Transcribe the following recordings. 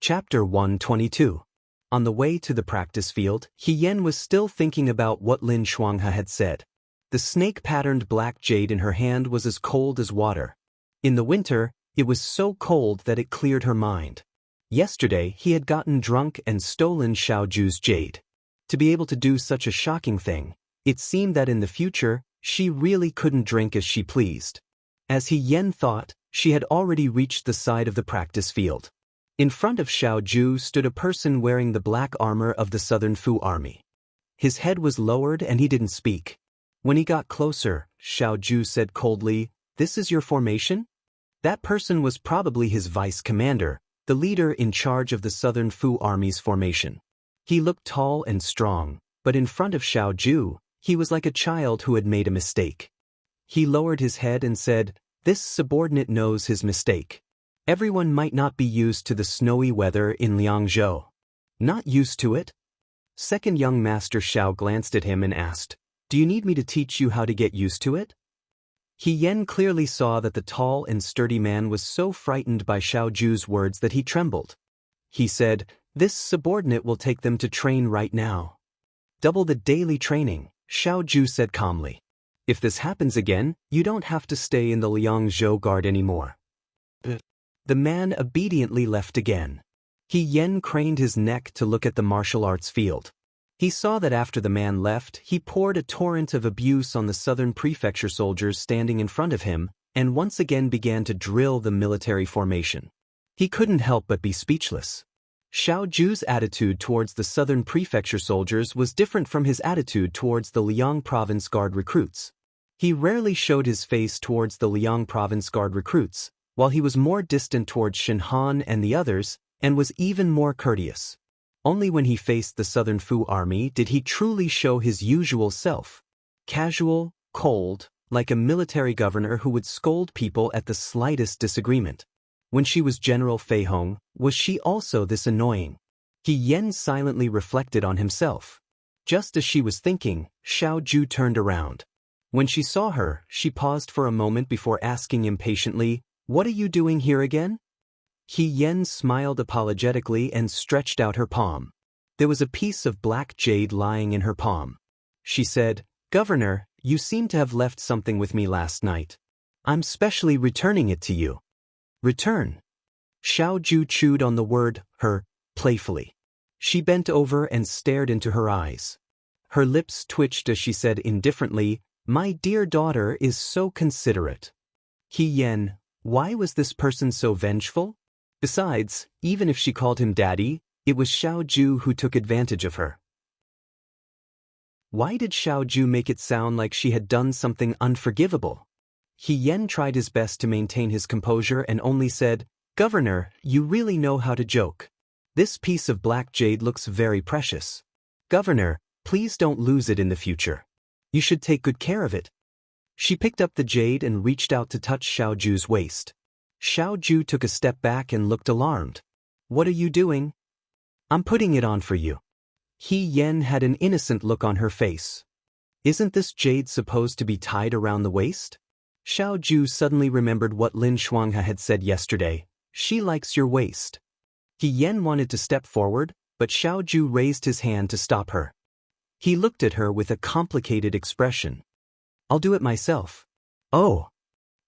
Chapter 122. On the way to the practice field, He Yen was still thinking about what Lin Shuanghe had said. The snake-patterned black jade in her hand was as cold as water. In the winter, it was so cold that it cleared her mind. Yesterday, he had gotten drunk and stolen Xiaoju's jade. To be able to do such a shocking thing, it seemed that in the future, she really couldn't drink as she pleased. As He Yen thought, she had already reached the side of the practice field. In front of Xiaoju stood a person wearing the black armor of the Southern Fu army. His head was lowered and he didn't speak. When he got closer, Xiaoju said coldly, "This is your formation?" That person was probably his vice commander, the leader in charge of the Southern Fu army's formation. He looked tall and strong, but in front of Xiaoju, he was like a child who had made a mistake. He lowered his head and said, "This subordinate knows his mistake. Everyone might not be used to the snowy weather in Liangzhou." "Not used to it?" Second young master Xiao glanced at him and asked, "Do you need me to teach you how to get used to it?" He Yen clearly saw that the tall and sturdy man was so frightened by Xiaoju's words that he trembled. He said, "This subordinate will take them to train right now." "Double the daily training," Xiaoju said calmly. "If this happens again, you don't have to stay in the Liangzhou guard anymore." The man obediently left again. He Yen craned his neck to look at the martial arts field. He saw that after the man left, he poured a torrent of abuse on the southern prefecture soldiers standing in front of him, and once again began to drill the military formation. He couldn't help but be speechless. Xiaoju's attitude towards the southern prefecture soldiers was different from his attitude towards the Liang province guard recruits. He rarely showed his face towards the Liang province guard recruits, while he was more distant towards Shenhan and the others, and was even more courteous. Only when he faced the Southern Fu army did he truly show his usual self. Casual, cold, like a military governor who would scold people at the slightest disagreement. When she was General Fei Hong, was she also this annoying? He Yen silently reflected on himself. Just as she was thinking, Xiaoju turned around. When she saw her, she paused for a moment before asking impatiently, "What are you doing here again?" He Yen smiled apologetically and stretched out her palm. There was a piece of black jade lying in her palm. She said, "Governor, you seem to have left something with me last night. I'm specially returning it to you." "Return?" Xiaoju chewed on the word, her, playfully. She bent over and stared into her eyes. Her lips twitched as she said indifferently, "My dear daughter is so considerate." He Yen, why was this person so vengeful? Besides, even if she called him daddy, it was Xiaoju who took advantage of her. Why did Xiaoju make it sound like she had done something unforgivable? He Yen tried his best to maintain his composure and only said, "Governor, you really know how to joke. This piece of black jade looks very precious. Governor, please don't lose it in the future. You should take good care of it." She picked up the jade and reached out to touch Xiaoju's waist. Xiaoju took a step back and looked alarmed. "What are you doing?" "I'm putting it on for you." He Yen had an innocent look on her face. "Isn't this jade supposed to be tied around the waist?" Xiaoju suddenly remembered what Lin Shuanghe had said yesterday. "She likes your waist." He Yen wanted to step forward, but Xiaoju raised his hand to stop her. He looked at her with a complicated expression. "I'll do it myself." "Oh."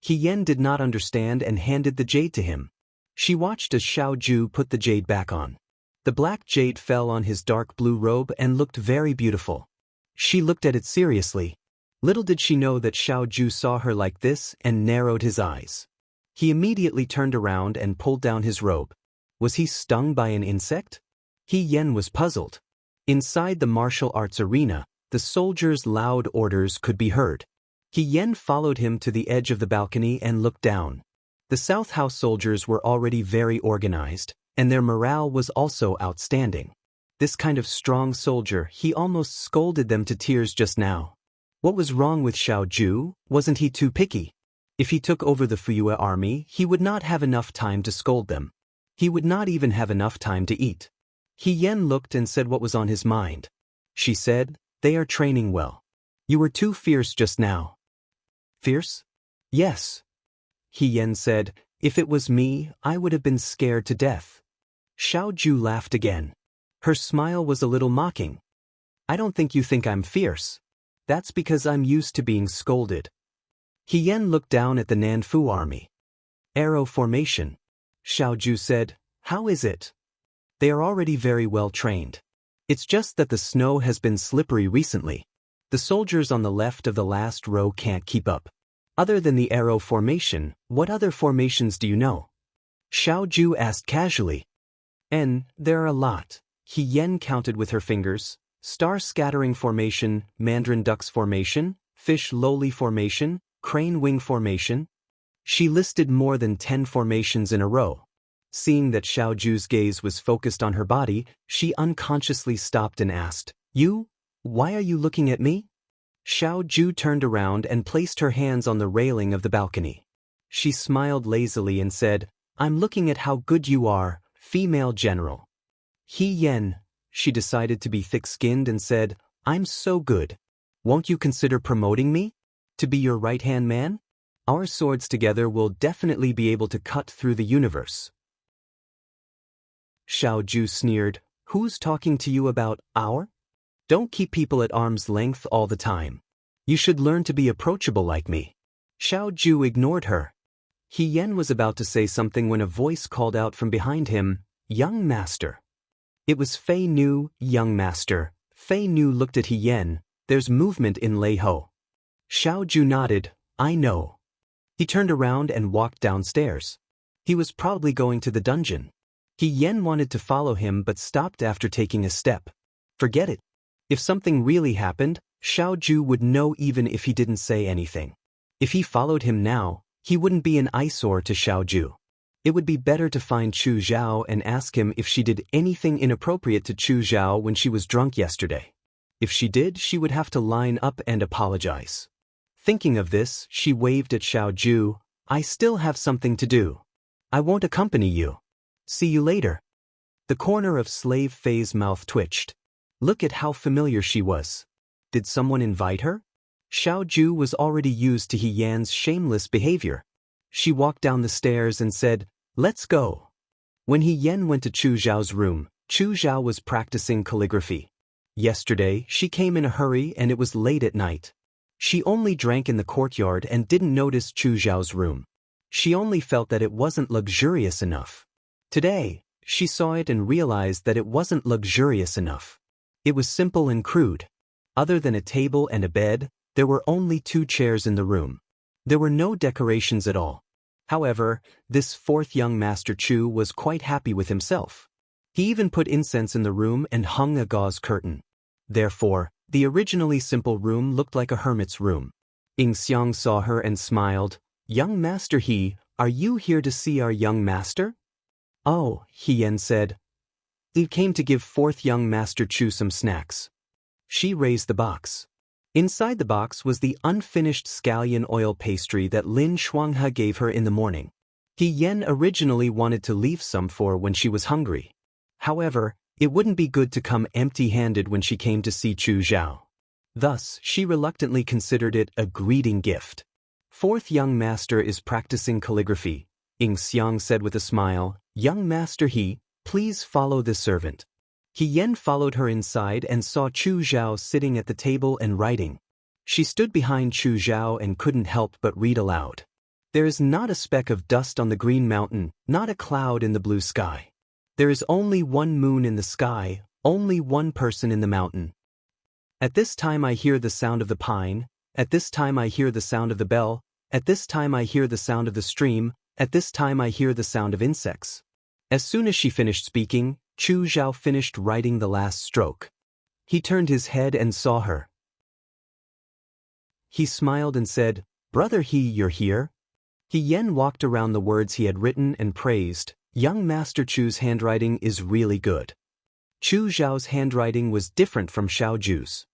He Yen did not understand and handed the jade to him. She watched as Xiaoju put the jade back on. The black jade fell on his dark blue robe and looked very beautiful. She looked at it seriously. Little did she know that Xiaoju saw her like this and narrowed his eyes. He immediately turned around and pulled down his robe. Was he stung by an insect? He Yen was puzzled. Inside the martial arts arena, the soldiers' loud orders could be heard. He Yen followed him to the edge of the balcony and looked down. The South House soldiers were already very organized, and their morale was also outstanding. This kind of strong soldier, he almost scolded them to tears just now. What was wrong with Xiaoju? Wasn't he too picky? If he took over the Fuyue army, he would not have enough time to scold them. He would not even have enough time to eat. He Yen looked and said what was on his mind. She said, "They are training well. You were too fierce just now." "Fierce?" "Yes." He Yen said, "If it was me, I would have been scared to death." Xiao Ju laughed again. Her smile was a little mocking. I don't think you think I'm fierce. That's because I'm used to being scolded. He Yan looked down at the Nanfu army. Arrow formation. Xiao Ju said, how is it? They are already very well trained. It's just that the snow has been slippery recently. The soldiers on the left of the last row can't keep up. Other than the arrow formation, what other formations do you know? Xiao Ju asked casually. There are a lot. He Yan counted with her fingers. Star scattering formation, mandarin ducks formation, fish lowly formation, crane wing formation. She listed more than 10 formations in a row. Seeing that Xiao Ju's gaze was focused on her body, she unconsciously stopped and asked, You? Why are you looking at me? Xiao Ju turned around and placed her hands on the railing of the balcony. She smiled lazily and said, I'm looking at how good you are, female general. He Yan. She decided to be thick-skinned and said, I'm so good. Won't you consider promoting me? To be your right-hand man? Our swords together will definitely be able to cut through the universe. Xiao Ju sneered, Who's talking to you about our? Don't keep people at arm's length all the time. You should learn to be approachable like me. Xiao Ju ignored her. He Yan was about to say something when a voice called out from behind him, Young Master. It was Fei Nu, Young Master. Fei Nu looked at He Yan. There's movement in Lei Ho. Xiao Ju nodded, I know. He turned around and walked downstairs. He was probably going to the dungeon. He Yan wanted to follow him but stopped after taking a step. Forget it. If something really happened, Xiao Ju would know even if he didn't say anything. If he followed him now, he wouldn't be an eyesore to Xiao Ju. It would be better to find Chu Zhao and ask him if she did anything inappropriate to Chu Zhao when she was drunk yesterday. If she did, she would have to line up and apologize. Thinking of this, she waved at Xiao Ju, I still have something to do. I won't accompany you. See you later. The corner of Slave Fei's mouth twitched. Look at how familiar she was. Did someone invite her? Xiao Ju was already used to He Yan's shameless behavior. She walked down the stairs and said, Let's go. When He Yan went to Chu Zhao's room, Chu Zhao was practicing calligraphy. Yesterday, she came in a hurry and it was late at night. She only drank in the courtyard and didn't notice Chu Zhao's room. She only felt that it wasn't luxurious enough. Today, she saw it and realized that it wasn't luxurious enough. It was simple and crude. Other than a table and a bed, there were only 2 chairs in the room. There were no decorations at all. However, this 4th young Master Chu was quite happy with himself. He even put incense in the room and hung a gauze curtain. Therefore, the originally simple room looked like a hermit's room. Ying Xiang saw her and smiled. Young Master He, are you here to see our young master? Oh, He Yan said. He came to give 4th young Master Chu some snacks. She raised the box. Inside the box was the unfinished scallion oil pastry that Lin Shuanghe gave her in the morning. He Yan originally wanted to leave some for when she was hungry. However, it wouldn't be good to come empty-handed when she came to see Chu Zhao. Thus, she reluctantly considered it a greeting gift. 4th young master is practicing calligraphy, Ying Xiang said with a smile. Young Master He, please follow the servant. He Yan followed her inside and saw Chu Zhao sitting at the table and writing. She stood behind Chu Zhao and couldn't help but read aloud. There is not a speck of dust on the green mountain, not a cloud in the blue sky. There is only one moon in the sky, only one person in the mountain. At this time I hear the sound of the pine, at this time I hear the sound of the bell, at this time I hear the sound of the stream, at this time I hear the sound of insects. As soon as she finished speaking, Chu Zhao finished writing the last stroke. He turned his head and saw her. He smiled and said, Brother He, you're here? He Yan walked around the words he had written and praised, Young Master Chu's handwriting is really good. Chu Zhao's handwriting was different from Xiao Ju's.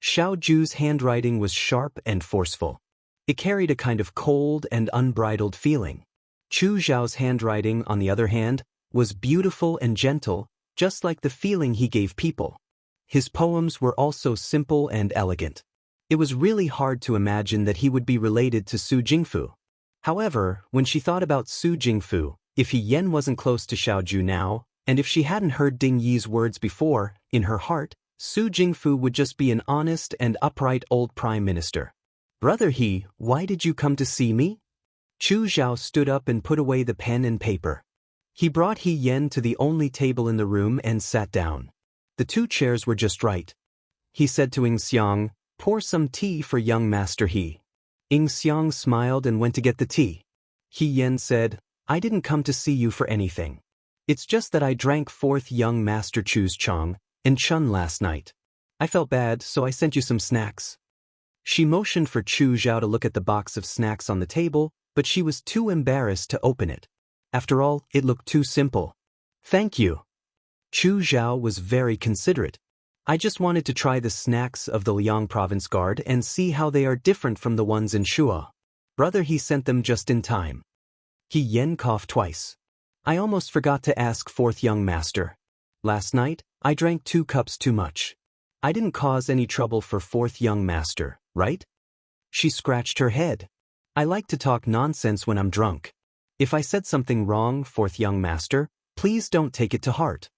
Xiao Ju's handwriting was sharp and forceful. It carried a kind of cold and unbridled feeling. Chu Zhao's handwriting, on the other hand, was beautiful and gentle, just like the feeling he gave people. His poems were also simple and elegant. It was really hard to imagine that he would be related to Su Jingfu. However, when she thought about Su Jingfu, if He Yan wasn't close to Xiao Ju now, And if she hadn't heard Ding Yi's words before, in her heart, Su Jingfu would just be an honest and upright old prime minister. Brother He, why did you come to see me? Chu Zhao stood up and put away the pen and paper. He brought He Yen to the only table in the room and sat down. The 2 chairs were just right. He said to Ing Xiang, pour some tea for young Master He. Ing Xiang smiled and went to get the tea. He Yen said, I didn't come to see you for anything. It's just that I drank 4th young Master Chu's Chong and Chun last night. I felt bad, so I sent you some snacks. She motioned for Chu Zhao to look at the box of snacks on the table, but she was too embarrassed to open it. After all, it looked too simple. Thank you. Chu Zhao was very considerate. I just wanted to try the snacks of the Liang Province Guard and see how they are different from the ones in Shuo. Brother He sent them just in time. He Yen coughed twice. I almost forgot to ask 4th young master. Last night, I drank 2 cups too much. I didn't cause any trouble for 4th young master, right? She scratched her head. I like to talk nonsense when I'm drunk. If I said something wrong, 4th young master, please don't take it to heart.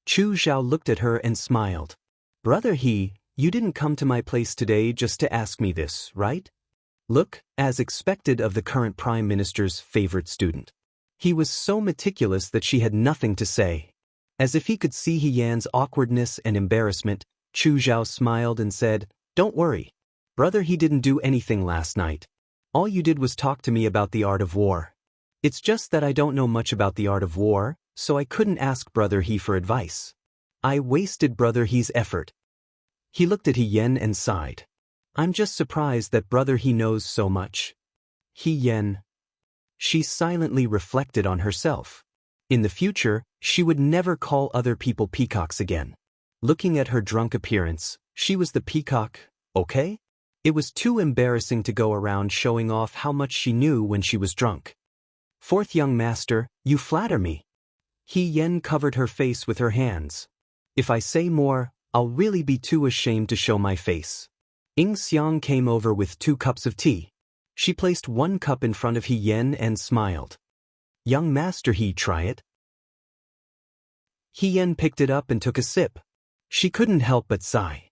Chu Zhao looked at her and smiled. Brother He, you didn't come to my place today just to ask me this, right? Look, as expected of the current prime minister's favorite student. He was so meticulous that she had nothing to say. As if he could see He Yan's awkwardness and embarrassment, Chu Zhao smiled and said, Don't worry. Brother He didn't do anything last night. All you did was talk to me about the art of war. It's just that I don't know much about the art of war, so I couldn't ask Brother He for advice. I wasted Brother He's effort. He looked at He Yen and sighed. I'm just surprised that Brother He knows so much. He Yen. She silently reflected on herself. In the future, she would never call other people peacocks again. Looking at her drunk appearance, she was the peacock, okay? It was too embarrassing to go around showing off how much she knew when she was drunk. 4th young master, you flatter me. He Yen covered her face with her hands. If I say more, I'll really be too ashamed to show my face. Ing Xiang came over with 2 cups of tea. She placed 1 cup in front of He Yen and smiled. Young master He, try it. He Yen picked it up and took a sip. She couldn't help but sigh.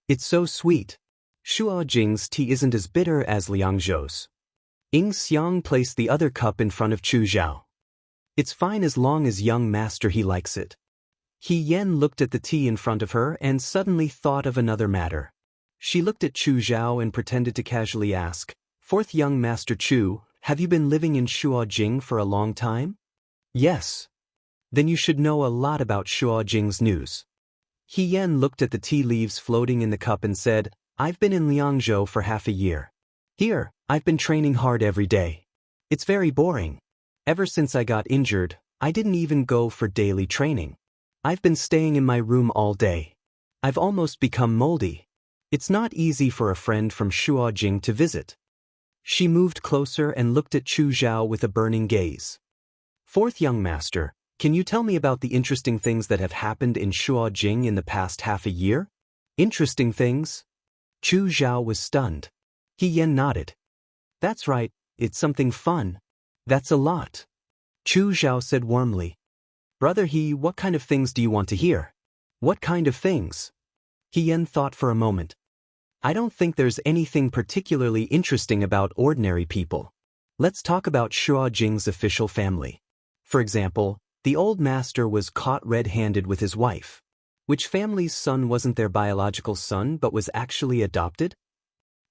It's so sweet. Shuo Jing's tea isn't as bitter as Liang Zhou's. Ing Xiang placed the other cup in front of Chu Zhao. It's fine as long as young master He likes it. He Yen looked at the tea in front of her and suddenly thought of another matter. She looked at Chu Zhao and pretended to casually ask, 4th young master Chu, have you been living in Shuo Jing for a long time? Yes. Then you should know a lot about Shuo Jing's news. He Yen looked at the tea leaves floating in the cup and said, I've been in Liangzhou for half a year. Here, I've been training hard every day. It's very boring. Ever since I got injured, I didn't even go for daily training. I've been staying in my room all day. I've almost become moldy. It's not easy for a friend from Shuo Jing to visit. She moved closer and looked at Chu Zhao with a burning gaze. 4th young master, can you tell me about the interesting things that have happened in Shuo Jing in the past half a year? Interesting things? Chu Zhao was stunned. He Yen nodded. That's right, it's something fun. That's a lot. Chu Zhao said warmly. Brother He, what kind of things do you want to hear? What kind of things? He Yen thought for a moment. I don't think there's anything particularly interesting about ordinary people. Let's talk about Shuo Jing's official family. For example, the old master was caught red-handed with his wife. Which family's son wasn't their biological son but was actually adopted?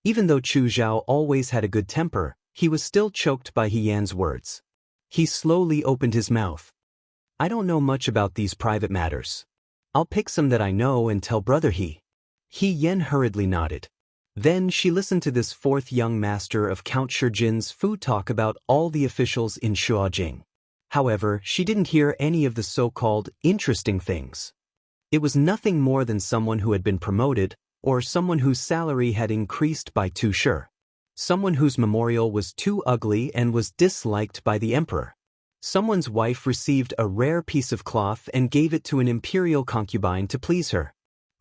Even though Chu Zhao always had a good temper, he was still choked by He Yan's words. He slowly opened his mouth. I don't know much about these private matters. I'll pick some that I know and tell Brother He. He Yen hurriedly nodded. Then she listened to this 4th young master of Count Shijin's food talk about all the officials in Shuo Jing. However, she didn't hear any of the so-called interesting things. It was nothing more than someone who had been promoted, or someone whose salary had increased by 2 shi. Someone whose memorial was too ugly and was disliked by the emperor. Someone's wife received a rare piece of cloth and gave it to an imperial concubine to please her.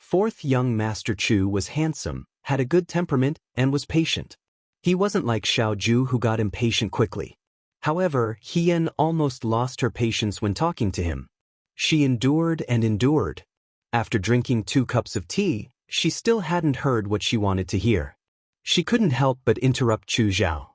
4th young Master Chu was handsome, had a good temperament, and was patient. He wasn't like Xiaoju who got impatient quickly. However, He Yen almost lost her patience when talking to him. She endured and endured. After drinking 2 cups of tea, she still hadn't heard what she wanted to hear. She couldn't help but interrupt Chu Zhao.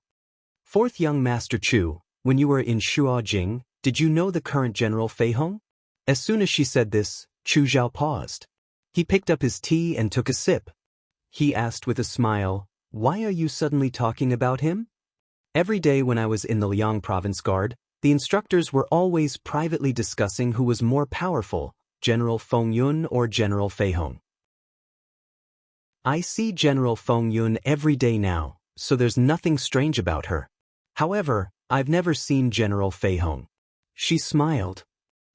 Fourth young Master Chu, when you were in Shuojing, did you know the current General Fei Hong? As soon as she said this, Chu Zhao paused. He picked up his tea and took a sip. He asked with a smile, "Why are you suddenly talking about him?" Every day when I was in the Liang Province Guard, the instructors were always privately discussing who was more powerful, General Feng Yun or General Fei Hong. I see General Feng Yun every day now, so there's nothing strange about her. However, I've never seen General Fei Hong. She smiled.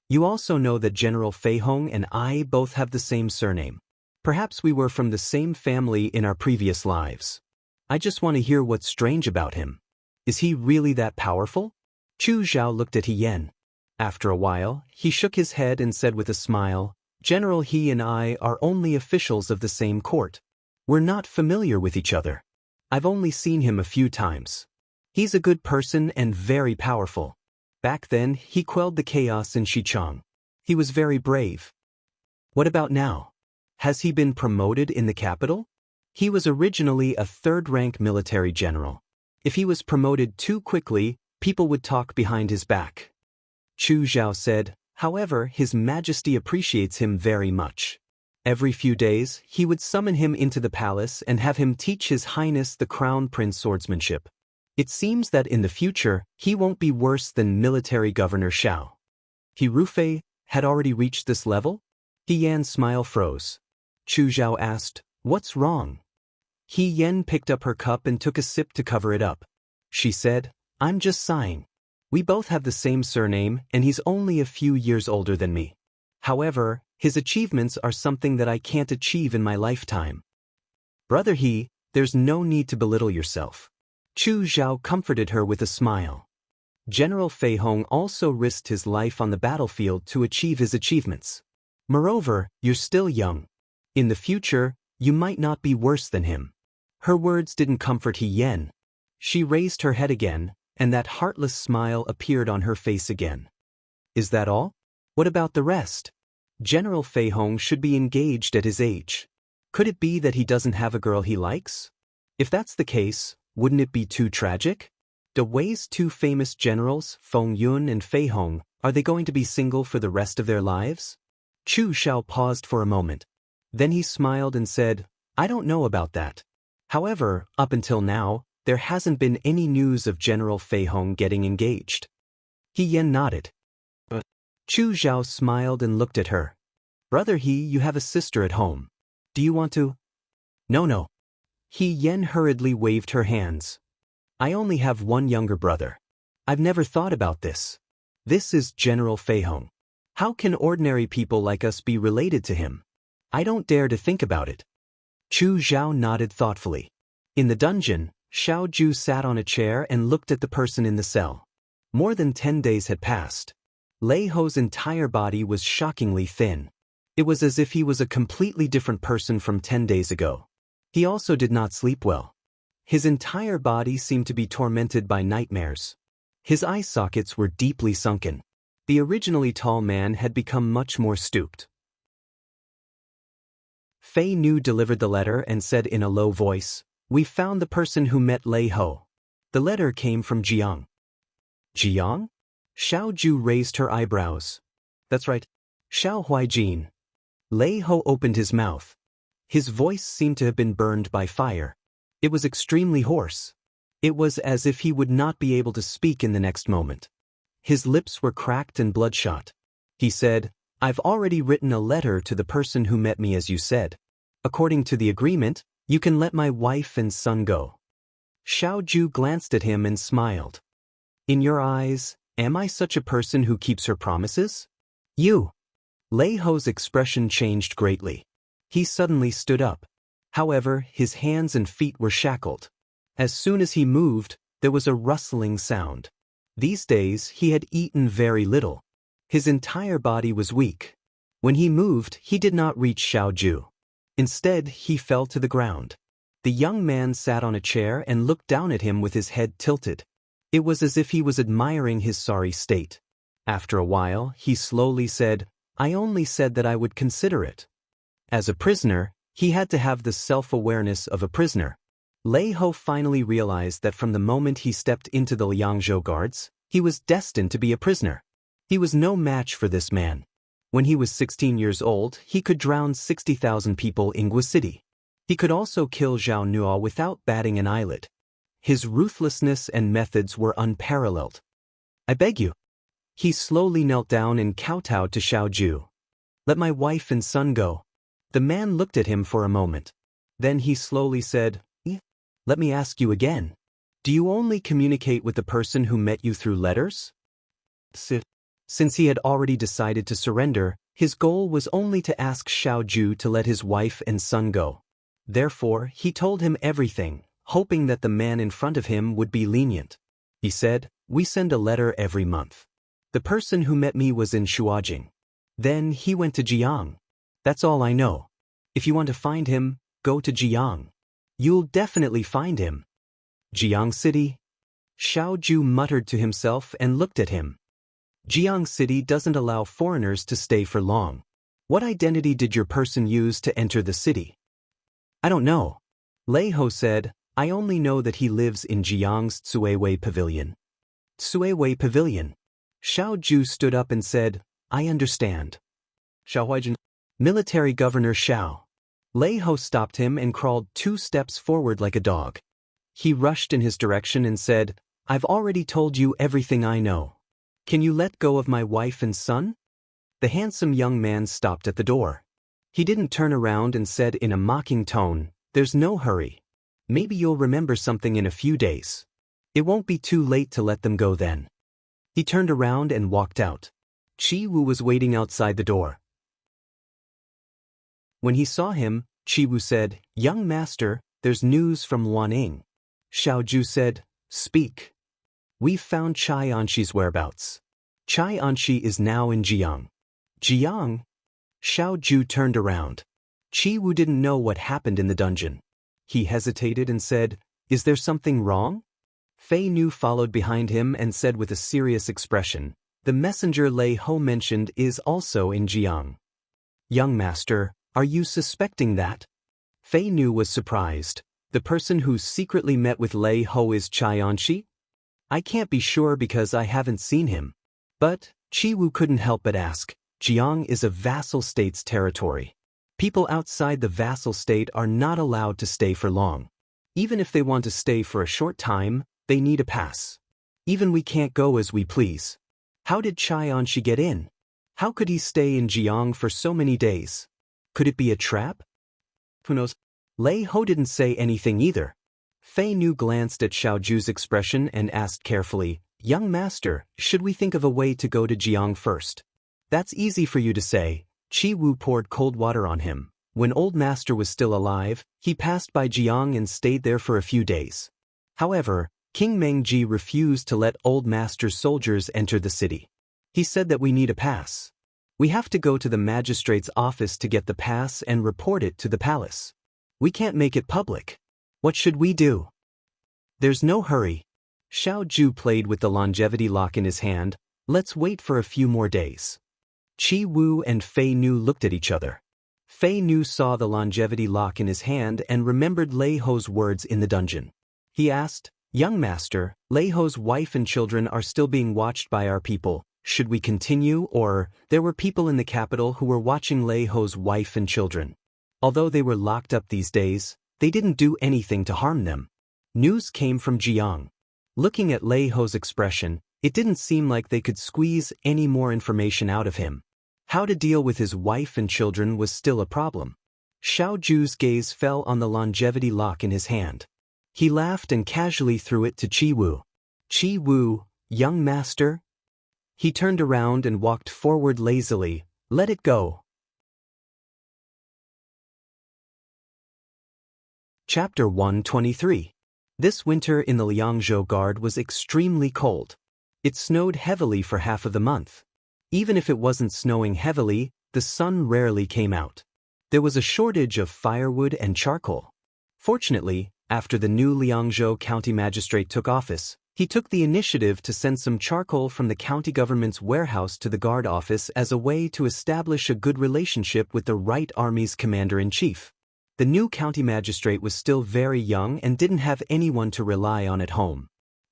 You also know that General Fei Hong and I both have the same surname. Perhaps we were from the same family in our previous lives. I just want to hear what's strange about him. Is he really that powerful? Chu Zhao looked at He Yan. After a while, he shook his head and said with a smile, General He and I are only officials of the same court. We're not familiar with each other. I've only seen him a few times. He's a good person and very powerful. Back then, he quelled the chaos in Xichang. He was very brave. What about now? Has he been promoted in the capital? He was originally a third-rank military general. If he was promoted too quickly, people would talk behind his back. Chu Zhao said, however, His Majesty appreciates him very much. Every few days, he would summon him into the palace and have him teach His Highness the Crown Prince swordsmanship. It seems that in the future, he won't be worse than Military Governor Xiao. He Rufei had already reached this level? He Yan's smile froze. Chu Zhao asked, what's wrong? He Yan picked up her cup and took a sip to cover it up. She said, I'm just sighing. We both have the same surname and he's only a few years older than me. However, his achievements are something that I can't achieve in my lifetime. Brother He, there's no need to belittle yourself. Chu Zhao comforted her with a smile. General Fei Hong also risked his life on the battlefield to achieve his achievements. Moreover, you're still young. In the future, you might not be worse than him. Her words didn't comfort He Yan. She raised her head again, and that heartless smile appeared on her face again. Is that all? What about the rest? General Fei Hong should be engaged at his age. Could it be that he doesn't have a girl he likes? If that's the case, wouldn't it be too tragic? De Wei's 2 famous generals, Feng Yun and Fei Hong, are they going to be single for the rest of their lives? Chu Zhao paused for a moment. Then he smiled and said, I don't know about that. However, up until now, there hasn't been any news of General Fei Hong getting engaged. He Yan nodded. Chu Zhao smiled and looked at her. Brother He, you have a sister at home. Do you want to? No. He Yan hurriedly waved her hands. I only have one younger brother. I've never thought about this. This is General Fei Hong. How can ordinary people like us be related to him? I don't dare to think about it. Chu Zhao nodded thoughtfully. In the dungeon, Xiao Ju sat on a chair and looked at the person in the cell. More than 10 days had passed. Lei Ho's entire body was shockingly thin. It was as if he was a completely different person from 10 days ago. He also did not sleep well. His entire body seemed to be tormented by nightmares. His eye sockets were deeply sunken. The originally tall man had become much more stooped. Fei Nu delivered the letter and said in a low voice, We found the person who met Lei Ho. The letter came from Jiang. Jiang? Xiao Ju raised her eyebrows. That's right. Xiao Huaijin. Lei Ho opened his mouth. His voice seemed to have been burned by fire. It was extremely hoarse. It was as if he would not be able to speak in the next moment. His lips were cracked and bloodshot. He said, I've already written a letter to the person who met me as you said. According to the agreement, you can let my wife and son go. Xiao Ju glanced at him and smiled. In your eyes, am I such a person who keeps her promises? You. Lei Ho's expression changed greatly. He suddenly stood up. However, his hands and feet were shackled. As soon as he moved, there was a rustling sound. These days, he had eaten very little. His entire body was weak. When he moved, he did not reach Xiao Ju. Instead, he fell to the ground. The young man sat on a chair and looked down at him with his head tilted. It was as if he was admiring his sorry state. After a while, he slowly said, I only said that I would consider it. As a prisoner, he had to have the self-awareness of a prisoner. Lei Ho finally realized that from the moment he stepped into the Liangzhou guards, he was destined to be a prisoner. He was no match for this man. When he was 16 years old, he could drown 60,000 people in Gua City. He could also kill Zhao Nuo without batting an eyelid. His ruthlessness and methods were unparalleled. I beg you. He slowly knelt down and kowtowed to Xiao Ju. Let my wife and son go. The man looked at him for a moment. Then he slowly said, Let me ask you again. Do you only communicate with the person who met you through letters? Since he had already decided to surrender, his goal was only to ask Xiao Ju to let his wife and son go. Therefore, he told him everything, hoping that the man in front of him would be lenient. He said, We send a letter every month. The person who met me was in Shuajing. Then he went to Jiang. That's all I know. If you want to find him, go to Jiang. You'll definitely find him. Jiang City? Xiao Ju muttered to himself and looked at him. Jiang City doesn't allow foreigners to stay for long. What identity did your person use to enter the city? I don't know. Lei Ho said, I only know that he lives in Jiang's Tsuewei Pavilion. Tsuewei Pavilion. Xiao Ju stood up and said, I understand. Xiao Huaijin. Military Governor Xiao. Lei Ho stopped him and crawled 2 steps forward like a dog. He rushed in his direction and said, I've already told you everything I know. Can you let go of my wife and son? The handsome young man stopped at the door. He didn't turn around and said in a mocking tone, There's no hurry. Maybe you'll remember something in a few days. It won't be too late to let them go then. He turned around and walked out. Chi Wu was waiting outside the door. When he saw him, Chi Wu said, Young master, there's news from Luaning. Xiao Ju said, Speak. We've found Chai Anshi's whereabouts. Chai Anshi is now in Jiang. Jiang? Xiao Ju turned around. Chi Wu didn't know what happened in the dungeon. He hesitated and said, Is there something wrong? Fei Nu followed behind him and said with a serious expression, The messenger Lei Ho mentioned is also in Jiang. Young master, are you suspecting that? Fei Nu was surprised. The person who secretly met with Lei Ho is Chai Anshi? I can't be sure because I haven't seen him. But, Chi Wu couldn't help but ask, Jiang is a vassal state's territory. People outside the vassal state are not allowed to stay for long. Even if they want to stay for a short time, they need a pass. Even we can't go as we please. How did Chai Anshi get in? How could he stay in Jiang for so many days? Could it be a trap? Who knows? Lei Ho didn't say anything either. Fei Nu glanced at Xiao Ju's expression and asked carefully, Young master, should we think of a way to go to Jiang first? That's easy for you to say. Chi Wu poured cold water on him. When old master was still alive, he passed by Jiang and stayed there for a few days. However, King Mengji refused to let old master's soldiers enter the city. He said that we need a pass. We have to go to the magistrate's office to get the pass and report it to the palace. We can't make it public. What should we do? There's no hurry. Xiao Ju played with the longevity lock in his hand. Let's wait for a few more days. Chi Wu and Fei Nu looked at each other. Fei Nu saw the longevity lock in his hand and remembered Lei Ho's words in the dungeon. He asked, Young master, Lei Ho's wife and children are still being watched by our people. Should we continue or, there were people in the capital who were watching Lei Ho's wife and children. Although they were locked up these days, they didn't do anything to harm them. News came from Jiang. Looking at Lei Ho's expression, it didn't seem like they could squeeze any more information out of him. How to deal with his wife and children was still a problem. Xiao Ju's gaze fell on the longevity lock in his hand. He laughed and casually threw it to Chi Wu. Chi Wu, young master? He turned around and walked forward lazily. Let it go. Chapter 123. This winter in the Liangzhou Guard was extremely cold. It snowed heavily for half of the month. Even if it wasn't snowing heavily, the sun rarely came out. There was a shortage of firewood and charcoal. Fortunately, after the new Liangzhou County Magistrate took office, He took the initiative to send some charcoal from the county government's warehouse to the guard office as a way to establish a good relationship with the right army's commander-in-chief. The new county magistrate was still very young and didn't have anyone to rely on at home.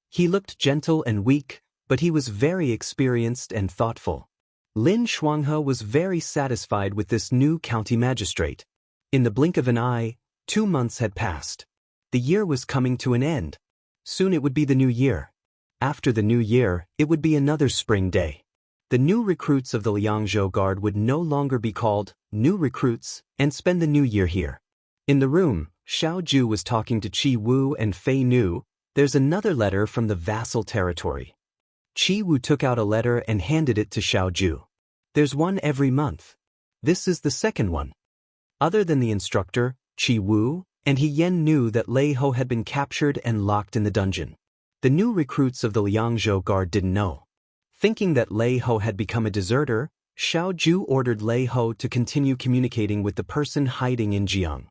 He looked gentle and weak, but he was very experienced and thoughtful. Lin Shuanghe was very satisfied with this new county magistrate. In the blink of an eye, 2 months had passed. The year was coming to an end. Soon it would be the new year. After the new year, it would be another spring day. The new recruits of the Liangzhou Guard would no longer be called new recruits and spend the new year here. In the room, Xiao Ju was talking to Qi Wu and Fei Nu. There's another letter from the vassal territory. Qi Wu took out a letter and handed it to Xiao Ju. There's one every month. This is the second one. Other than the instructor, Qi Wu, and He Yen knew that Lei Ho had been captured and locked in the dungeon. The new recruits of the Liangzhou Guard didn't know. Thinking that Lei Ho had become a deserter, Xiao Ju ordered Lei Ho to continue communicating with the person hiding in Jiang.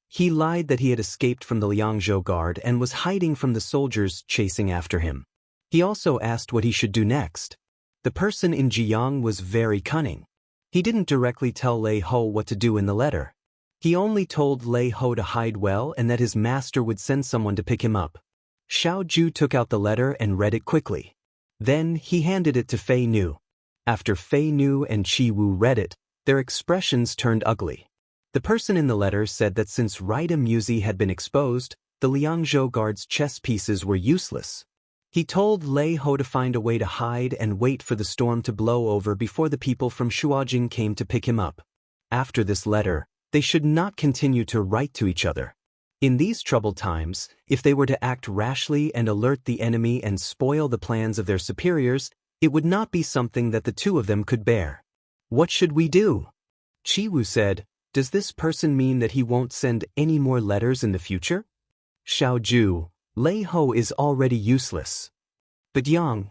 He lied that he had escaped from the Liangzhou Guard and was hiding from the soldiers chasing after him. He also asked what he should do next. The person in Jiang was very cunning. He didn't directly tell Lei Ho what to do in the letter. He only told Lei Ho to hide well and that his master would send someone to pick him up. Xiao Ju took out the letter and read it quickly. Then he handed it to Fei Nu. After Fei Nu and Qi Wu read it, their expressions turned ugly. The person in the letter said that since Rita Musi had been exposed, the Liangzhou Guard's chess pieces were useless. He told Lei Ho to find a way to hide and wait for the storm to blow over before the people from Shuajing came to pick him up. After this letter, they should not continue to write to each other. In these troubled times, if they were to act rashly and alert the enemy and spoil the plans of their superiors, it would not be something that the two of them could bear. What should we do? Qi Wu said, does this person mean that he won't send any more letters in the future? Xiao Ju, Lei Ho is already useless. But Yang.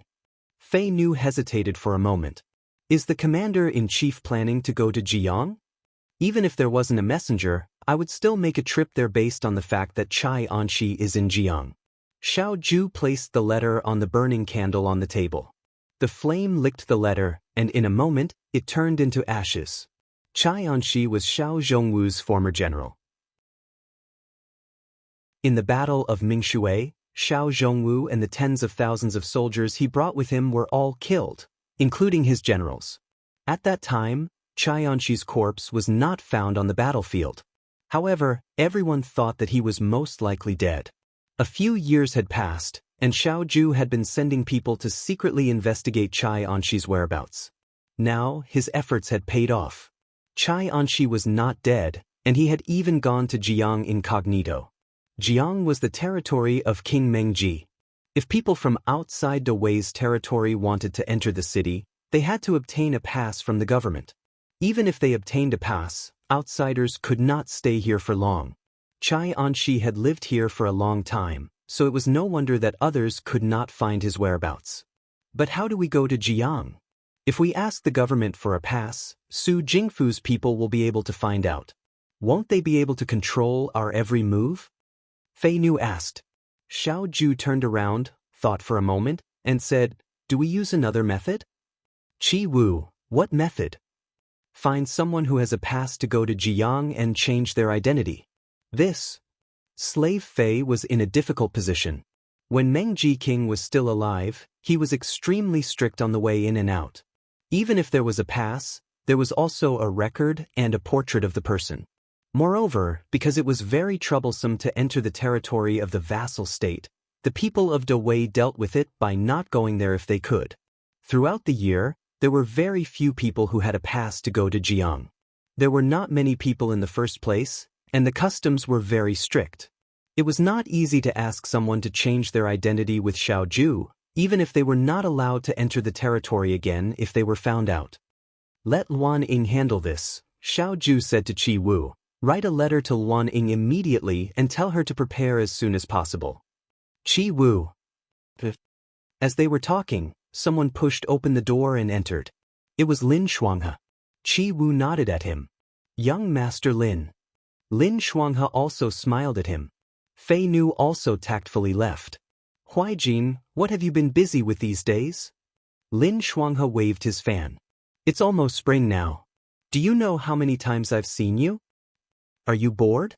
Fei Nu hesitated for a moment. Is the commander-in-chief planning to go to Jiang? Even if there wasn't a messenger, I would still make a trip there based on the fact that Chai Anshi is in Jiang. Xiao Ju placed the letter on the burning candle on the table. The flame licked the letter, and in a moment, it turned into ashes. Chai Anshi was Xiao Zhongwu's former general. In the Battle of Mingshui, Xiao Zhongwu and the tens of thousands of soldiers he brought with him were all killed, including his generals. At that time, Chai Anshi's corpse was not found on the battlefield. However, everyone thought that he was most likely dead. A few years had passed, and Xiao Ju had been sending people to secretly investigate Chai Anshi's whereabouts. Now, his efforts had paid off. Chai Anshi was not dead, and he had even gone to Jiang incognito. Jiang was the territory of King Mengji. If people from outside Dawei's territory wanted to enter the city, they had to obtain a pass from the government. Even if they obtained a pass, outsiders could not stay here for long. Chai Anshi had lived here for a long time, so it was no wonder that others could not find his whereabouts. But how do we go to Jiang? If we ask the government for a pass, Su Jingfu's people will be able to find out. Won't they be able to control our every move? Fei Nu asked. Xiao Ju turned around, thought for a moment, and said, do we use another method? Qi Wu, what method? Find someone who has a pass to go to Jiang and change their identity. This. Slave Fei was in a difficult position. When Mengji King was still alive, he was extremely strict on the way in and out. Even if there was a pass, there was also a record and a portrait of the person. Moreover, because it was very troublesome to enter the territory of the vassal state, the people of Dawei dealt with it by not going there if they could. Throughout the year, there were very few people who had a pass to go to Jiang. There were not many people in the first place, and the customs were very strict. It was not easy to ask someone to change their identity with Xiao Ju, even if they were not allowed to enter the territory again if they were found out. Let Luan Ying handle this, Xiao Ju said to Qi Wu. Write a letter to Luan Ying immediately and tell her to prepare as soon as possible. Qi Wu. As they were talking, someone pushed open the door and entered. It was Lin Shuanghe. Qi Wu nodded at him. Young Master Lin. Lin Shuanghe also smiled at him. Fei Nu also tactfully left. Huijin, what have you been busy with these days? Lin Shuanghe waved his fan. It's almost spring now. Do you know how many times I've seen you? Are you bored?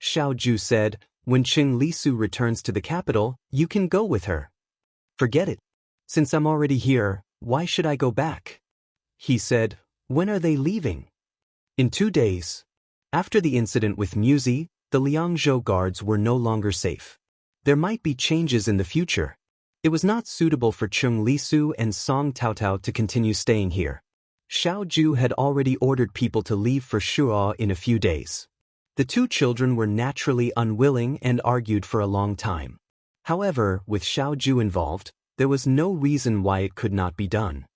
Xiao Ju said, when Qing Lisu returns to the capital, you can go with her. Forget it. Since I'm already here, why should I go back? He said, when are they leaving? In 2 days. After the incident with Muzi, the Liangzhou guards were no longer safe. There might be changes in the future. It was not suitable for Qing Lisu and Song Taotao to continue staying here. Xiao Ju had already ordered people to leave for Shuo in a few days. The two children were naturally unwilling and argued for a long time. However, with Xiao Ju involved, there was no reason why it could not be done.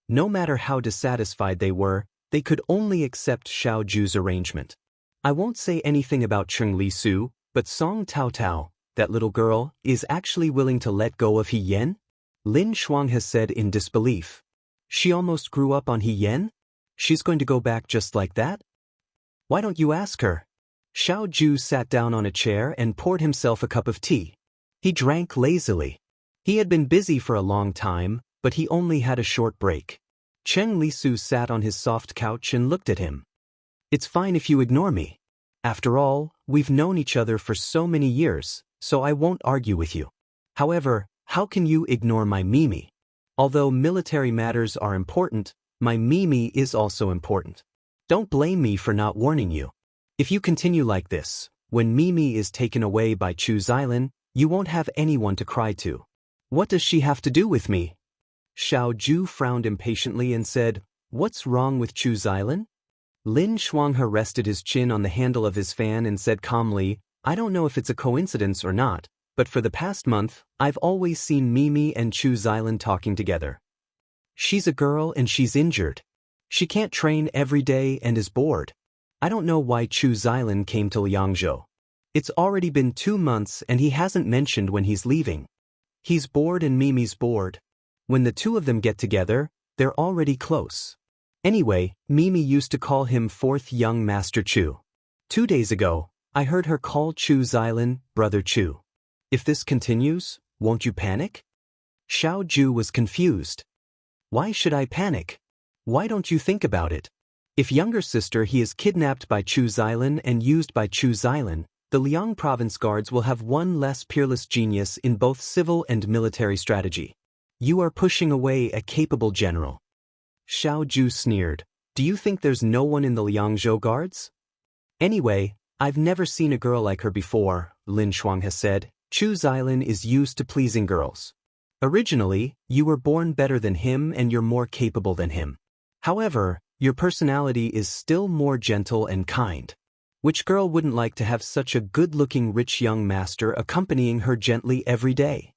No matter how dissatisfied they were, they could only accept Xiao Ju's arrangement. I won't say anything about Qing Lisu, but Song Taotao, that little girl, is actually willing to let go of He Yan? Lin Shuanghe said in disbelief. She almost grew up on He Yan? She's going to go back just like that? Why don't you ask her? Xiao Ju sat down on a chair and poured himself a cup of tea. He drank lazily. He had been busy for a long time, but he only had a short break. Qing Lisu sat on his soft couch and looked at him. It's fine if you ignore me. After all, we've known each other for so many years, so I won't argue with you. However, how can you ignore my Mimi? Although military matters are important, my Mimi is also important. Don't blame me for not warning you. If you continue like this, when Mimi is taken away by Chu Xilin, you won't have anyone to cry to. What does she have to do with me? Xiao Ju frowned impatiently and said, What's wrong with Chu Xilin? Lin Shuanghe rested his chin on the handle of his fan and said calmly, I don't know if it's a coincidence or not, but for the past month, I've always seen Mimi and Chu Xilin talking together. She's a girl and she's injured. She can't train every day and is bored. I don't know why Chu Xilin came to Liangzhou. It's already been 2 months and he hasn't mentioned when he's leaving. He's bored and Mimi's bored. When the two of them get together, they're already close. Anyway, Mimi used to call him Fourth Young Master Chu. 2 days ago, I heard her call Chu Xilin, Brother Chu. If this continues, won't you panic? Xiao Ju was confused. Why should I panic? Why don't you think about it? If younger sister he is kidnapped by Chu Xilin and used by Chu Xilin, the Liang province guards will have one less peerless genius in both civil and military strategy. You are pushing away a capable general. Xiao Ju sneered. Do you think there's no one in the Liangzhou guards? Anyway, I've never seen a girl like her before, Lin Shuanghe said. Chu Xilin is used to pleasing girls. Originally, you were born better than him and you're more capable than him. However, your personality is still more gentle and kind. Which girl wouldn't like to have such a good-looking rich young master accompanying her gently every day?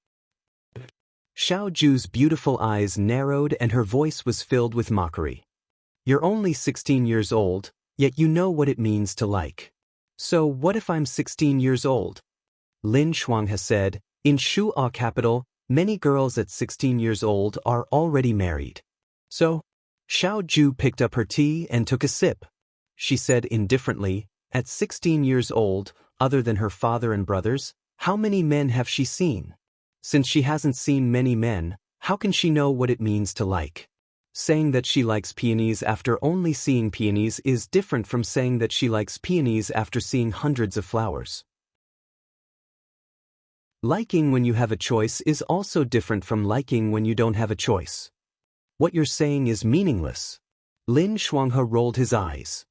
Xiao Ju's beautiful eyes narrowed and her voice was filled with mockery. You're only 16 years old, yet you know what it means to like. So what if I'm 16 years old? Lin Shuanghe said, in Shuo capital, many girls at 16 years old are already married. So? Xiao Ju picked up her tea and took a sip. She said indifferently, at 16 years old, other than her father and brothers, how many men have she seen? Since she hasn't seen many men, how can she know what it means to like? Saying that she likes peonies after only seeing peonies is different from saying that she likes peonies after seeing hundreds of flowers. Liking when you have a choice is also different from liking when you don't have a choice. What you're saying is meaningless. Lin Shuanghe rolled his eyes.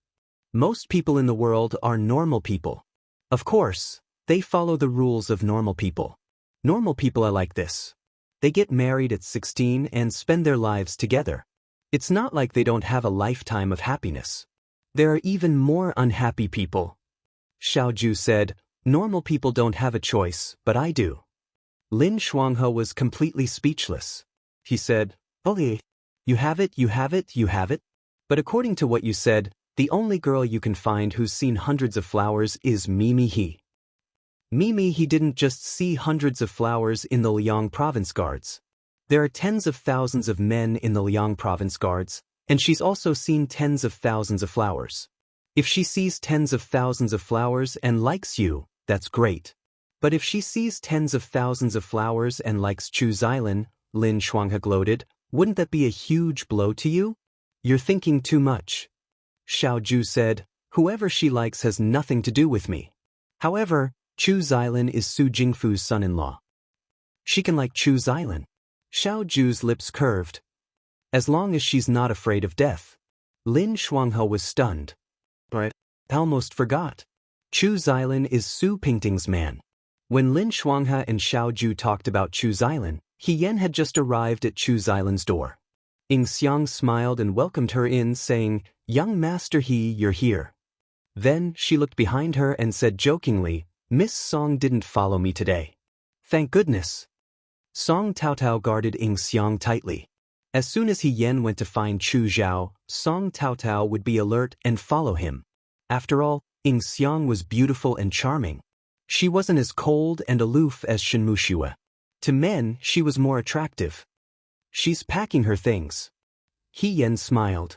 Most people in the world are normal people. Of course, they follow the rules of normal people. Normal people are like this. They get married at 16 and spend their lives together. It's not like they don't have a lifetime of happiness. There are even more unhappy people. Xiao Ju said, normal people don't have a choice, but I do. Lin Shuanghe was completely speechless. He said, okay, you have it, you have it, you have it. But according to what you said, the only girl you can find who's seen hundreds of flowers is Mimi He. Mimi He didn't just see hundreds of flowers in the Liang province guards. There are tens of thousands of men in the Liang province guards, and she's also seen tens of thousands of flowers. If she sees tens of thousands of flowers and likes you, that's great. But if she sees tens of thousands of flowers and likes Chu Xilin, Lin Shuanghe gloated, wouldn't that be a huge blow to you? You're thinking too much. Xiao Ju said, whoever she likes has nothing to do with me. However, Chu Xilin is Su Jingfu's son-in-law. She can like Chu Xilin. Xiao Ju's lips curved. As long as she's not afraid of death. Lin Shuanghe was stunned. But I almost forgot. Chu Xilin is Su Pingting's man. When Lin Shuanghe and Xiao Ju talked about Chu Xilin, He Yan had just arrived at Chu Xilin's door. Ying Xiang smiled and welcomed her in, saying, "Young Master He, you're here." Then she looked behind her and said jokingly, "Miss Song didn't follow me today." Thank goodness. Song Taotao guarded Ying Xiang tightly. As soon as He Yan went to find Chu Zhao, Song Taotao would be alert and follow him. After all, Ying Xiang was beautiful and charming. She wasn't as cold and aloof as Shenmu Xue. To men, she was more attractive. She's packing her things. He Yan smiled.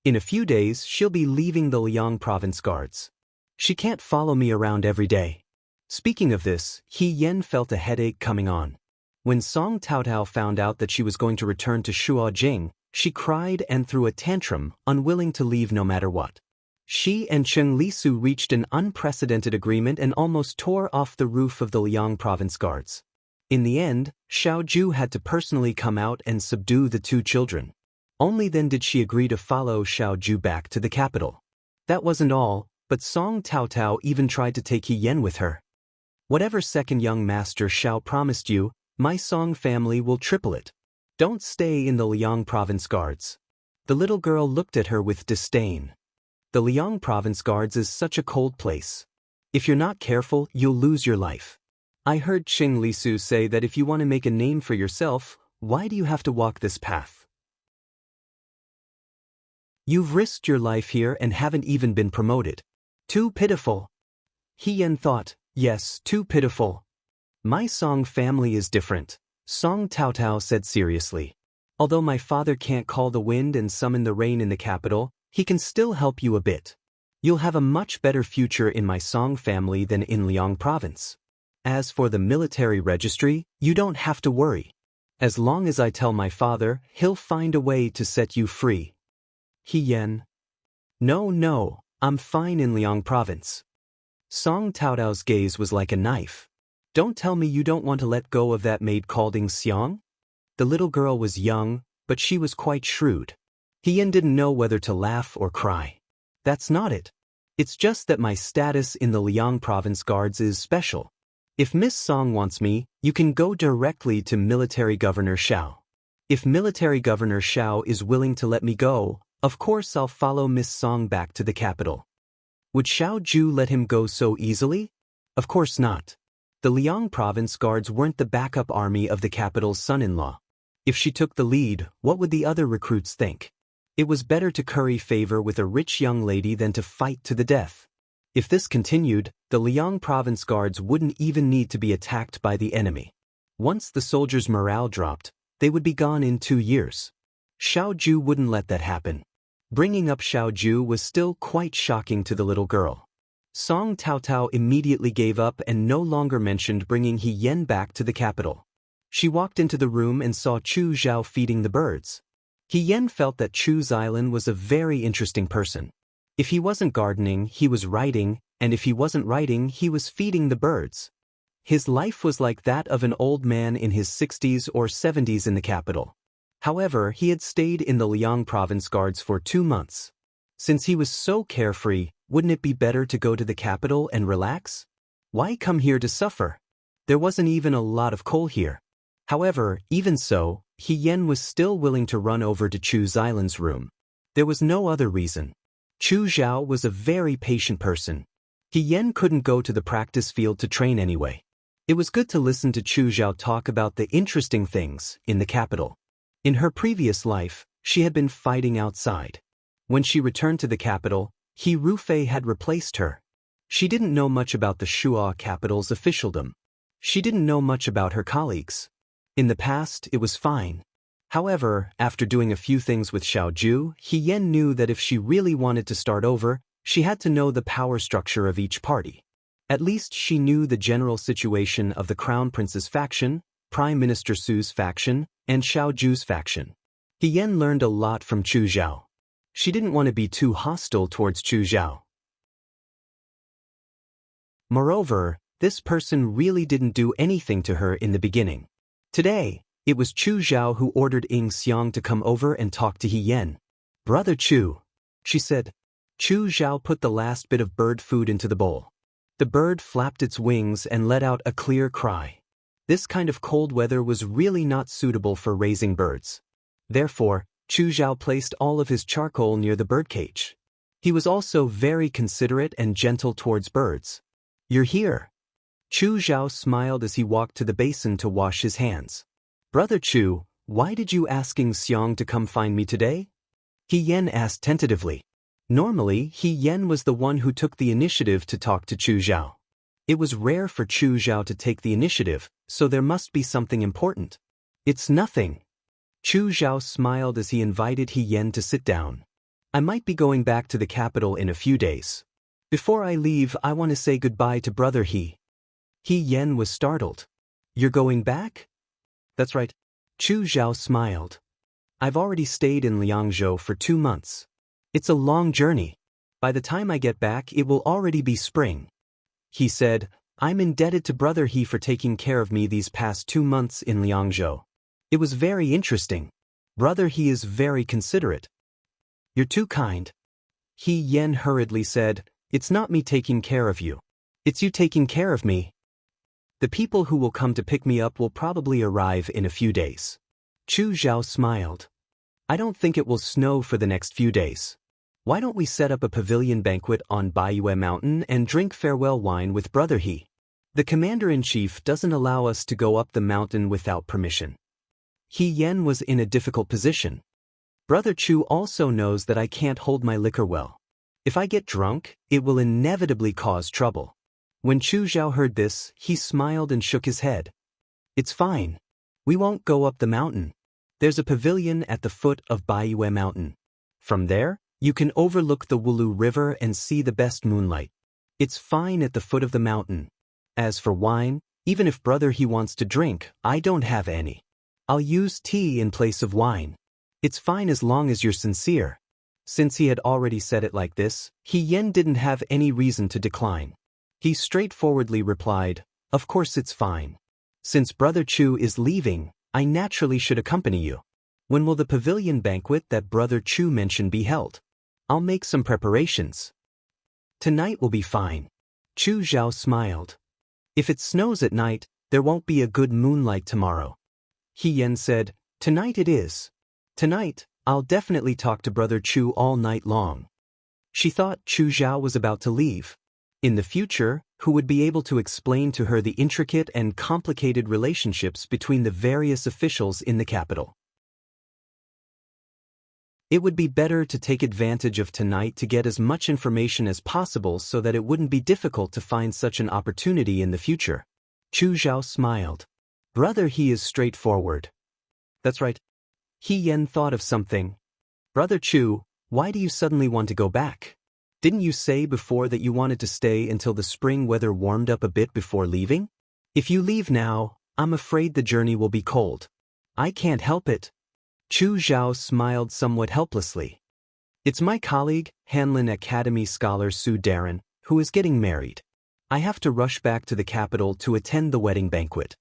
In a few days, she'll be leaving the Liang province guards. She can't follow me around every day. Speaking of this, He Yan felt a headache coming on. When Song Taotao found out that she was going to return to Shuojing, she cried and threw a tantrum, unwilling to leave no matter what. She and Cheng Lisu reached an unprecedented agreement and almost tore off the roof of the Liang province guards. In the end, Xiao Ju had to personally come out and subdue the two children. Only then did she agree to follow Xiao Ju back to the capital. That wasn't all, but Song Taotao even tried to take He Yan with her. Whatever second young master Xiao promised you, my Song family will triple it. Don't stay in the Liang province guards. The little girl looked at her with disdain. The Liang province guards is such a cold place. If you're not careful, you'll lose your life. I heard Cheng Lisu say that if you want to make a name for yourself, why do you have to walk this path? You've risked your life here and haven't even been promoted. Too pitiful. He Yan thought, yes, too pitiful. My Song family is different, Song Taotao said seriously. Although my father can't call the wind and summon the rain in the capital, he can still help you a bit. You'll have a much better future in my Song family than in Liang province. As for the military registry, you don't have to worry. As long as I tell my father, he'll find a way to set you free. He Yan. No, I'm fine in Liang province. Song Taotao's gaze was like a knife. Don't tell me you don't want to let go of that maid called Ying Xiang? The little girl was young, but she was quite shrewd. He Yan didn't know whether to laugh or cry. That's not it. It's just that my status in the Liang province guards is special. If Miss Song wants me, you can go directly to Military Governor Xiao. If Military Governor Xiao is willing to let me go, of course I'll follow Miss Song back to the capital. Would Xiao Ju let him go so easily? Of course not. The Liang province guards weren't the backup army of the capital's son-in-law. If she took the lead, what would the other recruits think? It was better to curry favor with a rich young lady than to fight to the death. If this continued, the Liang province guards wouldn't even need to be attacked by the enemy. Once the soldiers' morale dropped, they would be gone in 2 years. Xiao Ju wouldn't let that happen. Bringing up Xiao Ju was still quite shocking to the little girl. Song Taotao immediately gave up and no longer mentioned bringing He Yan back to the capital. She walked into the room and saw Chu Zhao feeding the birds. He Yan felt that Chu Xilin was a very interesting person. If he wasn't gardening, he was writing, and if he wasn't writing, he was feeding the birds. His life was like that of an old man in his 60s or 70s in the capital. However, he had stayed in the Liang province guards for 2 months. Since he was so carefree, wouldn't it be better to go to the capital and relax? Why come here to suffer? There wasn't even a lot of coal here. However, even so, He Yan was still willing to run over to Chu Xilin's room. There was no other reason. Chu Zhao was a very patient person. He Yan couldn't go to the practice field to train anyway. It was good to listen to Chu Zhao talk about the interesting things in the capital. In her previous life, she had been fighting outside. When she returned to the capital, He Rufei had replaced her. She didn't know much about the Shuo capital's officialdom. She didn't know much about her colleagues. In the past, it was fine. However, after doing a few things with Xiao Ju, He Yan knew that if she really wanted to start over, she had to know the power structure of each party. At least she knew the general situation of the Crown Prince's faction, Prime Minister Su's faction, and Xiao Ju's faction. He Yan learned a lot from Chu Zhao. She didn't want to be too hostile towards Chu Zhao. Moreover, this person really didn't do anything to her in the beginning. Today, it was Chu Zhao who ordered Ying Xiang to come over and talk to He Yan. "Brother Chu," she said. Chu Zhao put the last bit of bird food into the bowl. The bird flapped its wings and let out a clear cry. This kind of cold weather was really not suitable for raising birds. Therefore, Chu Zhao placed all of his charcoal near the birdcage. He was also very considerate and gentle towards birds. "You're here." Chu Zhao smiled as he walked to the basin to wash his hands. "Brother Chu, why did you ask Ying Xiang to come find me today?" He Yan asked tentatively. Normally, He Yan was the one who took the initiative to talk to Chu Zhao. It was rare for Chu Zhao to take the initiative, so there must be something important. "It's nothing." Chu Zhao smiled as he invited He Yan to sit down. "I might be going back to the capital in a few days. Before I leave, I want to say goodbye to Brother He." He Yan was startled. "You're going back?" "That's right." Chu Zhao smiled. "I've already stayed in Liangzhou for 2 months. It's a long journey. By the time I get back, it will already be spring." He said, "I'm indebted to Brother He for taking care of me these past 2 months in Liangzhou. It was very interesting. Brother He is very considerate." "You're too kind." He Yan hurriedly said, "It's not me taking care of you. It's you taking care of me. The people who will come to pick me up will probably arrive in a few days." Chu Zhao smiled. "I don't think it will snow for the next few days. Why don't we set up a pavilion banquet on Baiyue Mountain and drink farewell wine with Brother He? The commander-in-chief doesn't allow us to go up the mountain without permission." He Yan was in a difficult position. Brother Chu also knows that I can't hold my liquor well. If I get drunk, it will inevitably cause trouble. When Chu Zhao heard this, he smiled and shook his head. "It's fine. We won't go up the mountain. There's a pavilion at the foot of Baiyue Mountain. From there, you can overlook the Wulu River and see the best moonlight. It's fine at the foot of the mountain. As for wine, even if Brother He wants to drink, I don't have any. I'll use tea in place of wine. It's fine as long as you're sincere." Since he had already said it like this, He Yan didn't have any reason to decline. He straightforwardly replied, "Of course it's fine. Since Brother Chu is leaving, I naturally should accompany you. When will the pavilion banquet that Brother Chu mentioned be held? I'll make some preparations." "Tonight will be fine." Chu Zhao smiled. "If it snows at night, there won't be a good moonlight tomorrow." He Yan said, "Tonight it is. Tonight, I'll definitely talk to Brother Chu all night long." She thought Chu Zhao was about to leave. In the future, who would be able to explain to her the intricate and complicated relationships between the various officials in the capital? It would be better to take advantage of tonight to get as much information as possible so that it wouldn't be difficult to find such an opportunity in the future. Chu Zhao smiled. Brother He is straightforward. That's right. He Yan thought of something. Brother Chu, why do you suddenly want to go back? Didn't you say before that you wanted to stay until the spring weather warmed up a bit before leaving? If you leave now, I'm afraid the journey will be cold. I can't help it. Chu Zhao smiled somewhat helplessly. It's my colleague, Hanlin Academy scholar Su Darren, who is getting married. I have to rush back to the capital to attend the wedding banquet.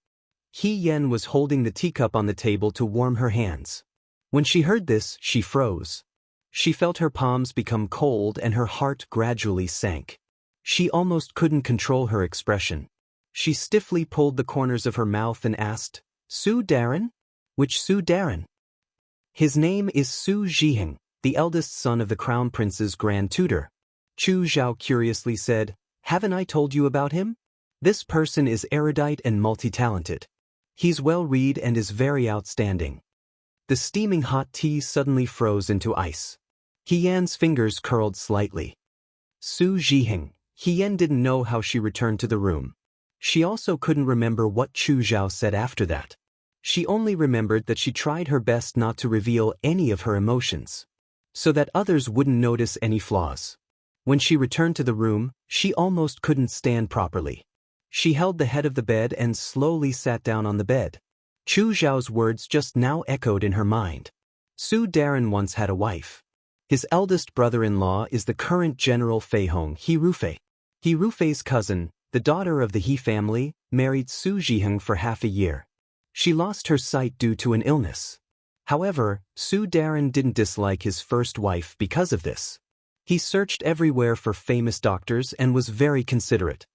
He Yan was holding the teacup on the table to warm her hands. When she heard this, she froze. She felt her palms become cold and her heart gradually sank. She almost couldn't control her expression. She stiffly pulled the corners of her mouth and asked, Su Darren? Which Su Darren? His name is Su Zhiheng, the eldest son of the Crown Prince's grand tutor. Chu Zhao curiously said, Haven't I told you about him? This person is erudite and multi-talented. He's well-read and is very outstanding. The steaming hot tea suddenly froze into ice. He Yan's fingers curled slightly. Su Zhiheng. He Yan didn't know how she returned to the room. She also couldn't remember what Chu Zhao said after that. She only remembered that she tried her best not to reveal any of her emotions, so that others wouldn't notice any flaws. When she returned to the room, she almost couldn't stand properly. She held the head of the bed and slowly sat down on the bed. Chu Zhao's words just now echoed in her mind. Su Darren once had a wife. His eldest brother-in-law is the current General Fei Hong He Rufei. He Rufei's cousin, the daughter of the He family, married Su Zhiheng for half a year. She lost her sight due to an illness. However, Su Darren didn't dislike his first wife because of this. He searched everywhere for famous doctors and was very considerate.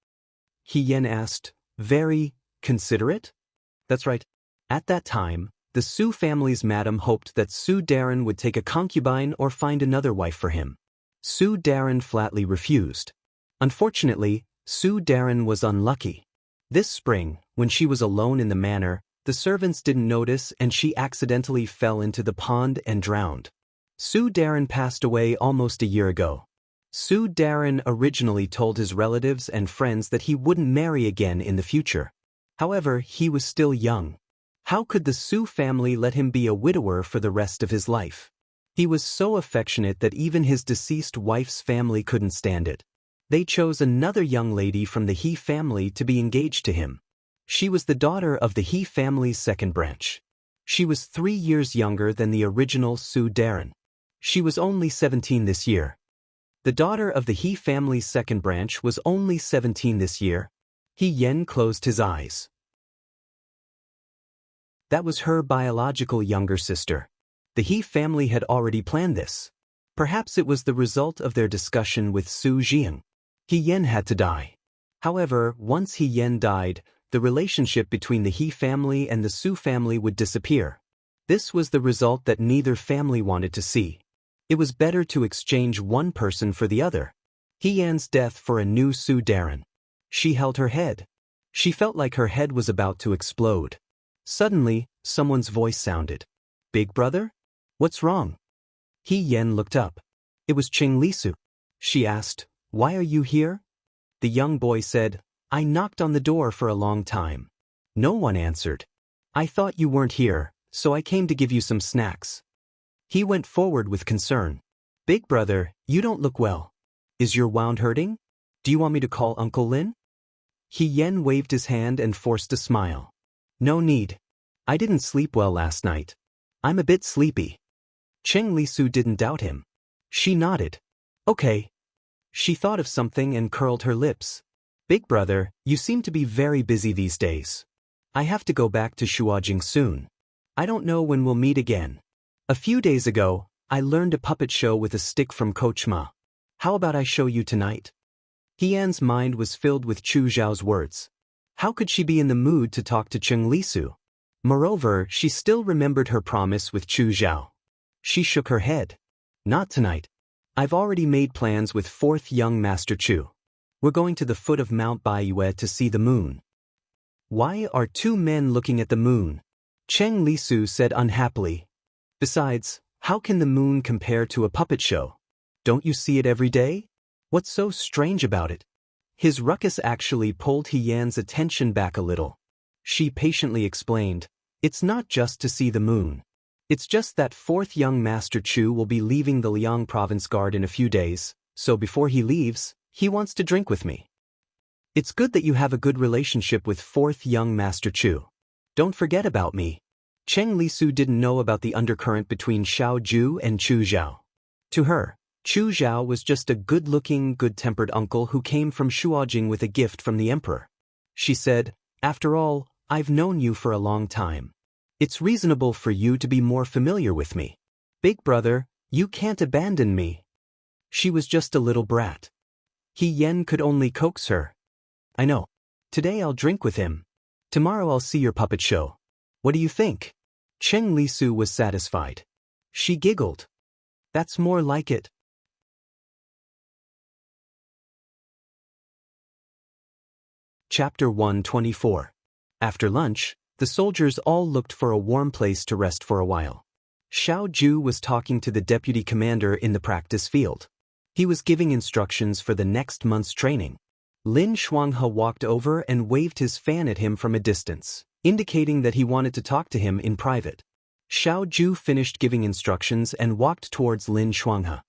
He Yen asked, "Very considerate?" That's right. At that time, the Su family's madam hoped that Su Darren would take a concubine or find another wife for him. Su Darren flatly refused. Unfortunately, Su Darren was unlucky. This spring, when she was alone in the manor, the servants didn't notice and she accidentally fell into the pond and drowned. Su Darren passed away almost a year ago. Su Darren originally told his relatives and friends that he wouldn't marry again in the future. However, he was still young. How could the Su family let him be a widower for the rest of his life? He was so affectionate that even his deceased wife's family couldn't stand it. They chose another young lady from the He family to be engaged to him. She was the daughter of the He family's second branch. She was 3 years younger than the original Su Darren. She was only 17 this year. The daughter of the He family's second branch was only 17 this year. He Yen closed his eyes. That was her biological younger sister. The He family had already planned this. Perhaps it was the result of their discussion with Su Zhiheng. He Yen had to die. However, once He Yen died, the relationship between the He family and the Su family would disappear. This was the result that neither family wanted to see. It was better to exchange one person for the other. He Yan's death for a new Su Darren. She held her head. She felt like her head was about to explode. Suddenly, someone's voice sounded. "Big brother? What's wrong?" He Yen looked up. It was Ching Lisu. She asked, "Why are you here?" The young boy said, "I knocked on the door for a long time. No one answered. I thought you weren't here, so I came to give you some snacks." He went forward with concern. "Big brother, you don't look well. Is your wound hurting? Do you want me to call Uncle Lin?" He Yen waved his hand and forced a smile. "No need. I didn't sleep well last night. I'm a bit sleepy." Cheng Lisu didn't doubt him. She nodded. "Okay." She thought of something and curled her lips. "Big brother, you seem to be very busy these days. I have to go back to Shuajing soon. I don't know when we'll meet again. A few days ago, I learned a puppet show with a stick from Coach Ma. How about I show you tonight?" Hian's mind was filled with Chu Zhao's words. How could she be in the mood to talk to Cheng Lisu? Moreover, she still remembered her promise with Chu Zhao. She shook her head. "Not tonight. I've already made plans with 4th young Master Chu. We're going to the foot of Mount Baiyue to see the moon." "Why are 2 men looking at the moon?" Cheng Lisu said unhappily. "Besides, how can the moon compare to a puppet show? Don't you see it every day? What's so strange about it?" His ruckus actually pulled He Yan's attention back a little. She patiently explained, "It's not just to see the moon. It's just that 4th young Master Chu will be leaving the Liang Province Guard in a few days, so before he leaves, he wants to drink with me. It's good that you have a good relationship with 4th young Master Chu. Don't forget about me." Cheng Lisu didn't know about the undercurrent between Xiao Ju and Chu Zhao. To her, Chu Zhao was just a good-looking, good-tempered uncle who came from Shuajing with a gift from the emperor. She said, "After all, I've known you for a long time. It's reasonable for you to be more familiar with me. Big brother, you can't abandon me." She was just a little brat. He Yen could only coax her. "I know. Today I'll drink with him. Tomorrow I'll see your puppet show. What do you think?" Cheng Lisu was satisfied. She giggled. "That's more like it." Chapter 124. After lunch, the soldiers all looked for a warm place to rest for a while. Xiao Ju was talking to the deputy commander in the practice field. He was giving instructions for the next month's training. Lin Shuanghe walked over and waved his fan at him from a distance, indicating that he wanted to talk to him in private. Xiao Ju finished giving instructions and walked towards Lin Shuanghe.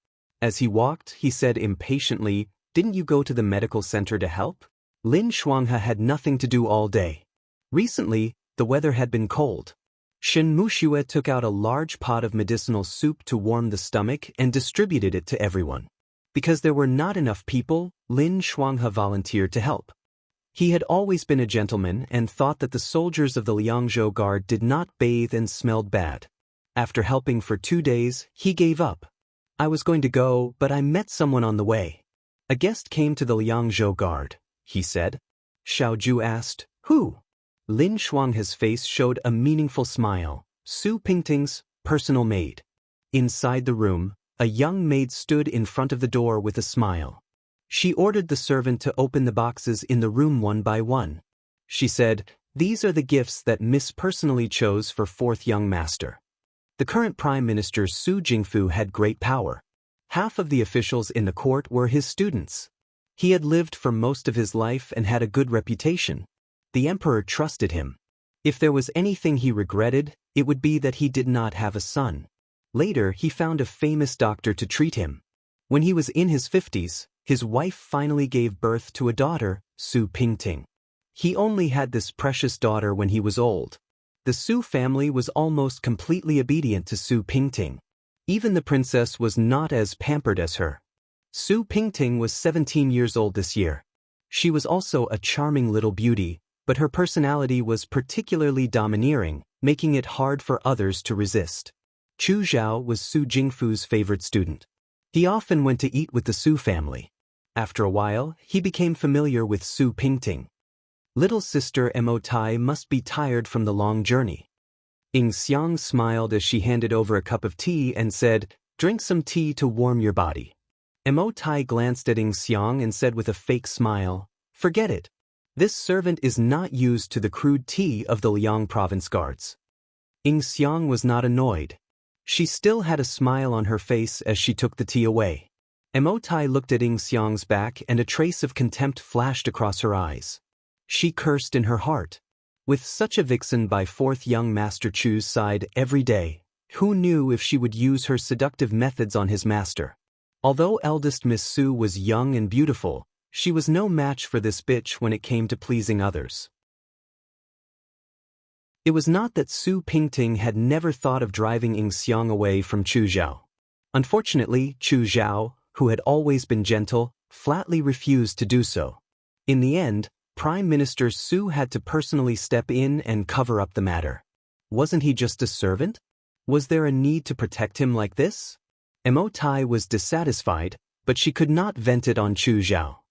As he walked, he said impatiently, "Didn't you go to the medical center to help?" Lin Shuanghe had nothing to do all day. Recently, the weather had been cold. Shen Muxue took out a large pot of medicinal soup to warm the stomach and distributed it to everyone. Because there were not enough people, Lin Shuanghe volunteered to help. He had always been a gentleman and thought that the soldiers of the Liangzhou Guard did not bathe and smelled bad. After helping for 2 days, he gave up. "I was going to go, but I met someone on the way. A guest came to the Liangzhou Guard," he said. Xiao Ju asked, "Who?" Lin Shuanghe's face showed a meaningful smile. "Su Pingting's personal maid." Inside the room, a young maid stood in front of the door with a smile. She ordered the servant to open the boxes in the room one by one. She said, "These are the gifts that Miss personally chose for fourth young master." The current Prime Minister Su Jingfu had great power. Half of the officials in the court were his students. He had lived for most of his life and had a good reputation. The emperor trusted him. If there was anything he regretted, it would be that he did not have a son. Later, he found a famous doctor to treat him. When he was in his 50s, his wife finally gave birth to a daughter, Su Pingting. He only had this precious daughter when he was old. The Su family was almost completely obedient to Su Pingting. Even the princess was not as pampered as her. Su Pingting was 17 years old this year. She was also a charming little beauty, but her personality was particularly domineering, making it hard for others to resist. Chu Zhao was Su Jingfu's favorite student. He often went to eat with the Su family. After a while, he became familiar with Su Pingting. Little sister Mo Tai must be tired from the long journey. Ying Xiang smiled as she handed over a cup of tea and said, "Drink some tea to warm your body." Mo Tai glanced at Ying Xiang and said with a fake smile, "Forget it. This servant is not used to the crude tea of the Liang province guards." Ying Xiang was not annoyed. She still had a smile on her face as she took the tea away. Mo Tai looked at Ying Xiang's back and a trace of contempt flashed across her eyes. She cursed in her heart. With such a vixen by fourth young Master Chu's side every day, who knew if she would use her seductive methods on his master? Although eldest Miss Su was young and beautiful, she was no match for this bitch when it came to pleasing others. It was not that Su Pingting had never thought of driving Ying Xiang away from Chu Zhao. Unfortunately, Chu Zhao, who had always been gentle, flatly refused to do so. In the end, Prime Minister Su had to personally step in and cover up the matter. Wasn't he just a servant? Was there a need to protect him like this? Mo Tai was dissatisfied, but she could not vent it on Chu Zhao.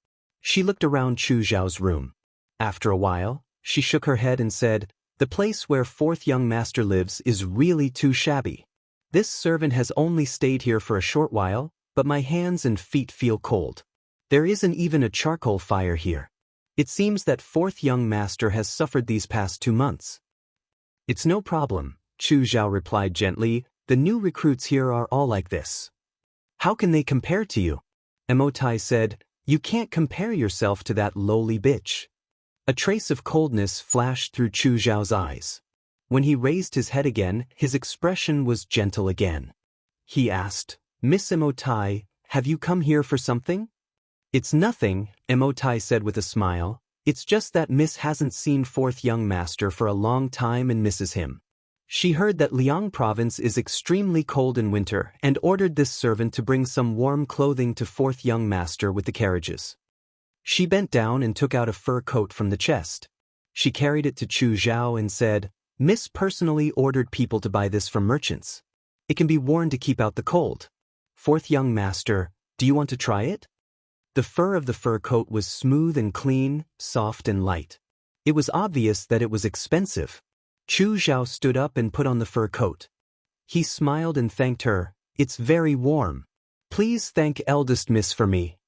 She looked around Chu Zhao's room. After a while, she shook her head and said, "The place where fourth young master lives is really too shabby. This servant has only stayed here for a short while, but my hands and feet feel cold. There isn't even a charcoal fire here. It seems that fourth young master has suffered these past 2 months." "It's no problem," Chu Zhao replied gently. "The new recruits here are all like this." "How can they compare to you?" Mo Tai said, "You can't compare yourself to that lowly bitch." A trace of coldness flashed through Chu Zhao's eyes. When he raised his head again, his expression was gentle again. He asked, "Miss Mo Tai, have you come here for something?" "It's nothing," Mo Tai said with a smile. "It's just that Miss hasn't seen fourth young master for a long time and misses him. She heard that Liang province is extremely cold in winter and ordered this servant to bring some warm clothing to fourth young master with the carriages." She bent down and took out a fur coat from the chest. She carried it to Chu Zhao and said, "Miss personally ordered people to buy this from merchants. It can be worn to keep out the cold. Fourth young master, do you want to try it?" The fur of the fur coat was smooth and clean, soft and light. It was obvious that it was expensive. Chu Zhao stood up and put on the fur coat. He smiled and thanked her. "It's very warm. Please thank eldest miss for me."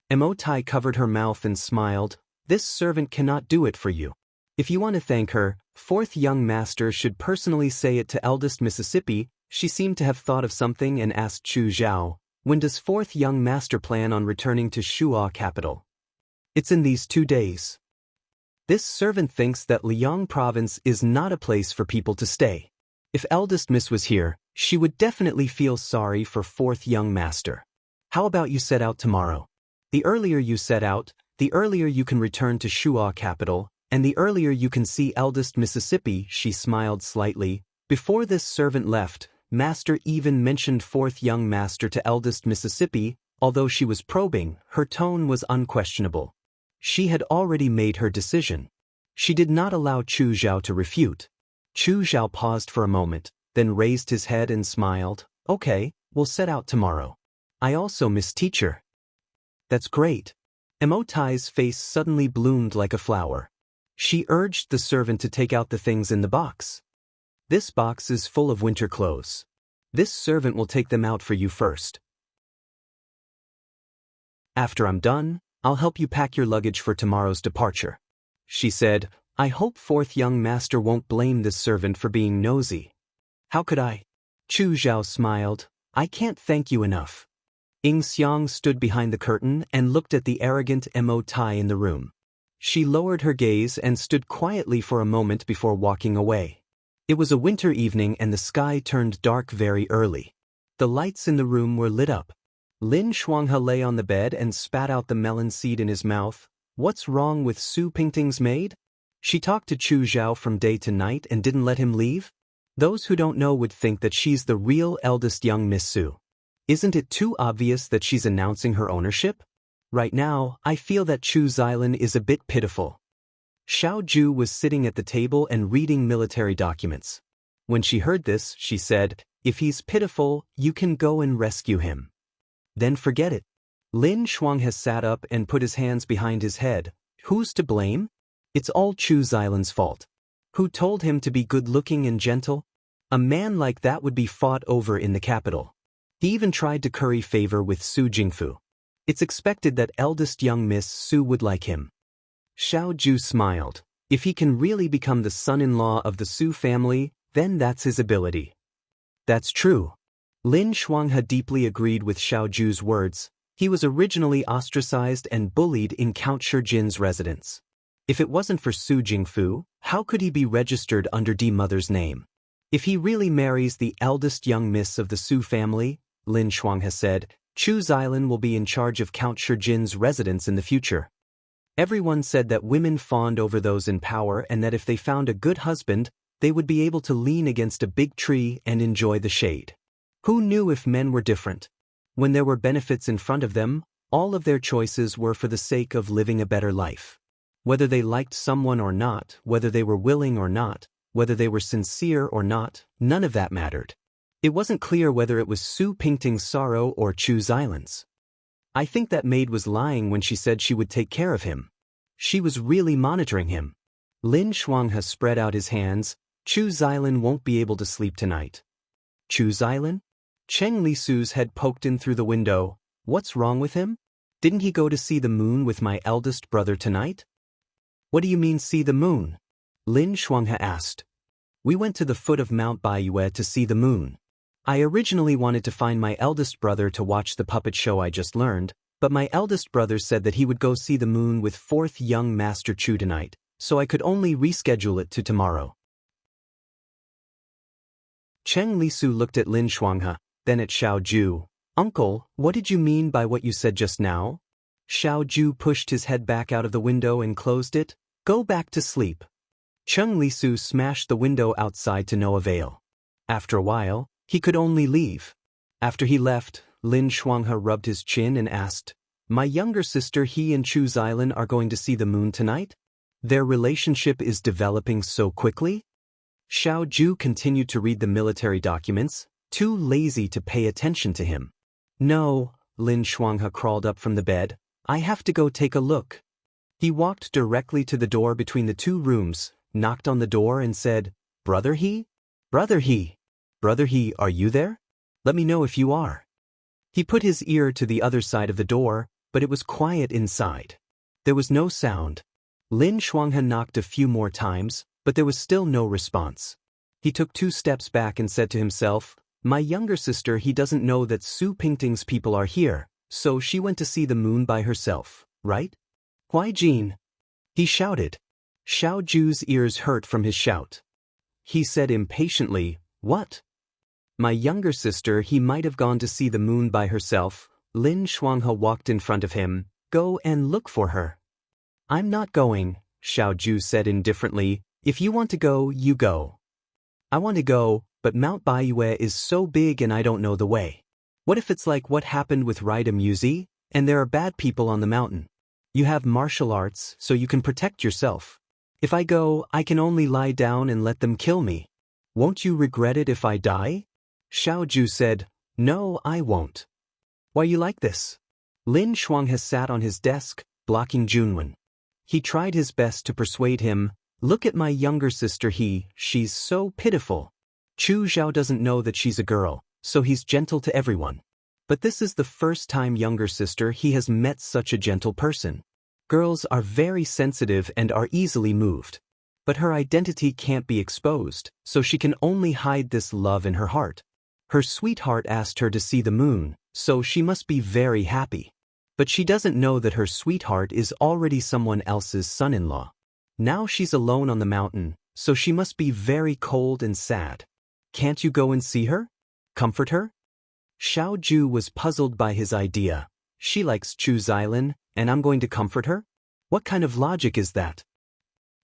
Mo Tai covered her mouth and smiled. "This servant cannot do it for you. If you want to thank her, fourth young master should personally say it to eldest Mississippi." She seemed to have thought of something and asked Chu Zhao, "When does fourth young master plan on returning to Shuo capital?" "It's in these 2 days." This servant thinks that Liang province is not a place for people to stay. If eldest miss was here, she would definitely feel sorry for fourth young master. How about you set out tomorrow? The earlier you set out, the earlier you can return to Shu'a capital, and the earlier you can see eldest Mississippi. She smiled slightly. Before this servant left, Master even mentioned fourth young master to eldest Mississippi. Although she was probing, her tone was unquestionable. She had already made her decision. She did not allow Chu Zhao to refute. Chu Zhao paused for a moment, then raised his head and smiled. Okay, we'll set out tomorrow. I also miss teacher. That's great. Emotai's face suddenly bloomed like a flower. She urged the servant to take out the things in the box. This box is full of winter clothes. This servant will take them out for you first. After I'm done, I'll help you pack your luggage for tomorrow's departure. She said, I hope fourth young master won't blame this servant for being nosy. How could I? Chu Zhao smiled. I can't thank you enough. Ying Xiang stood behind the curtain and looked at the arrogant Mo Tai in the room. She lowered her gaze and stood quietly for a moment before walking away. It was a winter evening and the sky turned dark very early. The lights in the room were lit up. Lin Shuanghe lay on the bed and spat out the melon seed in his mouth. What's wrong with Su Pingting's maid? She talked to Chu Zhao from day to night and didn't let him leave? Those who don't know would think that she's the real eldest young Miss Su. Isn't it too obvious that she's announcing her ownership? Right now, I feel that Chu Xilan is a bit pitiful. Xiao Ju was sitting at the table and reading military documents. When she heard this, she said, if he's pitiful, you can go and rescue him. Then forget it. Lin Shuanghe sat up and put his hands behind his head. Who's to blame? It's all Chu Xilan's fault. Who told him to be good-looking and gentle? A man like that would be fought over in the capital. He even tried to curry favor with Su Jingfu. It's expected that eldest young Miss Su would like him. Xiao Ju smiled. If he can really become the son-in-law of the Su family, then that's his ability. That's true. Lin Shuanghe deeply agreed with Xiao Ju's words. He was originally ostracized and bullied in Count Shijin's residence. If it wasn't for Su Jingfu, how could he be registered under Di Mother's name? If he really marries the eldest young miss of the Su family, Lin Shuanghe said, Chu Xilan will be in charge of Count Shijin's residence in the future. Everyone said that women fawned over those in power and that if they found a good husband, they would be able to lean against a big tree and enjoy the shade. Who knew if men were different? When there were benefits in front of them, all of their choices were for the sake of living a better life. Whether they liked someone or not, whether they were willing or not, whether they were sincere or not, none of that mattered. It wasn't clear whether it was Su Pingting's sorrow or Chu Xilan's. I think that maid was lying when she said she would take care of him. She was really monitoring him. Lin Shuanghe spread out his hands. Chu Xilan won't be able to sleep tonight. Chu Xilan? Cheng Lisu's head poked in through the window. What's wrong with him? Didn't he go to see the moon with my eldest brother tonight? What do you mean see the moon? Lin Shuanghe asked. We went to the foot of Mount Baiyue to see the moon. I originally wanted to find my eldest brother to watch the puppet show I just learned, but my eldest brother said that he would go see the moon with fourth young Master Chu tonight, so I could only reschedule it to tomorrow. Cheng Lisu looked at Lin Shuanghe, then at Xiao Ju. Uncle, what did you mean by what you said just now? Xiao Ju pushed his head back out of the window and closed it. Go back to sleep. Cheng Lisu smashed the window outside to no avail. After a while, he could only leave. After he left, Lin Shuanghe rubbed his chin and asked, My younger sister he and Chu Xilan are going to see the moon tonight? Their relationship is developing so quickly? Xiao Ju continued to read the military documents, too lazy to pay attention to him. No, Lin Shuanghe crawled up from the bed. I have to go take a look. He walked directly to the door between the two rooms, knocked on the door and said, Brother he? Brother he? Brother he, are you there? Let me know if you are. He put his ear to the other side of the door, but it was quiet inside. There was no sound. Lin Shuanghe knocked a few more times, but there was still no response. He took 2 steps back and said to himself, My younger sister he doesn't know that Su Pingting's people are here, so she went to see the moon by herself, right? Why Jean? He shouted. Xiao Ju's ears hurt from his shout. He said impatiently, What? My younger sister he might have gone to see the moon by herself, Lin Shuanghe walked in front of him. Go and look for her. I'm not going, Xiao Ju said indifferently. If you want to go, you go. I want to go, but Mount Baiyue is so big and I don't know the way. What if it's like what happened with Rida Muzi, and there are bad people on the mountain? You have martial arts, so you can protect yourself. If I go, I can only lie down and let them kill me. Won't you regret it if I die? Xiao Ju said, No, I won't. Why you like this? Lin Shuanghe sat on his desk, blocking Junwen. He tried his best to persuade him. Look at my younger sister, she's so pitiful. Chu Zhao doesn't know that she's a girl, so he's gentle to everyone. But this is the first time younger sister he has met such a gentle person. Girls are very sensitive and are easily moved. But her identity can't be exposed, so she can only hide this love in her heart. Her sweetheart asked her to see the moon, so she must be very happy. But she doesn't know that her sweetheart is already someone else's son-in-law. Now she's alone on the mountain, so she must be very cold and sad. Can't you go and see her? Comfort her? Xiao Ju was puzzled by his idea. She likes Chu Xilin, and I'm going to comfort her? What kind of logic is that?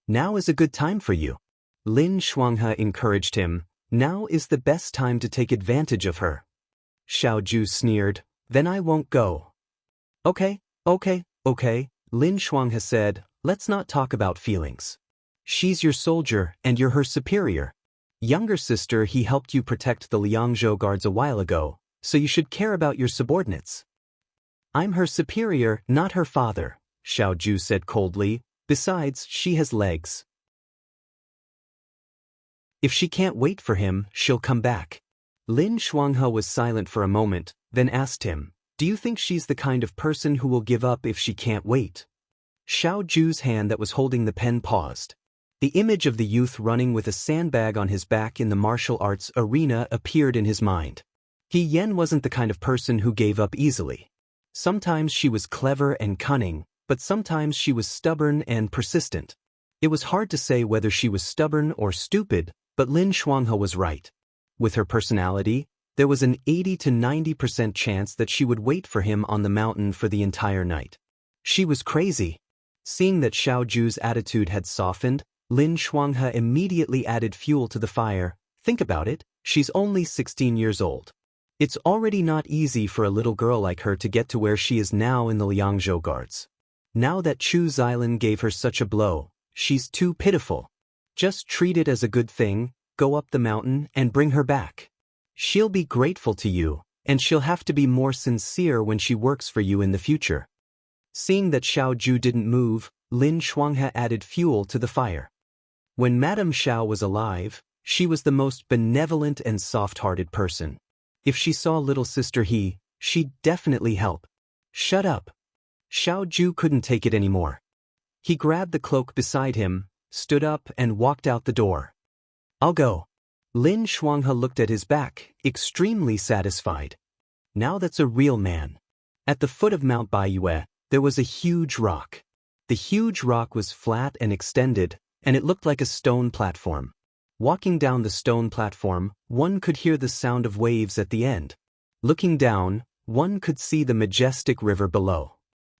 Now is a good time for you. Lin Shuanghe encouraged him. Now is the best time to take advantage of her. Xiao Ju sneered. Then I won't go. Okay, Lin Shuanghe said. Let's not talk about feelings. She's your soldier, and you're her superior. Younger sister, he helped you protect the Liangzhou guards a while ago, so you should care about your subordinates. I'm her superior, not her father, Xiao Ju said coldly. Besides, she has legs. If she can't wait for him, she'll come back. Lin Shuanghe was silent for a moment, then asked him, Do you think she's the kind of person who will give up if she can't wait? Xiao Ju's hand that was holding the pen paused. The image of the youth running with a sandbag on his back in the martial arts arena appeared in his mind. He Yen wasn't the kind of person who gave up easily. Sometimes she was clever and cunning, but sometimes she was stubborn and persistent. It was hard to say whether she was stubborn or stupid, but Lin Shuanghe was right. With her personality, there was an 80 to 90% chance that she would wait for him on the mountain for the entire night. She was crazy. Seeing that Xiao Ju's attitude had softened, Lin Shuanghe immediately added fuel to the fire. Think about it, she's only 16 years old. It's already not easy for a little girl like her to get to where she is now in the Liangzhou guards. Now that Chu Xilin gave her such a blow, she's too pitiful. Just treat it as a good thing, go up the mountain and bring her back. She'll be grateful to you, and she'll have to be more sincere when she works for you in the future. Seeing that Xiao Ju didn't move, Lin Shuanghe added fuel to the fire. When Madame Xiao was alive, she was the most benevolent and soft-hearted person. If she saw little sister she'd definitely help. Shut up. Xiao Ju couldn't take it anymore. He grabbed the cloak beside him, stood up and walked out the door. I'll go. Lin Shuanghe looked at his back, extremely satisfied. Now that's a real man. At the foot of Mount Baiyue, there was a huge rock. The huge rock was flat and extended, and it looked like a stone platform. Walking down the stone platform, one could hear the sound of waves at the end. Looking down, one could see the majestic river below.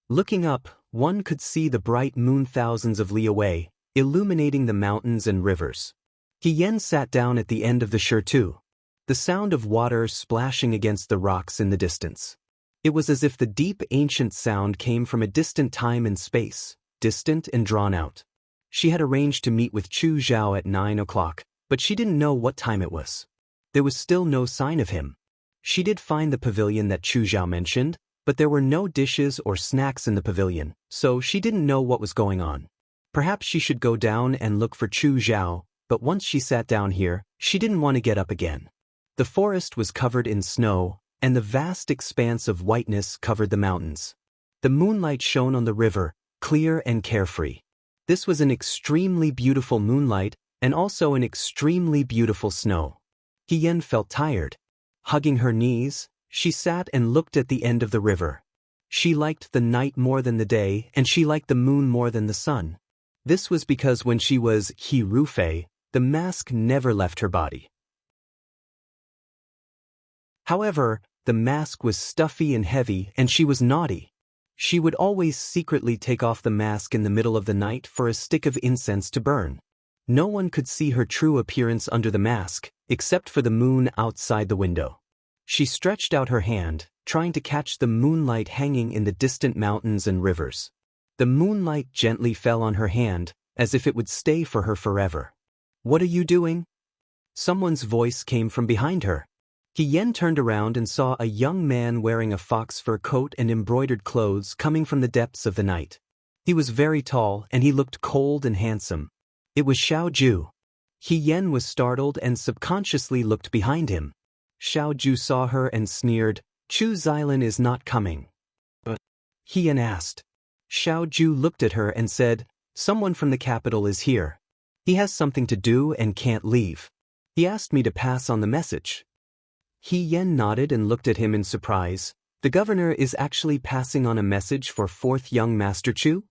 Looking up, one could see the bright moon thousands of li away, illuminating the mountains and rivers. He Yen sat down at the end of the too. The sound of water splashing against the rocks in the distance. It was as if the deep ancient sound came from a distant time and space, distant and drawn out. She had arranged to meet with Chu Zhao at 9 o'clock, but she didn't know what time it was. There was still no sign of him. She did find the pavilion that Chu Zhao mentioned, but there were no dishes or snacks in the pavilion, so she didn't know what was going on. Perhaps she should go down and look for Chu Zhao, but once she sat down here, she didn't want to get up again. The forest was covered in snow, and the vast expanse of whiteness covered the mountains. The moonlight shone on the river, clear and carefree. This was an extremely beautiful moonlight, and also an extremely beautiful snow. Yen felt tired. Hugging her knees, she sat and looked at the end of the river. She liked the night more than the day, and she liked the moon more than the sun. This was because when she was Rufei, the mask never left her body. However, The mask was stuffy and heavy, and she was naughty. She would always secretly take off the mask in the middle of the night for a stick of incense to burn. No one could see her true appearance under the mask, except for the moon outside the window. She stretched out her hand, trying to catch the moonlight hanging in the distant mountains and rivers. The moonlight gently fell on her hand, as if it would stay for her forever. "What are you doing?" Someone's voice came from behind her. Yen turned around and saw a young man wearing a fox fur coat and embroidered clothes coming from the depths of the night. He was very tall, and he looked cold and handsome. It was Xiaoju. Yen was startled and subconsciously looked behind him. Xiaoju saw her and sneered, "Chu Xilan is not coming." "But?" Yen asked. Xiaoju looked at her and said, "Someone from the capital is here. He has something to do and can't leave. He asked me to pass on the message." Yen nodded and looked at him in surprise. "The governor is actually passing on a message for fourth young Master Chu?"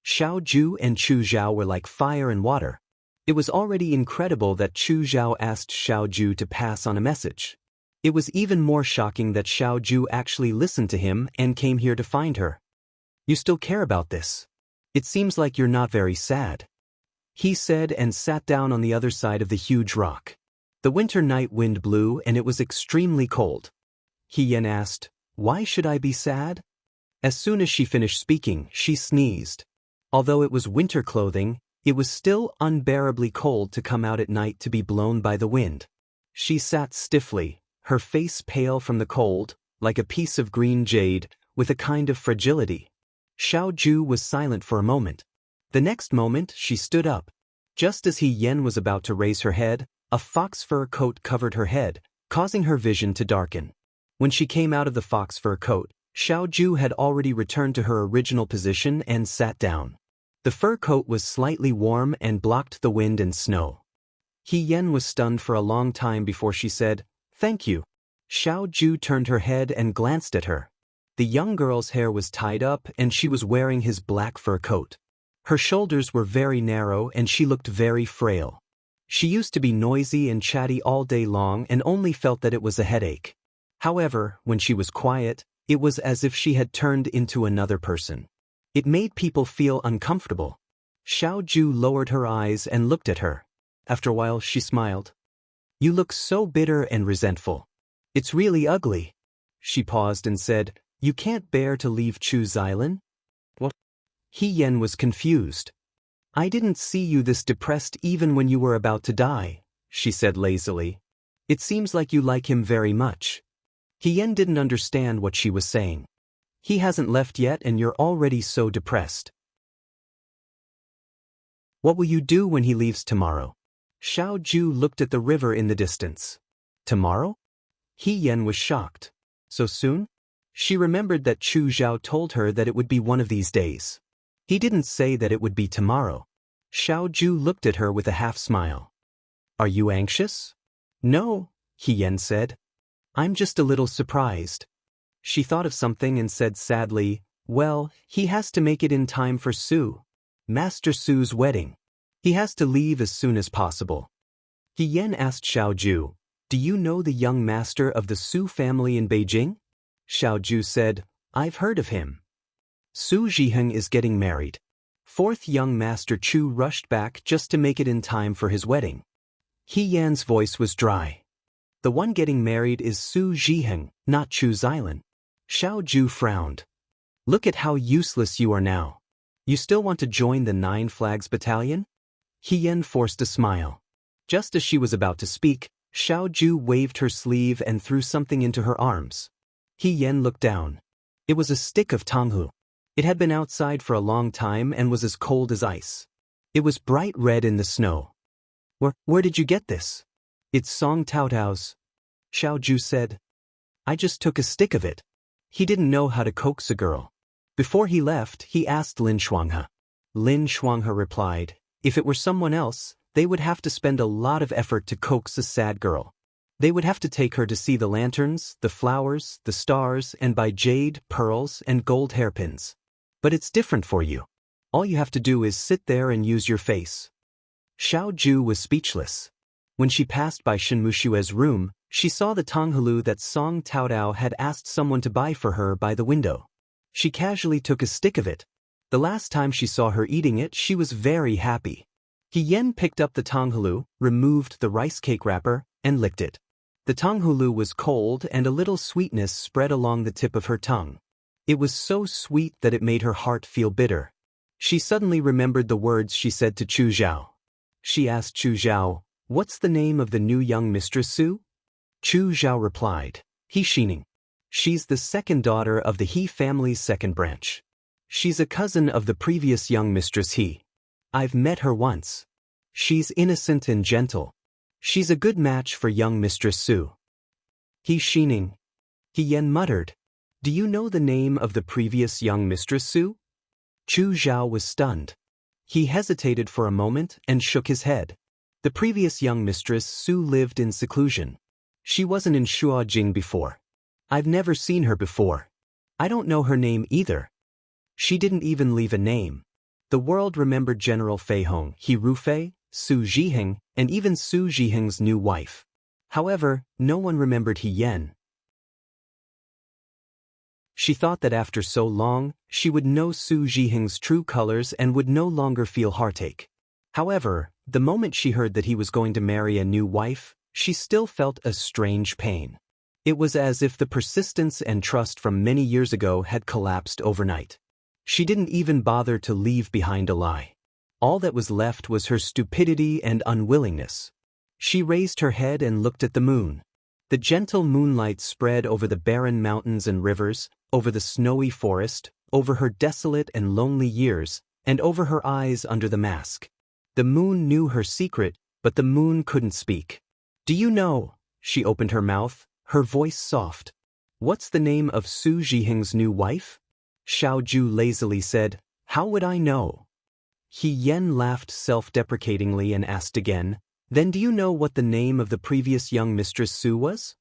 Xiaoju and Chu Zhao were like fire and water. It was already incredible that Chu Zhao asked Xiaoju to pass on a message. It was even more shocking that Xiaoju actually listened to him and came here to find her. "You still care about this? It seems like you're not very sad," he said, and sat down on the other side of the huge rock. The winter night wind blew and it was extremely cold. Yen asked, "Why should I be sad?" As soon as she finished speaking, she sneezed. Although it was winter clothing, it was still unbearably cold to come out at night to be blown by the wind. She sat stiffly, her face pale from the cold, like a piece of green jade, with a kind of fragility. Xiaoju was silent for a moment. The next moment, she stood up. Just as Yen was about to raise her head, a fox fur coat covered her head, causing her vision to darken. When she came out of the fox fur coat, Xiaoju had already returned to her original position and sat down. The fur coat was slightly warm and blocked the wind and snow. Yen was stunned for a long time before she said, "Thank you." Xiaoju turned her head and glanced at her. The young girl's hair was tied up and she was wearing his black fur coat. Her shoulders were very narrow and she looked very frail. She used to be noisy and chatty all day long and only felt that it was a headache. However, when she was quiet, it was as if she had turned into another person. It made people feel uncomfortable. Xiaoju lowered her eyes and looked at her. After a while, she smiled. "You look so bitter and resentful. It's really ugly." She paused and said, "You can't bear to leave Chu Xilan?" "What?" Yen was confused. "I didn't see you this depressed even when you were about to die," she said lazily. "It seems like you like him very much." Yen didn't understand what she was saying. "He hasn't left yet and you're already so depressed. What will you do when he leaves tomorrow?" Xiaoju looked at the river in the distance. "Tomorrow?" Yen was shocked. "So soon?" She remembered that Chu Zhao told her that it would be one of these days. He didn't say that it would be tomorrow. Xiaoju looked at her with a half-smile. "Are you anxious?" "No," Yen said. "I'm just a little surprised." She thought of something and said sadly, "Well, he has to make it in time for Master Su's wedding. He has to leave as soon as possible." Yen asked Xiaoju, "Do you know the young master of the Su family in Beijing?" Xiaoju said, "I've heard of him. Su Zhiheng is getting married." Fourth young Master Chu rushed back just to make it in time for his wedding. Yan's voice was dry. "The one getting married is Su Zhiheng, not Chu Xilan." Xiaoju frowned. "Look at how useless you are now. You still want to join the Nine Flags Battalion?" Yen forced a smile. Just as she was about to speak, Xiaoju waved her sleeve and threw something into her arms. Yen looked down. It was a stick of tanghu. It had been outside for a long time and was as cold as ice. It was bright red in the snow. Where did you get this?" "It's Song Taotao's," Xiaoju said. "I just took a stick of it." He didn't know how to coax a girl. Before he left, he asked Lin Shuanghe. Lin Shuanghe replied, if it were someone else, they would have to spend a lot of effort to coax a sad girl. They would have to take her to see the lanterns, the flowers, the stars, and buy jade, pearls, and gold hairpins. But it's different for you. All you have to do is sit there and use your face. Xiaoju was speechless. When she passed by Shen Mushue's room, She saw the tonghalu that Song Taodao had asked someone to buy for her by the window. She casually took a stick of it. The last time she saw her eating it, she was very happy. He Yen picked up the tonghalu, removed the rice cake wrapper, and licked it. The tonghalu was cold and a little sweetness spread along the tip of her tongue. It was so sweet that it made her heart feel bitter. She suddenly remembered the words she said to Chu Zhao. She asked Chu Zhao, "What's the name of the new young mistress, Su?" Chu Zhao replied, "He Xining. She's the second daughter of the He family's second branch. She's a cousin of the previous young mistress He. I've met her once. She's innocent and gentle. She's a good match for young Mistress Su." He Xining. He Yen muttered, "Do you know the name of the previous young Mistress Su?" Chu Zhao was stunned. He hesitated for a moment and shook his head. The previous young Mistress Su lived in seclusion. She wasn't in Shuajing before. I've never seen her before. I don't know her name either. She didn't even leave a name. The world remembered General Fei Hong, He Rufei, Su Zhiheng, and even Su Zhiheng's new wife. However, no one remembered He Yen. She thought that after so long, she would know Su Zhiheng's true colors and would no longer feel heartache. However, the moment she heard that he was going to marry a new wife, she still felt a strange pain. It was as if the persistence and trust from many years ago had collapsed overnight. She didn't even bother to leave behind a lie. All that was left was her stupidity and unwillingness. She raised her head and looked at the moon. The gentle moonlight spread over the barren mountains and rivers, over the snowy forest, over her desolate and lonely years, and over her eyes under the mask. The moon knew her secret, but the moon couldn't speak. "Do you know?" She opened her mouth, her voice soft. "What's the name of Su Zhiheng's new wife?" Xiao Ju lazily said, "How would I know?" He Yen laughed self-deprecatingly and asked again, "Then do you know what the name of the previous young Mistress Su was?"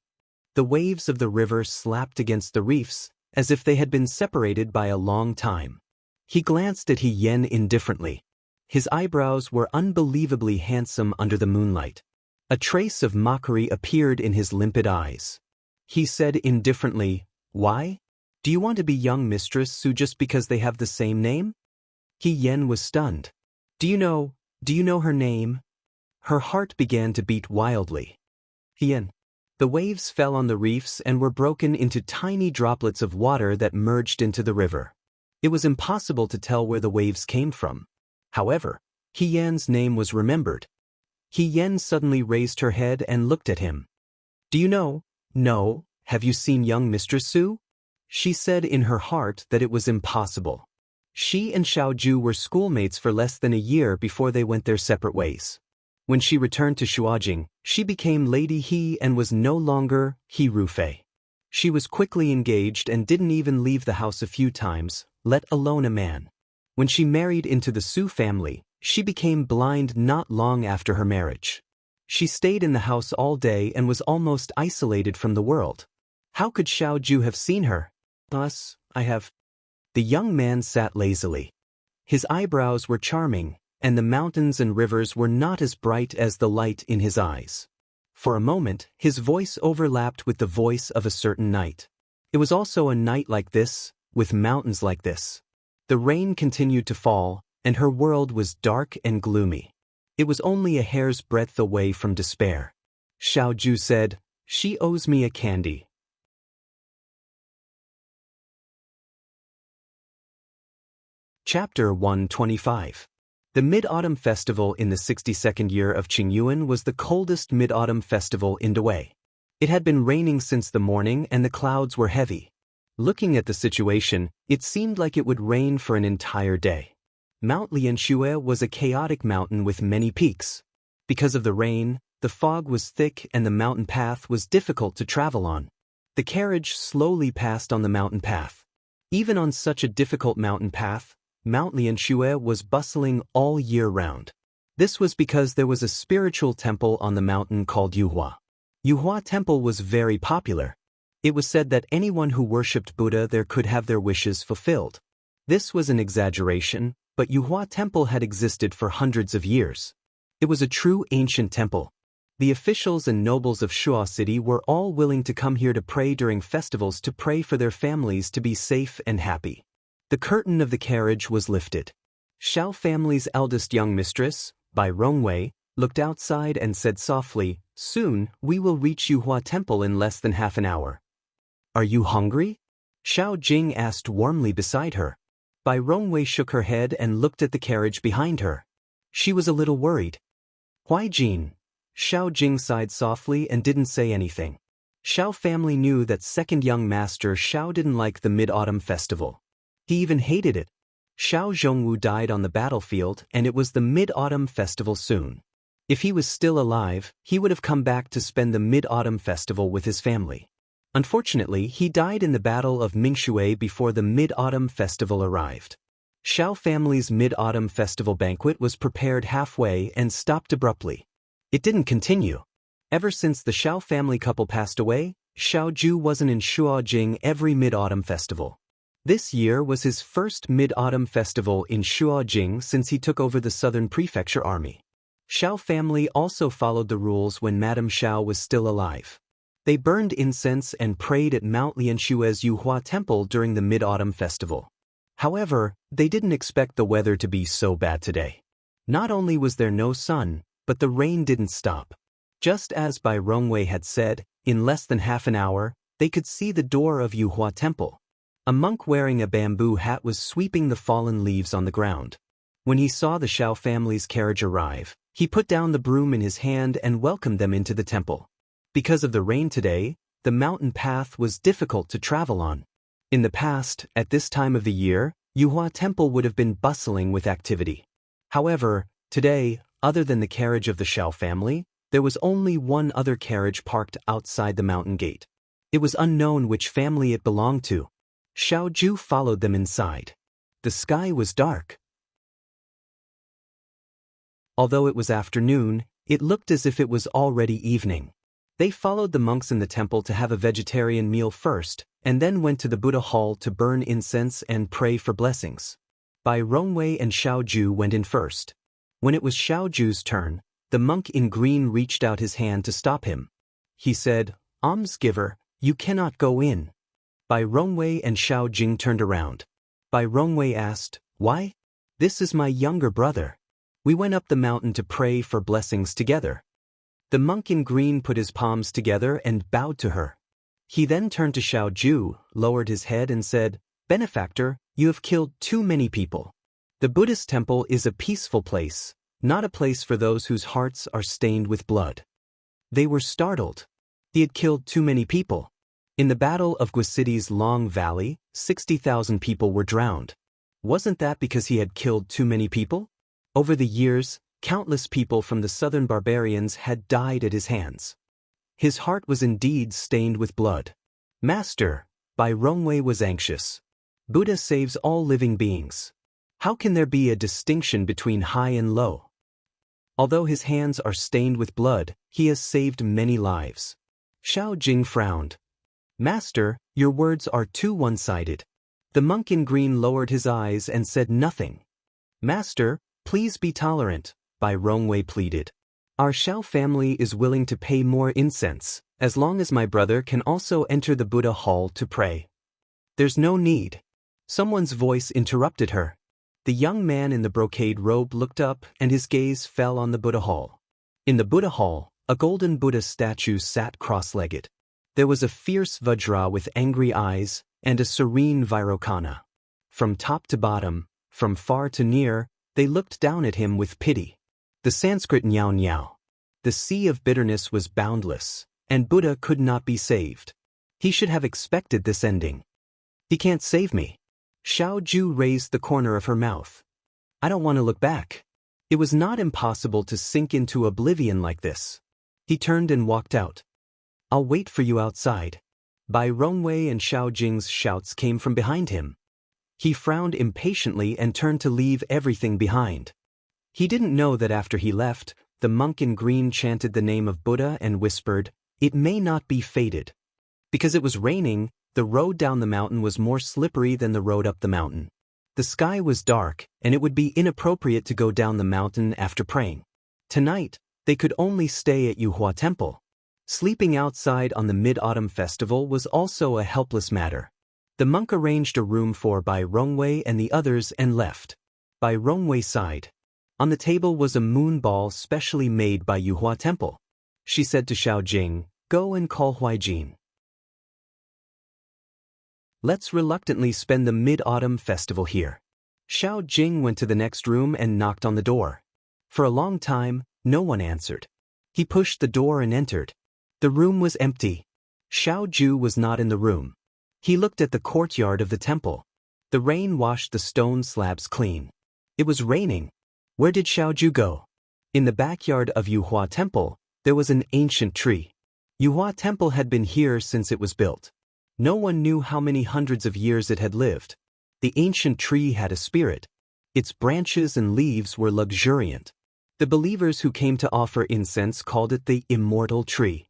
The waves of the river slapped against the reefs, as if they had been separated by a long time. He glanced at He Yen indifferently. His eyebrows were unbelievably handsome under the moonlight. A trace of mockery appeared in his limpid eyes. He said indifferently, "Why? Do you want to be young Mistress Su just because they have the same name?" He Yen was stunned. Do you know her name?" Her heart began to beat wildly. Yen. The waves fell on the reefs and were broken into tiny droplets of water that merged into the river. It was impossible to tell where the waves came from. However, He Yan's name was remembered. He Yen suddenly raised her head and looked at him. "Do you know? No, have you seen young Mistress Su?" She said in her heart that it was impossible. She and Xiao Ju were schoolmates for less than a year before they went their separate ways. When she returned to Shuajing, she became Lady He and was no longer He Rufei. She was quickly engaged and didn't even leave the house a few times, let alone a man. When she married into the Su family, she became blind not long after her marriage. She stayed in the house all day and was almost isolated from the world. How could Xiao Ju have seen her? I have. The young man sat lazily. His eyebrows were charming, and the mountains and rivers were not as bright as the light in his eyes. For a moment, his voice overlapped with the voice of a certain night. It was also a night like this, with mountains like this. The rain continued to fall, and her world was dark and gloomy. It was only a hair's breadth away from despair. Xiao Ju said, "She owes me a candy." Chapter 125. The Mid-Autumn Festival in the 62nd year of Qingyuan was the coldest Mid-Autumn festival in Dawei. It had been raining since the morning and the clouds were heavy. Looking at the situation, it seemed like it would rain for an entire day. Mount Lianxue was a chaotic mountain with many peaks. Because of the rain, the fog was thick and the mountain path was difficult to travel on. The carriage slowly passed on the mountain path. Even on such a difficult mountain path, Mount Lianxue was bustling all year round. This was because there was a spiritual temple on the mountain called Yuhua. Yuhua Temple was very popular. It was said that anyone who worshipped Buddha there could have their wishes fulfilled. This was an exaggeration, but Yuhua Temple had existed for hundreds of years. It was a true ancient temple. The officials and nobles of Shuo City were all willing to come here to pray during festivals, to pray for their families to be safe and happy. The curtain of the carriage was lifted. Xiao family's eldest young mistress, Bai Rongwei, looked outside and said softly, "Soon, we will reach Yuhua Temple in less than half an hour." "Are you hungry?" Xiao Jing asked warmly beside her. Bai Rongwei shook her head and looked at the carriage behind her. She was a little worried. "Why, Jin?" Xiao Jing sighed softly and didn't say anything. Xiao family knew that second young master Xiao didn't like the Mid-Autumn Festival. He even hated it. Xiao Zhongwu died on the battlefield, and it was the Mid-Autumn Festival soon. If he was still alive, he would have come back to spend the Mid-Autumn Festival with his family. Unfortunately, he died in the Battle of Mingshui before the Mid-Autumn Festival arrived. Xiao family's Mid-Autumn Festival banquet was prepared halfway and stopped abruptly. It didn't continue. Ever since the Xiao family couple passed away, Xiao Ju wasn't in Shuojing every Mid-Autumn Festival. This year was his first Mid-Autumn Festival in Shuojing since he took over the Southern Prefecture Army. Xiao family also followed the rules when Madame Xiao was still alive. They burned incense and prayed at Mount Lianshue's Yuhua Temple during the Mid-Autumn Festival. However, they didn't expect the weather to be so bad today. Not only was there no sun, but the rain didn't stop. Just as Bai Rongwei had said, in less than half an hour, they could see the door of Yuhua Temple. A monk wearing a bamboo hat was sweeping the fallen leaves on the ground. When he saw the Xiao family's carriage arrive, he put down the broom in his hand and welcomed them into the temple. Because of the rain today, the mountain path was difficult to travel on. In the past, at this time of the year, Yuhua Temple would have been bustling with activity. However, today, other than the carriage of the Xiao family, there was only one other carriage parked outside the mountain gate. It was unknown which family it belonged to. Xiao Ju followed them inside. The sky was dark. Although it was afternoon, it looked as if it was already evening. They followed the monks in the temple to have a vegetarian meal first, and then went to the Buddha hall to burn incense and pray for blessings. Bai Rongwei and Xiao Ju went in first. When it was Xiao Ju's turn, the monk in green reached out his hand to stop him. He said, "Almsgiver, you cannot go in." Bai Rongwei and Xiao Jing turned around. Bai Rongwei asked, "Why?" "This is my younger brother. We went up the mountain to pray for blessings together." The monk in green put his palms together and bowed to her. He then turned to Xiao Ju, lowered his head and said, "Benefactor, you have killed too many people. The Buddhist temple is a peaceful place, not a place for those whose hearts are stained with blood." They were startled. He had killed too many people. In the Battle of Gua City's Long Valley, 60,000 people were drowned. Wasn't that because he had killed too many people? Over the years, countless people from the southern barbarians had died at his hands. His heart was indeed stained with blood. "Master," Bai Rongwei was anxious. "Buddha saves all living beings. How can there be a distinction between high and low?" Although his hands are stained with blood, he has saved many lives. Xiao Jing frowned. "Master, your words are too one-sided." The monk in green lowered his eyes and said nothing. "Master, please be tolerant," Bai Rongwei pleaded. "Our Xiao family is willing to pay more incense, as long as my brother can also enter the Buddha hall to pray." "There's no need." Someone's voice interrupted her. The young man in the brocade robe looked up and his gaze fell on the Buddha hall. In the Buddha hall, a golden Buddha statue sat cross-legged. There was a fierce Vajra with angry eyes and a serene Vairocana. From top to bottom, from far to near, they looked down at him with pity. The Sanskrit Nyao Nyao. The sea of bitterness was boundless, and Buddha could not be saved. He should have expected this ending. "He can't save me." Xiao Ju raised the corner of her mouth. "I don't want to look back." It was not impossible to sink into oblivion like this. He turned and walked out. "I'll wait for you outside." Bai Rongwei and Xiao Jing's shouts came from behind him. He frowned impatiently and turned to leave everything behind. He didn't know that after he left, the monk in green chanted the name of Buddha and whispered, "It may not be fated." Because it was raining, the road down the mountain was more slippery than the road up the mountain. The sky was dark, and it would be inappropriate to go down the mountain after praying. Tonight, They could only stay at Yuhua Temple. Sleeping outside on the Mid-Autumn Festival was also a helpless matter. The monk arranged a room for Bai Rongwei and the others and left. Bai Rongwei sighed. On the table was a moon ball specially made by Yuhua Temple. She said to Xiao Jing, "Go and call Huaijin. Let's reluctantly spend the Mid-Autumn Festival here." Xiao Jing went to the next room and knocked on the door. For a long time, no one answered. He pushed the door and entered. The room was empty. Xiao Ju was not in the room. He looked at the courtyard of the temple. The rain washed the stone slabs clean. It was raining. Where did Xiao Ju go? In the backyard of Yuhua Temple, there was an ancient tree. Yuhua Temple had been here since it was built. No one knew how many hundreds of years it had lived. The ancient tree had a spirit. Its branches and leaves were luxuriant. The believers who came to offer incense called it the immortal tree.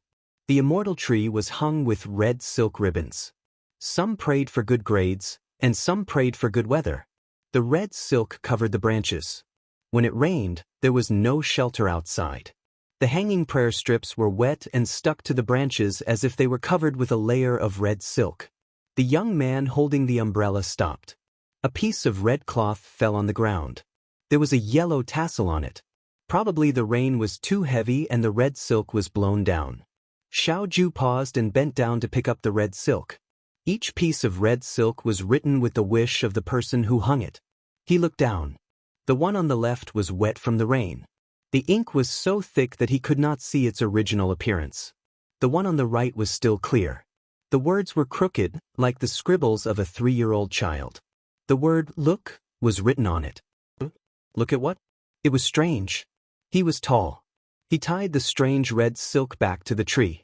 The immortal tree was hung with red silk ribbons. Some prayed for good grades, and some prayed for good weather. The red silk covered the branches. When it rained, there was no shelter outside. The hanging prayer strips were wet and stuck to the branches as if they were covered with a layer of red silk. The young man holding the umbrella stopped. A piece of red cloth fell on the ground. There was a yellow tassel on it. Probably the rain was too heavy and the red silk was blown down. Xiao Ju paused and bent down to pick up the red silk. Each piece of red silk was written with the wish of the person who hung it. He looked down. The one on the left was wet from the rain. The ink was so thick that he could not see its original appearance. The one on the right was still clear. The words were crooked, like the scribbles of a 3-year-old child. The word "look" was written on it. Look at what? It was strange. He was tall. He tied the strange red silk back to the tree.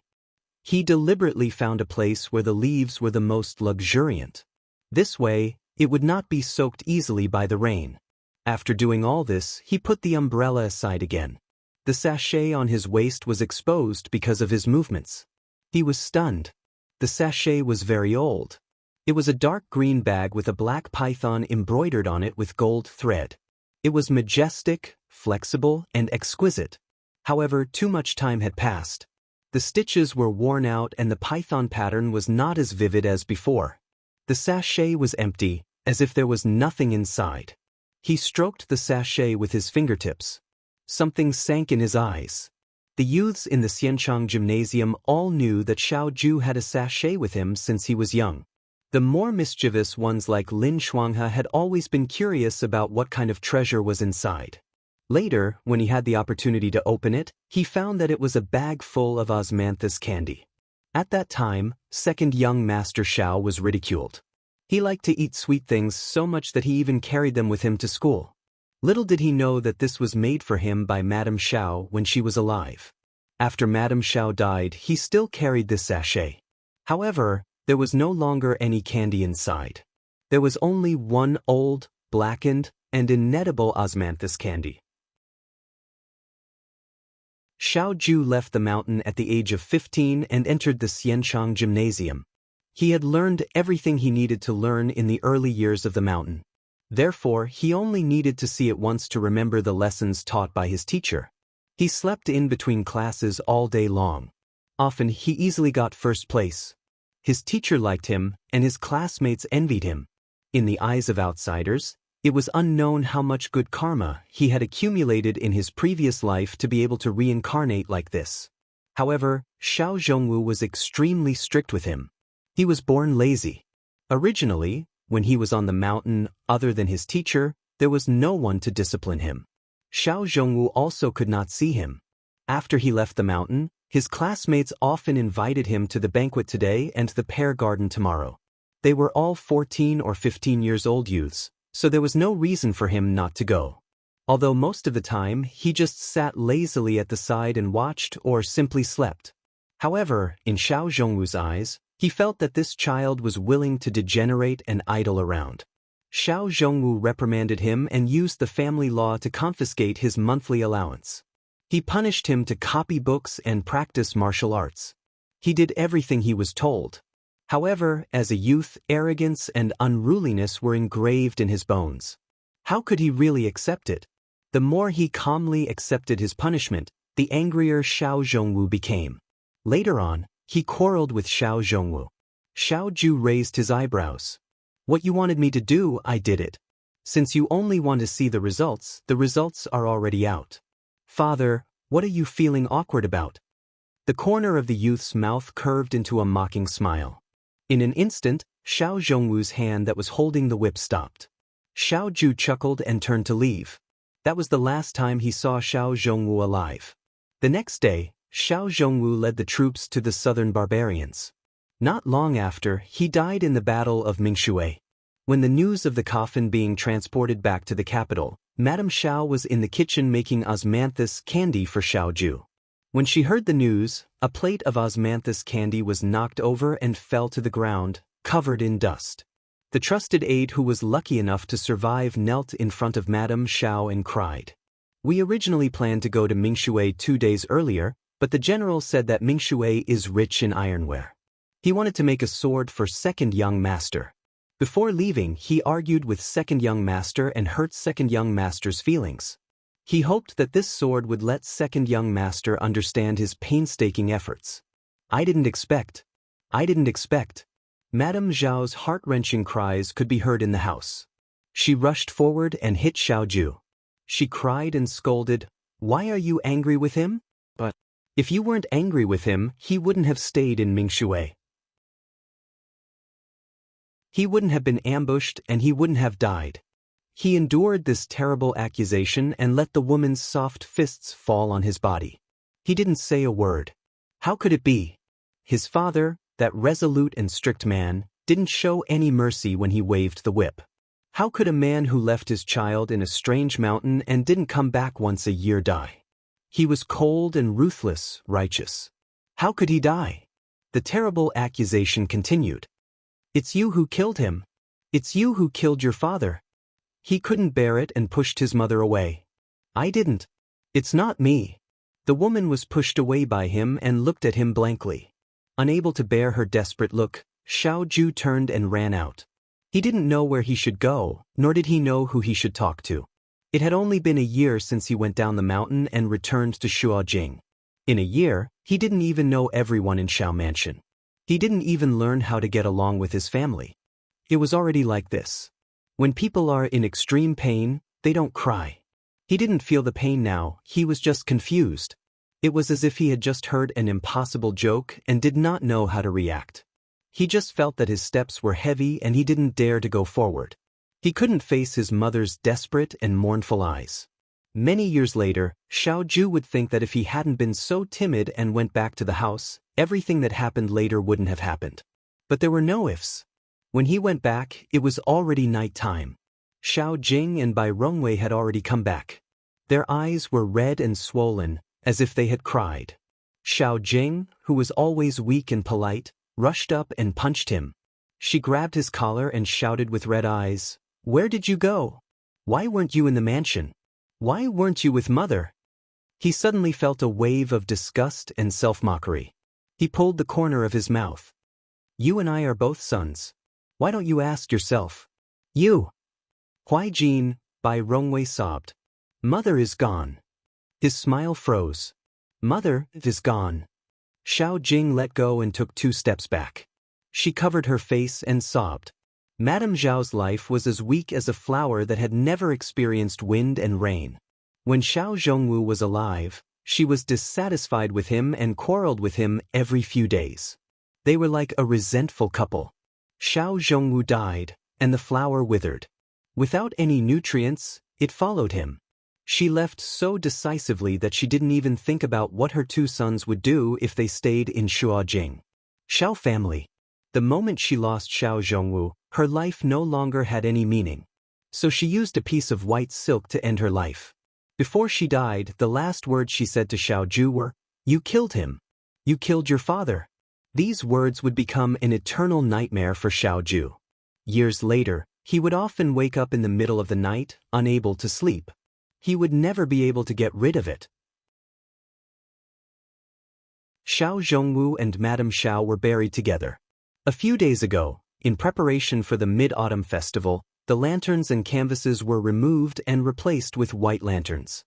He deliberately found a place where the leaves were the most luxuriant. This way, it would not be soaked easily by the rain. After doing all this, he put the umbrella aside again. The sachet on his waist was exposed because of his movements. He was stunned. The sachet was very old. It was a dark green bag with a black python embroidered on it with gold thread. It was majestic, flexible, and exquisite. However, too much time had passed. The stitches were worn out and the python pattern was not as vivid as before. The sachet was empty, as if there was nothing inside. He stroked the sachet with his fingertips. Something sank in his eyes. The youths in the Xianchang gymnasium all knew that Xiao Ju had a sachet with him since he was young. The more mischievous ones like Lin Shuanghe had always been curious about what kind of treasure was inside. Later, when he had the opportunity to open it, he found that it was a bag full of osmanthus candy. At that time, second young Master Xiao was ridiculed. He liked to eat sweet things so much that he even carried them with him to school. Little did he know that this was made for him by Madame Xiao when she was alive. After Madame Xiao died, he still carried this sachet. However, there was no longer any candy inside. There was only one old, blackened, and inedible osmanthus candy. Xiao Ju left the mountain at the age of 15 and entered the Xianchang gymnasium. He had learned everything he needed to learn in the early years of the mountain. Therefore, he only needed to see it once to remember the lessons taught by his teacher. He slept in between classes all day long. Often he easily got first place. His teacher liked him, and his classmates envied him. In the eyes of outsiders, it was unknown how much good karma he had accumulated in his previous life to be able to reincarnate like this. However, Xiao Zhongwu was extremely strict with him. He was born lazy. Originally, when he was on the mountain, other than his teacher, there was no one to discipline him. Xiao Zhongwu also could not see him. After he left the mountain, his classmates often invited him to the banquet today and the pear garden tomorrow. They were all 14 or 15 years old youths, so there was no reason for him not to go. Although most of the time he just sat lazily at the side and watched or simply slept. However, in Xiao Zhongwu's eyes, he felt that this child was willing to degenerate and idle around. Xiao Zhongwu reprimanded him and used the family law to confiscate his monthly allowance. He punished him to copy books and practice martial arts. He did everything he was told. However, as a youth, arrogance and unruliness were engraved in his bones. How could he really accept it? The more he calmly accepted his punishment, the angrier Xiao Zhongwu became. Later on, he quarreled with Xiao Zhongwu. Xiao Ju raised his eyebrows. What you wanted me to do, I did it. Since you only want to see the results are already out. Father, what are you feeling awkward about? The corner of the youth's mouth curved into a mocking smile. In an instant, Xiao Zhongwu's hand that was holding the whip stopped. Xiao Ju chuckled and turned to leave. That was the last time he saw Xiao Zhongwu alive. The next day, Xiao Zhongwu led the troops to the southern barbarians. Not long after, he died in the Battle of Mingshui. When the news of the coffin being transported back to the capital, Madame Xiao was in the kitchen making osmanthus candy for Xiao Ju. When she heard the news, a plate of osmanthus candy was knocked over and fell to the ground, covered in dust. The trusted aide who was lucky enough to survive knelt in front of Madame Xiao and cried. We originally planned to go to Mingshui 2 days earlier, but the general said that Mingshui is rich in ironware. He wanted to make a sword for second young master. Before leaving, he argued with second young master and hurt second young master's feelings. He hoped that this sword would let second young master understand his painstaking efforts. I didn't expect. Madame Zhao's heart-wrenching cries could be heard in the house. She rushed forward and hit Xiao Ju. She cried and scolded, "Why are you angry with him? But if you weren't angry with him, he wouldn't have stayed in Mingshui. He wouldn't have been ambushed and he wouldn't have died." He endured this terrible accusation and let the woman's soft fists fall on his body. He didn't say a word. How could it be? His father, that resolute and strict man, didn't show any mercy when he waved the whip. How could a man who left his child in a strange mountain and didn't come back once a year die? He was cold and ruthless, righteous. How could he die? The terrible accusation continued. It's you who killed him. It's you who killed your father. He couldn't bear it and pushed his mother away. I didn't. It's not me. The woman was pushed away by him and looked at him blankly. Unable to bear her desperate look, Xiao Ju turned and ran out. He didn't know where he should go, nor did he know who he should talk to. It had only been a year since he went down the mountain and returned to Shuojing. In a year, he didn't even know everyone in Xiao Mansion. He didn't even learn how to get along with his family. It was already like this. When people are in extreme pain, they don't cry. He didn't feel the pain now, he was just confused. It was as if he had just heard an impossible joke and did not know how to react. He just felt that his steps were heavy and he didn't dare to go forward. He couldn't face his mother's desperate and mournful eyes. Many years later, Xiao Ju would think that if he hadn't been so timid and went back to the house, everything that happened later wouldn't have happened. But there were no ifs. When he went back, it was already night time. Xiao Jing and Bai Rongwei had already come back. Their eyes were red and swollen, as if they had cried. Xiao Jing, who was always weak and polite, rushed up and punched him. She grabbed his collar and shouted with red eyes, "Where did you go? Why weren't you in the mansion? Why weren't you with mother?" He suddenly felt a wave of disgust and self-mockery. He pulled the corner of his mouth. "You and I are both sons. Why don't you ask yourself? You." Huai Jin, Bai Rongwei sobbed. "Mother is gone." His smile froze. "Mother is gone." Xiao Jing let go and took 2 steps back. She covered her face and sobbed. Madame Zhao's life was as weak as a flower that had never experienced wind and rain. When Xiao Zhongwu was alive, she was dissatisfied with him and quarreled with him every few days. They were like a resentful couple. Xiao Zhongwu died, and the flower withered. Without any nutrients, it followed him. She left so decisively that she didn't even think about what her 2 sons would do if they stayed in Shuojing. Xiao family. The moment she lost Xiao Zhongwu, her life no longer had any meaning. So she used a piece of white silk to end her life. Before she died, the last words she said to Xiao Ju were, "You killed him. You killed your father." These words would become an eternal nightmare for Xiao Ju. Years later, he would often wake up in the middle of the night, unable to sleep. He would never be able to get rid of it. Xiao Zhongwu and Madame Xiao were buried together. A few days ago, in preparation for the Mid-Autumn Festival, the lanterns and canvases were removed and replaced with white lanterns.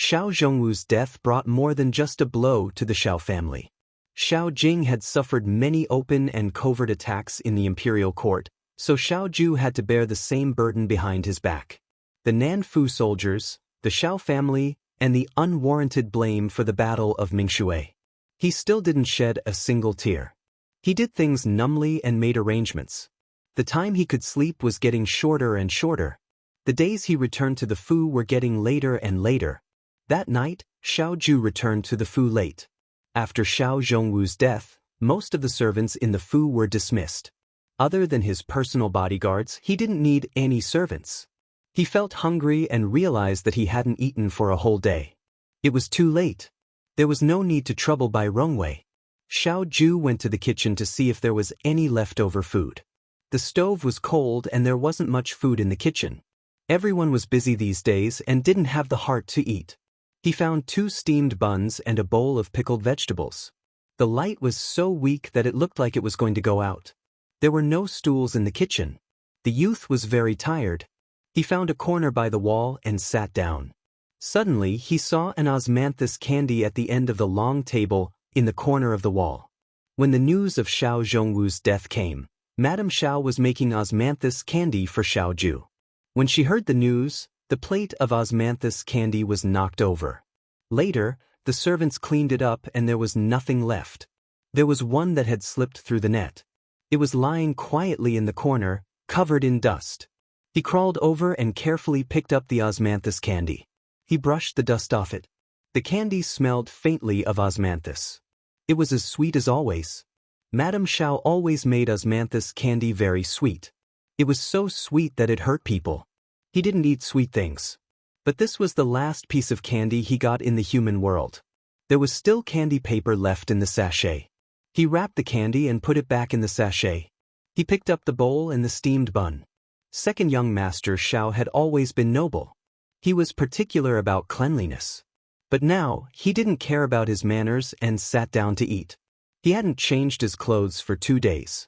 Xiao Zhongwu's death brought more than just a blow to the Xiao family. Xiao Jing had suffered many open and covert attacks in the imperial court, so Xiao Ju had to bear the same burden behind his back. The Nanfu soldiers, the Xiao family, and the unwarranted blame for the Battle of Mingshui. He still didn't shed a single tear. He did things numbly and made arrangements. The time he could sleep was getting shorter and shorter. The days he returned to the Fu were getting later and later. That night, Xiao Ju returned to the Fu late. After Xiao Zhongwu's death, most of the servants in the Fu were dismissed. Other than his personal bodyguards, he didn't need any servants. He felt hungry and realized that he hadn't eaten for a whole day. It was too late. There was no need to trouble Bai Rongwei. Xiao Ju went to the kitchen to see if there was any leftover food. The stove was cold and there wasn't much food in the kitchen. Everyone was busy these days and didn't have the heart to eat. He found 2 steamed buns and a bowl of pickled vegetables. The light was so weak that it looked like it was going to go out. There were no stools in the kitchen. The youth was very tired. He found a corner by the wall and sat down. Suddenly he saw an osmanthus candy at the end of the long table in the corner of the wall. When the news of Xiao Zhongwu's death came, Madame Xiao was making osmanthus candy for Xiao Ju. When she heard the news, the plate of osmanthus candy was knocked over. Later, the servants cleaned it up and there was nothing left. There was one that had slipped through the net. It was lying quietly in the corner, covered in dust. He crawled over and carefully picked up the osmanthus candy. He brushed the dust off it. The candy smelled faintly of osmanthus. It was as sweet as always. Madame Xiao always made osmanthus candy very sweet. It was so sweet that it hurt people. He didn't eat sweet things. But this was the last piece of candy he got in the human world. There was still candy paper left in the sachet. He wrapped the candy and put it back in the sachet. He picked up the bowl and the steamed bun. Second young master Xiao had always been noble. He was particular about cleanliness. But now, he didn't care about his manners and sat down to eat. He hadn't changed his clothes for 2 days.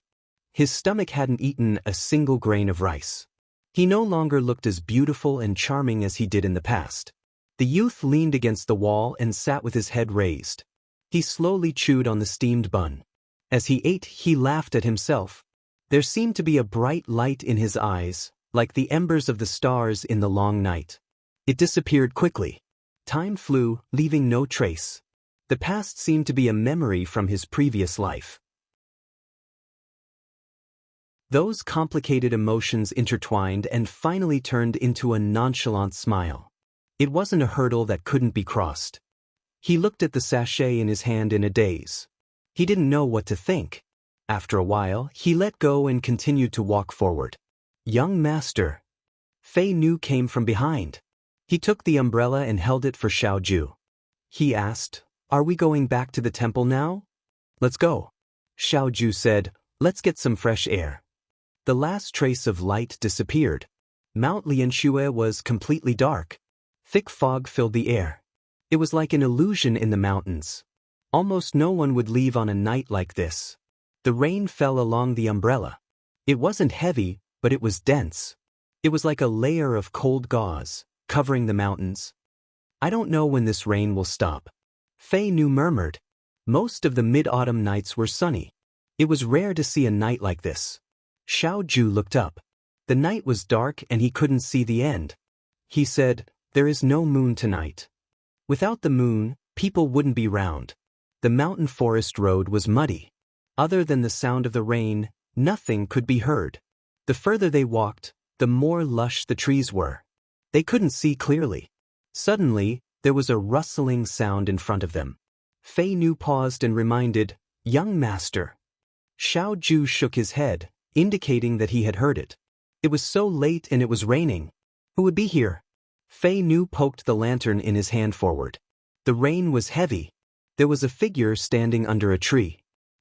His stomach hadn't eaten a single grain of rice. He no longer looked as beautiful and charming as he did in the past. The youth leaned against the wall and sat with his head raised. He slowly chewed on the steamed bun. As he ate, he laughed at himself. There seemed to be a bright light in his eyes, like the embers of the stars in the long night. It disappeared quickly. Time flew, leaving no trace. The past seemed to be a memory from his previous life. Those complicated emotions intertwined and finally turned into a nonchalant smile. It wasn't a hurdle that couldn't be crossed. He looked at the sachet in his hand in a daze. He didn't know what to think. After a while, he let go and continued to walk forward. Young master. Fei Nu came from behind. He took the umbrella and held it for Xiao Ju. He asked, "Are we going back to the temple now?" "Let's go." Xiao Ju said, "Let's get some fresh air." The last trace of light disappeared. Mount Lianxue was completely dark. Thick fog filled the air. It was like an illusion in the mountains. Almost no one would leave on a night like this. The rain fell along the umbrella. It wasn't heavy, but it was dense. It was like a layer of cold gauze, covering the mountains. "I don't know when this rain will stop." Fei Nu murmured. Most of the mid-autumn nights were sunny. It was rare to see a night like this. Xiao Ju looked up. The night was dark and he couldn't see the end. He said, "There is no moon tonight." Without the moon, people wouldn't be round. The mountain forest road was muddy. Other than the sound of the rain, nothing could be heard. The further they walked, the more lush the trees were. They couldn't see clearly. Suddenly, there was a rustling sound in front of them. Fei Nu paused and reminded, "Young master." Xiao Ju shook his head, indicating that he had heard it. It was so late and it was raining. Who would be here? Fei Nu poked the lantern in his hand forward. The rain was heavy. There was a figure standing under a tree.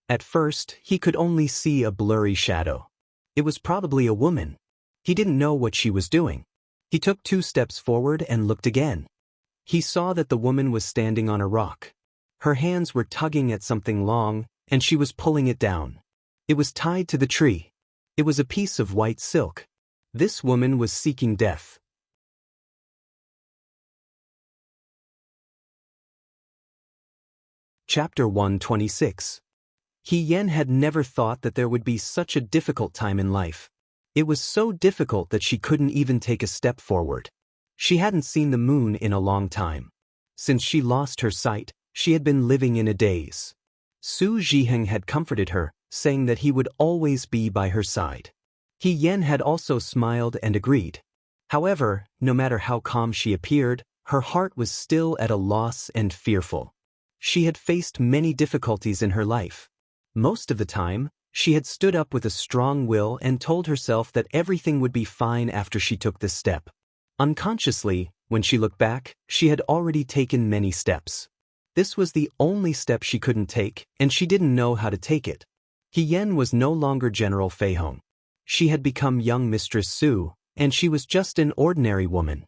At first, he could only see a blurry shadow. It was probably a woman. He didn't know what she was doing. He took 2 steps forward and looked again. He saw that the woman was standing on a rock. Her hands were tugging at something long, and she was pulling it down. It was tied to the tree. It was a piece of white silk. This woman was seeking death. Chapter 126. He Yen had never thought that there would be such a difficult time in life. It was so difficult that she couldn't even take a step forward. She hadn't seen the moon in a long time. Since she lost her sight, she had been living in a daze. Su Zhiheng had comforted her, saying that he would always be by her side. He Yen had also smiled and agreed. However, no matter how calm she appeared, her heart was still at a loss and fearful. She had faced many difficulties in her life. Most of the time, she had stood up with a strong will and told herself that everything would be fine after she took this step. Unconsciously, when she looked back, she had already taken many steps. This was the only step she couldn't take, and she didn't know how to take it. He Yen was no longer General Fei Hong. She had become young Mistress Su, and she was just an ordinary woman.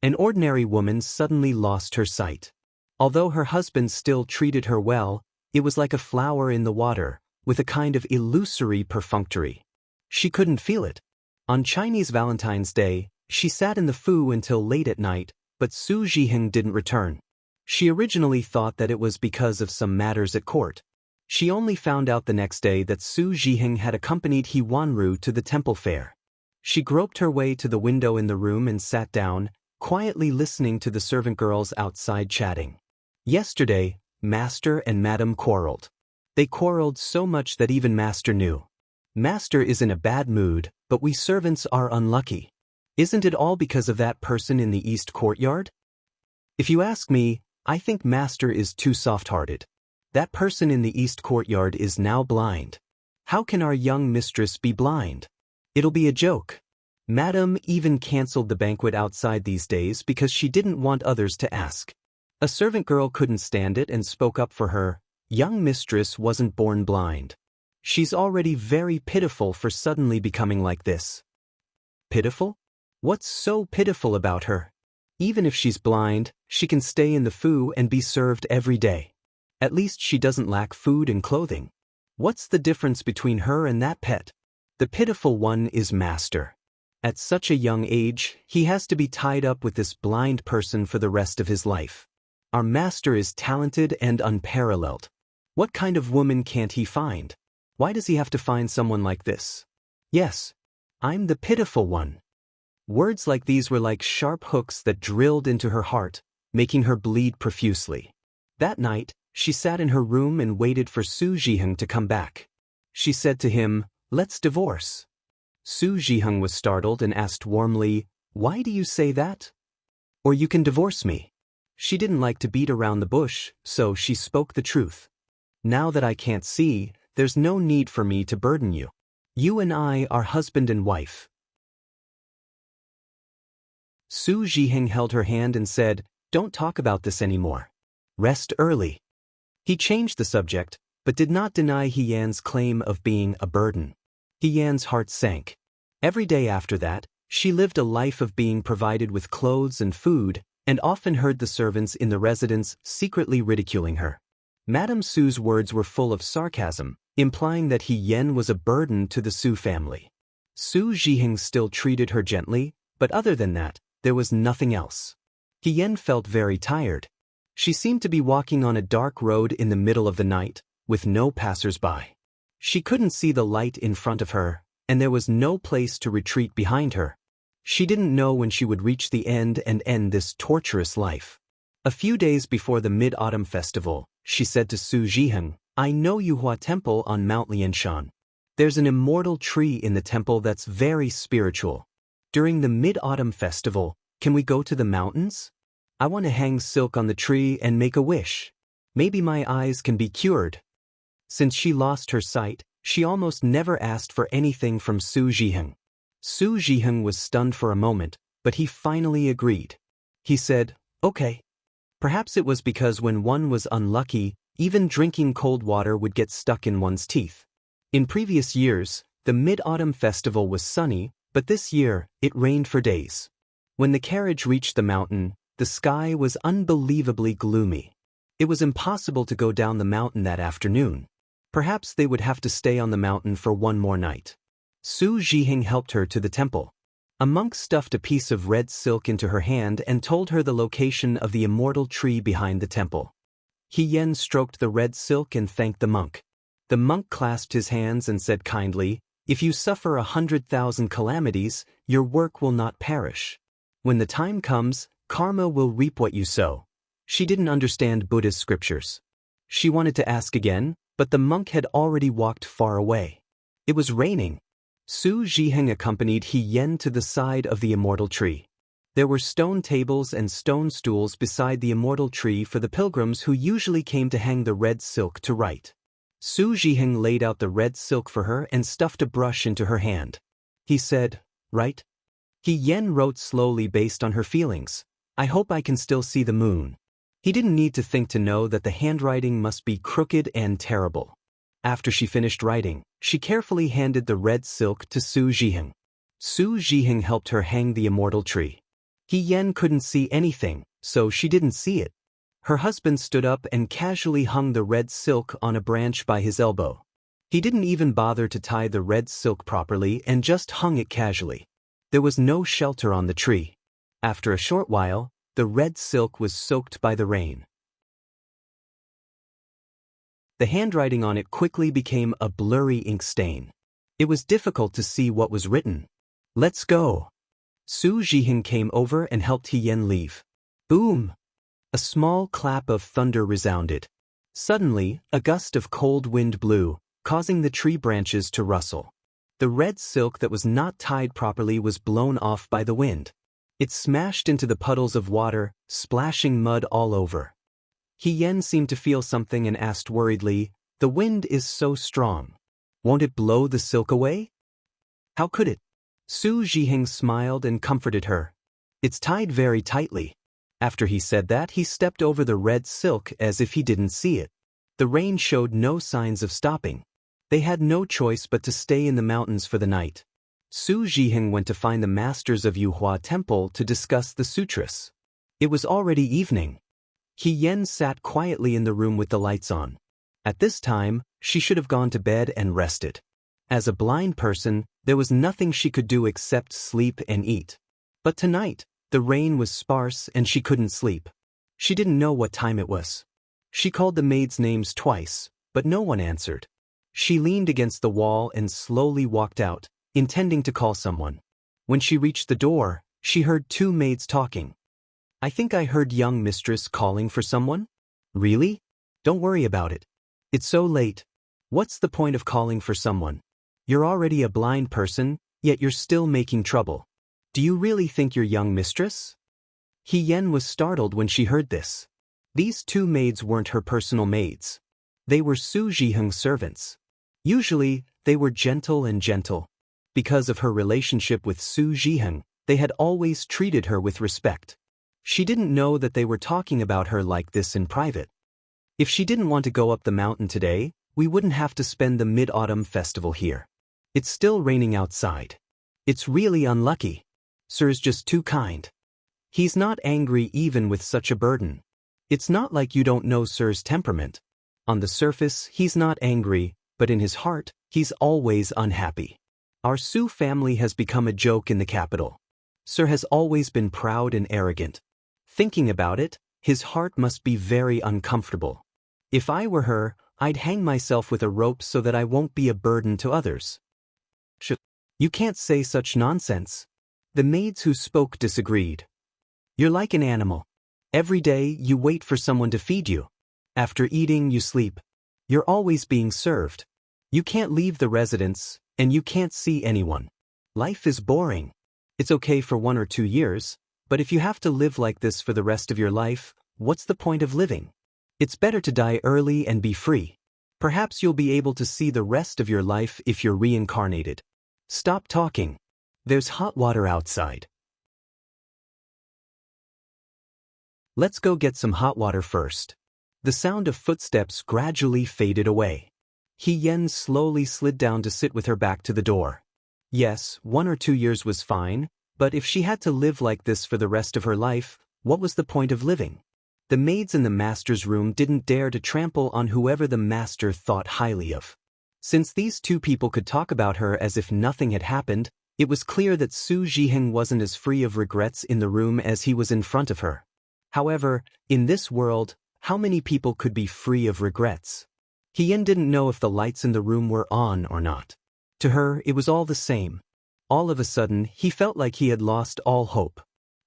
An ordinary woman suddenly lost her sight. Although her husband still treated her well, it was like a flower in the water, with a kind of illusory perfunctory. She couldn't feel it. On Chinese Valentine's Day, she sat in the Fu until late at night, but Su Zhiheng didn't return. She originally thought that it was because of some matters at court. She only found out the next day that Su Zhiheng had accompanied He Wanru to the temple fair. She groped her way to the window in the room and sat down, quietly listening to the servant girls outside chatting. Yesterday, Master and Madam quarreled. They quarreled so much that even Master knew. Master is in a bad mood, but we servants are unlucky. Isn't it all because of that person in the East Courtyard? If you ask me, I think Master is too soft-hearted. That person in the East Courtyard is now blind. How can our young mistress be blind? It'll be a joke. Madam even cancelled the banquet outside these days because she didn't want others to ask. A servant girl couldn't stand it and spoke up for her. Young mistress wasn't born blind. She's already very pitiful for suddenly becoming like this. Pitiful? What's so pitiful about her? Even if she's blind, she can stay in the Fu and be served every day. At least she doesn't lack food and clothing. What's the difference between her and that pet? The pitiful one is Master. At such a young age, he has to be tied up with this blind person for the rest of his life. Our Master is talented and unparalleled. What kind of woman can't he find? Why does he have to find someone like this? Yes, I'm the pitiful one. Words like these were like sharp hooks that drilled into her heart, making her bleed profusely. That night, she sat in her room and waited for Su Zhiheng to come back. She said to him, "Let's divorce." Su Zhiheng was startled and asked warmly, "Why do you say that? Or you can divorce me." She didn't like to beat around the bush, so she spoke the truth. "Now that I can't see, there's no need for me to burden you. You and I are husband and wife." Su Zhiheng held her hand and said, "Don't talk about this anymore. Rest early." He changed the subject, but did not deny He Yan's claim of being a burden. He Yan's heart sank. Every day after that, she lived a life of being provided with clothes and food, and often heard the servants in the residence secretly ridiculing her. Madame Su's words were full of sarcasm, implying that He Yan was a burden to the Su family. Su Zhiheng still treated her gently, but other than that, there was nothing else. He Yan felt very tired. She seemed to be walking on a dark road in the middle of the night, with no passers-by. She couldn't see the light in front of her, and there was no place to retreat behind her. She didn't know when she would reach the end and end this torturous life. A few days before the Mid-Autumn Festival, she said to Su Zhiheng, "I know Yuhua Temple on Mount Lianshan. There's an immortal tree in the temple that's very spiritual. During the Mid-Autumn Festival, can we go to the mountains? I want to hang silk on the tree and make a wish. Maybe my eyes can be cured." Since she lost her sight, she almost never asked for anything from Su Zhiheng. Su Zhiheng was stunned for a moment, but he finally agreed. He said, "Okay." Perhaps it was because when one was unlucky, even drinking cold water would get stuck in one's teeth. In previous years, the Mid-Autumn Festival was sunny, but this year, it rained for days. When the carriage reached the mountain, the sky was unbelievably gloomy. It was impossible to go down the mountain that afternoon. Perhaps they would have to stay on the mountain for one more night. Su Zhiheng helped her to the temple. A monk stuffed a piece of red silk into her hand and told her the location of the immortal tree behind the temple. He Yen stroked the red silk and thanked the monk. The monk clasped his hands and said kindly, "If you suffer 100,000 calamities, your work will not perish. When the time comes, karma will reap what you sow." She didn't understand Buddha's scriptures. She wanted to ask again, but the monk had already walked far away. It was raining. Su Zhiheng accompanied He Yen to the side of the immortal tree. There were stone tables and stone stools beside the immortal tree for the pilgrims who usually came to hang the red silk to write. Su Zhiheng laid out the red silk for her and stuffed a brush into her hand. He said, "Write." He Yen wrote slowly based on her feelings. "I hope I can still see the moon." He didn't need to think to know that the handwriting must be crooked and terrible. After she finished writing, she carefully handed the red silk to Su Zhiheng. Su Zhiheng helped her hang the immortal tree. He Yen couldn't see anything, so she didn't see it. Her husband stood up and casually hung the red silk on a branch by his elbow. He didn't even bother to tie the red silk properly and just hung it casually. There was no shelter on the tree. After a short while, the red silk was soaked by the rain. The handwriting on it quickly became a blurry ink stain. It was difficult to see what was written. "Let's go." Su Zhiheng came over and helped He Yen leave. Boom! A small clap of thunder resounded. Suddenly, a gust of cold wind blew, causing the tree branches to rustle. The red silk that was not tied properly was blown off by the wind. It smashed into the puddles of water, splashing mud all over. He Yen seemed to feel something and asked worriedly, "The wind is so strong. Won't it blow the silk away?" "How could it?" Su Zhiheng smiled and comforted her. "It's tied very tightly." After he said that, he stepped over the red silk as if he didn't see it. The rain showed no signs of stopping. They had no choice but to stay in the mountains for the night. Su Zhiheng went to find the masters of Yuhua Temple to discuss the sutras. It was already evening. He Yen sat quietly in the room with the lights on. At this time, she should have gone to bed and rested. As a blind person, there was nothing she could do except sleep and eat. But tonight, the rain was sparse and she couldn't sleep. She didn't know what time it was. She called the maids' names twice, but no one answered. She leaned against the wall and slowly walked out, intending to call someone. When she reached the door, she heard two maids talking. "I think I heard young mistress calling for someone." "Really? Don't worry about it. It's so late. What's the point of calling for someone? You're already a blind person, yet you're still making trouble. Do you really think you're young mistress?" He Yen was startled when she heard this. These two maids weren't her personal maids. They were Su Zhiheng's servants. Usually, they were gentle. Because of her relationship with Su Zhiheng, they had always treated her with respect. She didn't know that they were talking about her like this in private. "If she didn't want to go up the mountain today, we wouldn't have to spend the Mid-Autumn Festival here. It's still raining outside. It's really unlucky. Sir's just too kind. He's not angry even with such a burden. It's not like you don't know Sir's temperament. On the surface, he's not angry, but in his heart, he's always unhappy. Our Su family has become a joke in the capital. Sir has always been proud and arrogant. Thinking about it, his heart must be very uncomfortable. If I were her, I'd hang myself with a rope so that I won't be a burden to others." "You can't say such nonsense." The maids who spoke disagreed. "You're like an animal. Every day, you wait for someone to feed you. After eating, you sleep. You're always being served. You can't leave the residence, and you can't see anyone. Life is boring. It's okay for 1 or 2 years, but if you have to live like this for the rest of your life, what's the point of living? It's better to die early and be free. Perhaps you'll be able to see the rest of your life if you're reincarnated. Stop talking. There's hot water outside. Let's go get some hot water first." The sound of footsteps gradually faded away. He Yen slowly slid down to sit with her back to the door. Yes, 1 or 2 years was fine, but if she had to live like this for the rest of her life, what was the point of living? The maids in the master's room didn't dare to trample on whoever the master thought highly of. Since these two people could talk about her as if nothing had happened, it was clear that Su Zhiheng wasn't as free of regrets in the room as he was in front of her. However, in this world, How many people could be free of regrets? Hien didn't know if the lights in the room were on or not. To her, it was all the same. All of a sudden, he felt like he had lost all hope.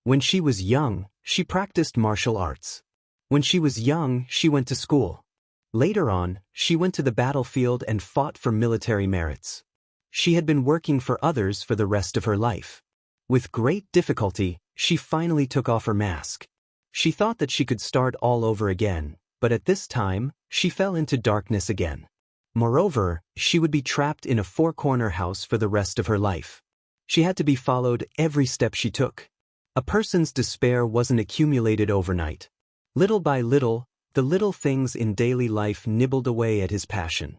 When she was young, she practiced martial arts. When she was young, she went to school. Later on, she went to the battlefield and fought for military merits. She had been working for others for the rest of her life. With great difficulty, she finally took off her mask. She thought that she could start all over again, but at this time, she fell into darkness again. Moreover, she would be trapped in a four-corner house for the rest of her life. She had to be followed every step she took. A person's despair wasn't accumulated overnight. Little by little, the little things in daily life nibbled away at his passion.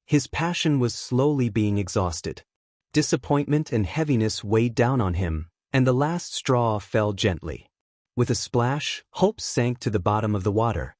His passion was slowly being exhausted. Disappointment and heaviness weighed down on him, and the last straw fell gently. With a splash, hope sank to the bottom of the water.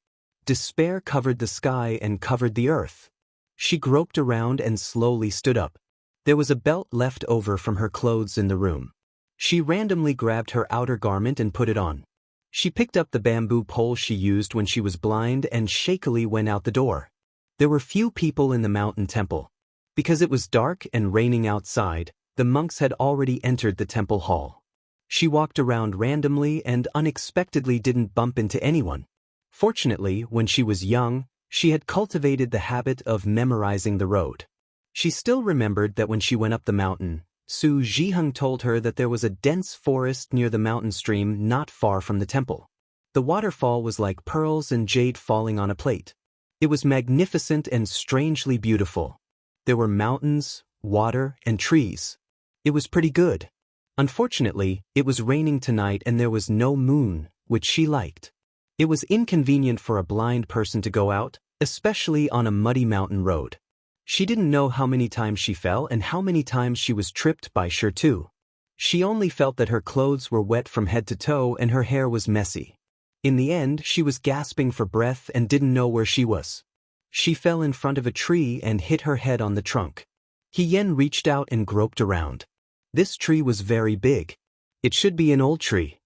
Despair covered the sky and covered the earth. She groped around and slowly stood up. There was a belt left over from her clothes in the room. She randomly grabbed her outer garment and put it on. She picked up the bamboo pole she used when she was blind and shakily went out the door. There were few people in the mountain temple. Because it was dark and raining outside, the monks had already entered the temple hall. She walked around randomly and unexpectedly didn't bump into anyone. Fortunately, when she was young, she had cultivated the habit of memorizing the road. She still remembered that when she went up the mountain, Su Zhiheng told her that there was a dense forest near the mountain stream not far from the temple. The waterfall was like pearls and jade falling on a plate. It was magnificent and strangely beautiful. There were mountains, water, and trees. It was pretty good. Unfortunately, it was raining tonight and there was no moon, which she liked. It was inconvenient for a blind person to go out, especially on a muddy mountain road. She didn't know how many times she fell and how many times she was tripped by Shirtu. She only felt that her clothes were wet from head to toe and her hair was messy. In the end, she was gasping for breath and didn't know where she was. She fell in front of a tree and hit her head on the trunk. Hien reached out and groped around. This tree was very big. It should be an old tree.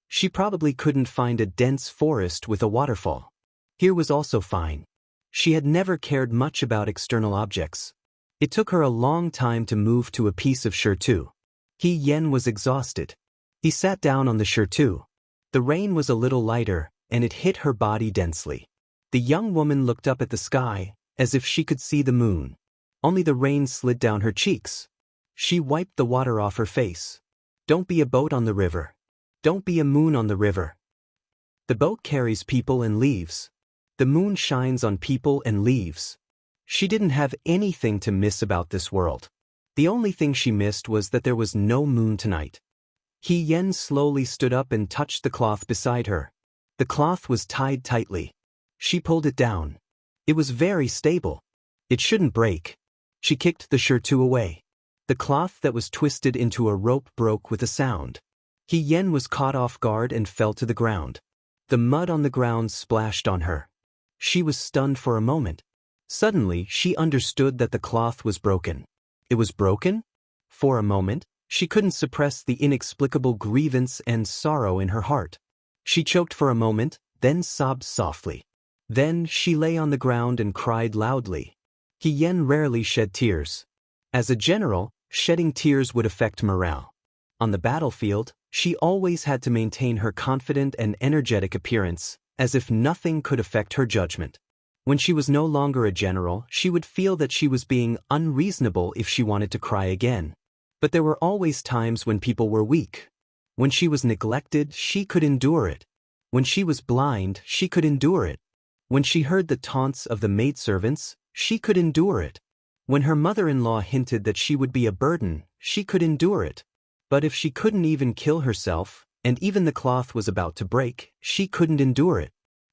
She probably couldn't find a dense forest with a waterfall. Here was also fine. She had never cared much about external objects. It took her a long time to move to a piece of Shirtu. Hien was exhausted. He sat down on the Shirtu. The rain was a little lighter, and it hit her body densely. The young woman looked up at the sky, as if she could see the moon. Only the rain slid down her cheeks. She wiped the water off her face. Don't be a boat on the river. Don't be a moon on the river. The boat carries people and leaves. The moon shines on people and leaves. She didn't have anything to miss about this world. The only thing she missed was that there was no moon tonight. Hien slowly stood up and touched the cloth beside her. The cloth was tied tightly. She pulled it down. It was very stable. It shouldn't break. She kicked the Shirtu away. The cloth that was twisted into a rope broke with a sound. Hien was caught off guard and fell to the ground. The mud on the ground splashed on her. She was stunned for a moment. Suddenly, she understood that the cloth was broken. It was broken? For a moment, she couldn't suppress the inexplicable grievance and sorrow in her heart. She choked for a moment, then sobbed softly. Then she lay on the ground and cried loudly. Hien rarely shed tears. As a general, shedding tears would affect morale. On the battlefield, she always had to maintain her confident and energetic appearance, as if nothing could affect her judgment. When she was no longer a general, she would feel that she was being unreasonable if she wanted to cry again. But there were always times when people were weak. When she was neglected, she could endure it. When she was blind, she could endure it. When she heard the taunts of the maidservants, she could endure it. When her mother-in-law hinted that she would be a burden, she could endure it. But if she couldn't even kill herself, and even the cloth was about to break, she couldn't endure it.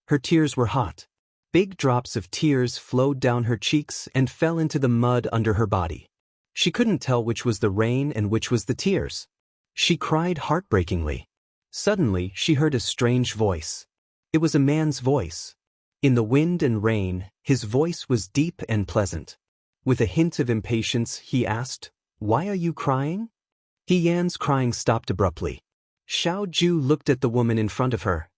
Her tears were hot. Big drops of tears flowed down her cheeks and fell into the mud under her body. She couldn't tell which was the rain and which was the tears. She cried heartbreakingly. Suddenly, she heard a strange voice. It was a man's voice. In the wind and rain, his voice was deep and pleasant. With a hint of impatience, he asked, "Why are you crying?" Hien's crying stopped abruptly. Xiao Ju looked at the woman in front of her,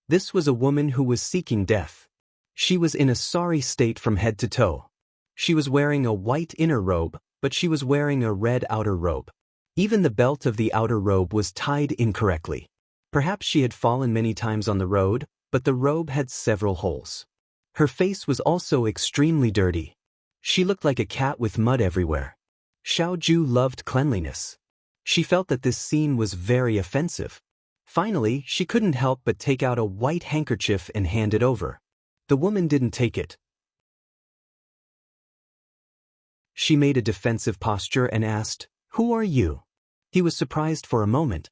This was a woman who was seeking death. She was in a sorry state from head to toe. She was wearing a white inner robe, but she was wearing a red outer robe. Even the belt of the outer robe was tied incorrectly. Perhaps she had fallen many times on the road, but the robe had several holes. Her face was also extremely dirty. She looked like a cat with mud everywhere. Xiaoju loved cleanliness. She felt that this scene was very offensive. Finally, she couldn't help but take out a white handkerchief and hand it over. The woman didn't take it. She made a defensive posture and asked, "Who are you?" He was surprised for a moment.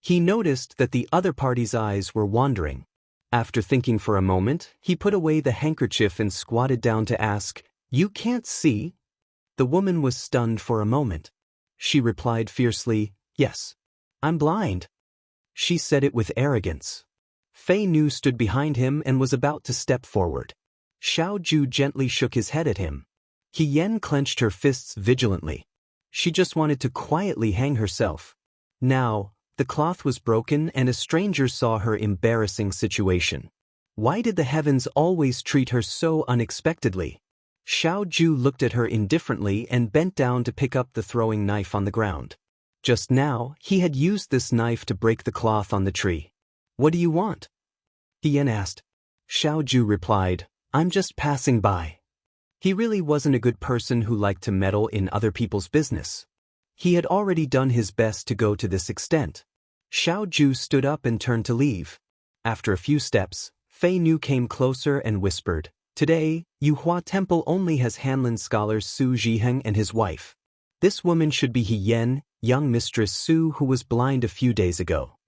He noticed that the other party's eyes were wandering. After thinking for a moment, he put away the handkerchief and squatted down to ask, "You can't see?" The woman was stunned for a moment. She replied fiercely, "Yes. I'm blind." She said it with arrogance. Fei Nu stood behind him and was about to step forward. Xiaoju gently shook his head at him. He Yan clenched her fists vigilantly. She just wanted to quietly hang herself. Now, the cloth was broken and a stranger saw her embarrassing situation. Why did the heavens always treat her so unexpectedly? Xiaoju looked at her indifferently and bent down to pick up the throwing knife on the ground. Just now, he had used this knife to break the cloth on the tree. "What do you want?" Yan asked. Xiaoju replied, "I'm just passing by." He really wasn't a good person who liked to meddle in other people's business. He had already done his best to go to this extent. Xiaoju stood up and turned to leave. After a few steps, Fei Nu came closer and whispered, "Today, Yuhua Temple only has Hanlin scholar Su Zhiheng and his wife. This woman should be He Yan, young Mistress Su who was blind a few days ago."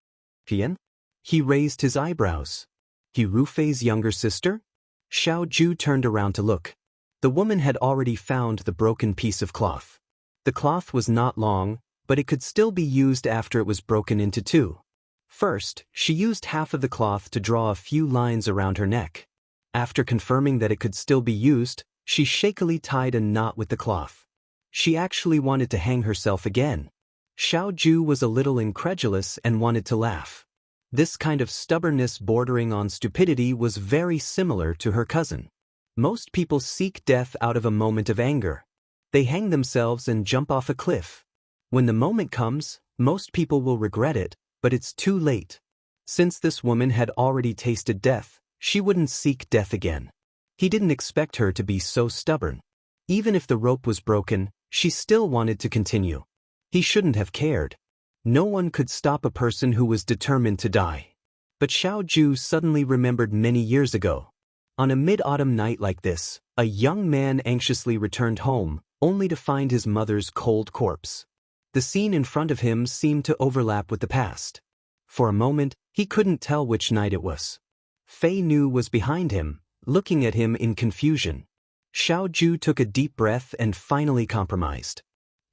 "Yan?" He raised his eyebrows. "He Rufei's younger sister?" Xiaoju turned around to look. The woman had already found the broken piece of cloth. The cloth was not long, but it could still be used after it was broken into two. First, she used half of the cloth to draw a few lines around her neck. After confirming that it could still be used, she shakily tied a knot with the cloth. She actually wanted to hang herself again. Xiaoju was a little incredulous and wanted to laugh. This kind of stubbornness bordering on stupidity was very similar to her cousin. Most people seek death out of a moment of anger. They hang themselves and jump off a cliff. When the moment comes, most people will regret it, but it's too late. Since this woman had already tasted death, she wouldn't seek death again. He didn't expect her to be so stubborn. Even if the rope was broken, she still wanted to continue. He shouldn't have cared. No one could stop a person who was determined to die. But Xiaoju suddenly remembered many years ago. On a mid-autumn night like this, a young man anxiously returned home, only to find his mother's cold corpse. The scene in front of him seemed to overlap with the past. For a moment, he couldn't tell which night it was. Fei Nu was behind him, looking at him in confusion. Xiaoju took a deep breath and finally compromised.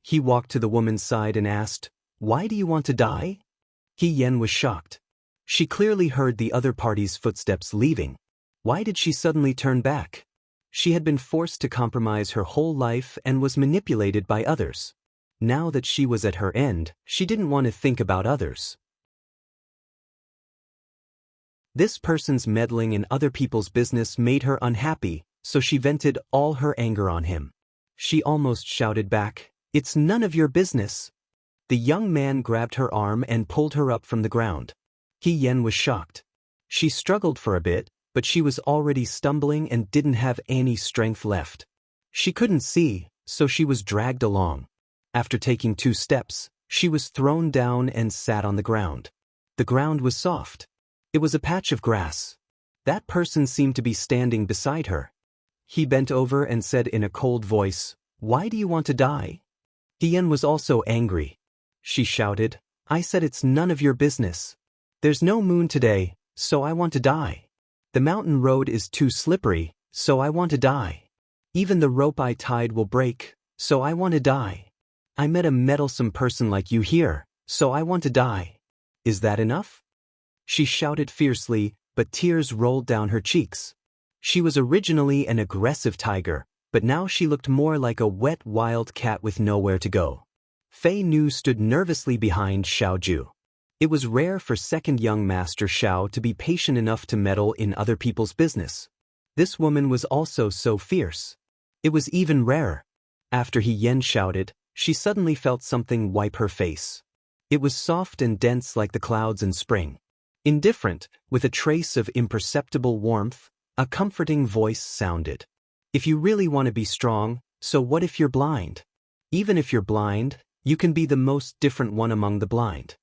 He walked to the woman's side and asked, "Why do you want to die?" He Yan was shocked. She clearly heard the other party's footsteps leaving. Why did she suddenly turn back? She had been forced to compromise her whole life and was manipulated by others. Now that she was at her end, she didn't want to think about others. This person's meddling in other people's business made her unhappy, so she vented all her anger on him. She almost shouted back, "It's none of your business." The young man grabbed her arm and pulled her up from the ground. He Yan was shocked. She struggled for a bit, but she was already stumbling and didn't have any strength left. She couldn't see, so she was dragged along. After taking 2 steps, she was thrown down and sat on the ground. The ground was soft. It was a patch of grass. That person seemed to be standing beside her. He bent over and said in a cold voice, "Why do you want to die?" Yan was also angry. She shouted, "I said it's none of your business. There's no moon today, so I want to die. The mountain road is too slippery, so I want to die. Even the rope I tied will break, so I want to die. I met a meddlesome person like you here, so I want to die. Is that enough?" She shouted fiercely, but tears rolled down her cheeks. She was originally an aggressive tiger, but now she looked more like a wet wild cat with nowhere to go. Fei Nu stood nervously behind Xiaoju. It was rare for second young Master Xiao to be patient enough to meddle in other people's business. This woman was also so fierce. It was even rarer. After He Yan shouted, she suddenly felt something wipe her face. It was soft and dense like the clouds in spring. Indifferent, with a trace of imperceptible warmth, a comforting voice sounded. If you really want to be strong, so what if you're blind? Even if you're blind, you can be the most different one among the blind.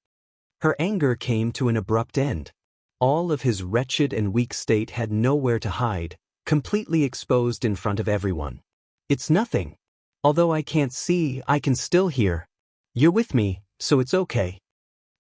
Her anger came to an abrupt end. All of his wretched and weak state had nowhere to hide, completely exposed in front of everyone. It's nothing. Although I can't see, I can still hear. You're with me, so it's okay.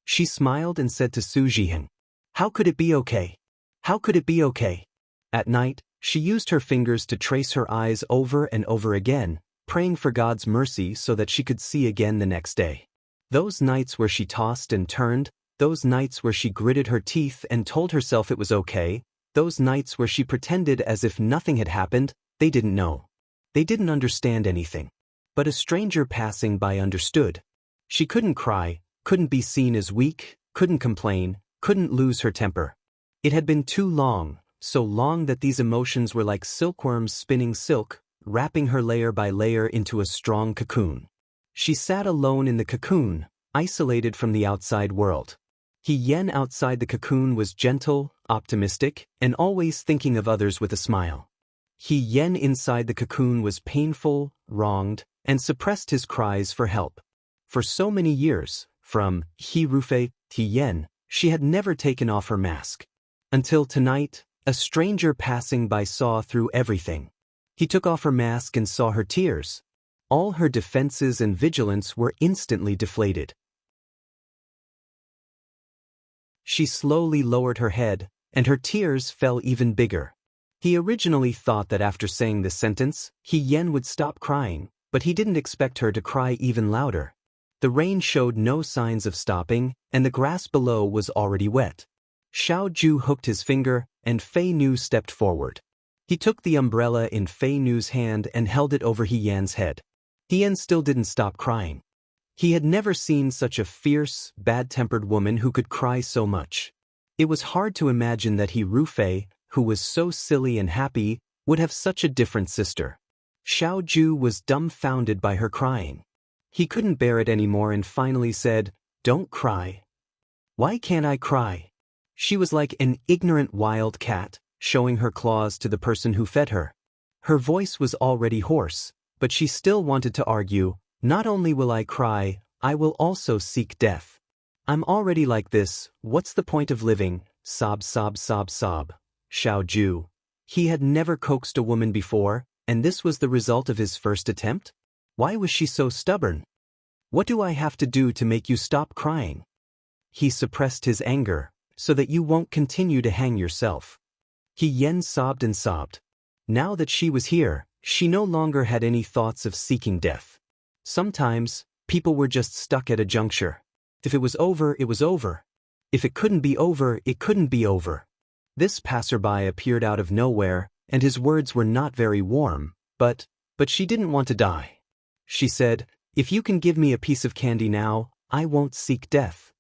She smiled and said to Su Zhiheng, "How could it be okay? How could it be okay?" At night, she used her fingers to trace her eyes over and over again, praying for God's mercy so that she could see again the next day. Those nights where she tossed and turned, those nights where she gritted her teeth and told herself it was okay, those nights where she pretended as if nothing had happened, they didn't know. They didn't understand anything. But a stranger passing by understood. She couldn't cry, couldn't be seen as weak, couldn't complain, couldn't lose her temper. It had been too long, so long that these emotions were like silkworms spinning silk, wrapping her layer by layer into a strong cocoon. She sat alone in the cocoon, isolated from the outside world. He Yan outside the cocoon was gentle, optimistic, and always thinking of others with a smile. He Yan inside the cocoon was painful, wronged, and suppressed his cries for help. For so many years, from He Rufei, He Yan, she had never taken off her mask. Until tonight, a stranger passing by saw through everything. He took off her mask and saw her tears. All her defenses and vigilance were instantly deflated. She slowly lowered her head, and her tears fell even bigger. He originally thought that after saying this sentence, He Yan would stop crying, but he didn't expect her to cry even louder. The rain showed no signs of stopping, and the grass below was already wet. Xiao Ju hooked his finger, and Fei Nu stepped forward. He took the umbrella in Fei Nu's hand and held it over He Yan's head. He Yan still didn't stop crying. He had never seen such a fierce, bad-tempered woman who could cry so much. It was hard to imagine that He Rufei, who was so silly and happy, would have such a different sister. Xiao Ju was dumbfounded by her crying. He couldn't bear it anymore and finally said, "Don't cry." "Why can't I cry?" She was like an ignorant wild cat, showing her claws to the person who fed her. Her voice was already hoarse, but she still wanted to argue, "Not only will I cry, I will also seek death. I'm already like this, what's the point of living?" Sob, sob, sob, sob. Xiao Ju. He had never coaxed a woman before, and this was the result of his first attempt? Why was she so stubborn? "What do I have to do to make you stop crying?" He suppressed his anger, "So that you won't continue to hang yourself." He Yan sobbed and sobbed. Now that she was here, she no longer had any thoughts of seeking death. Sometimes, people were just stuck at a juncture. If it was over, it was over. If it couldn't be over, it couldn't be over. This passerby appeared out of nowhere, and his words were not very warm, but she didn't want to die. She said, "If you can give me a piece of candy now, I won't seek death."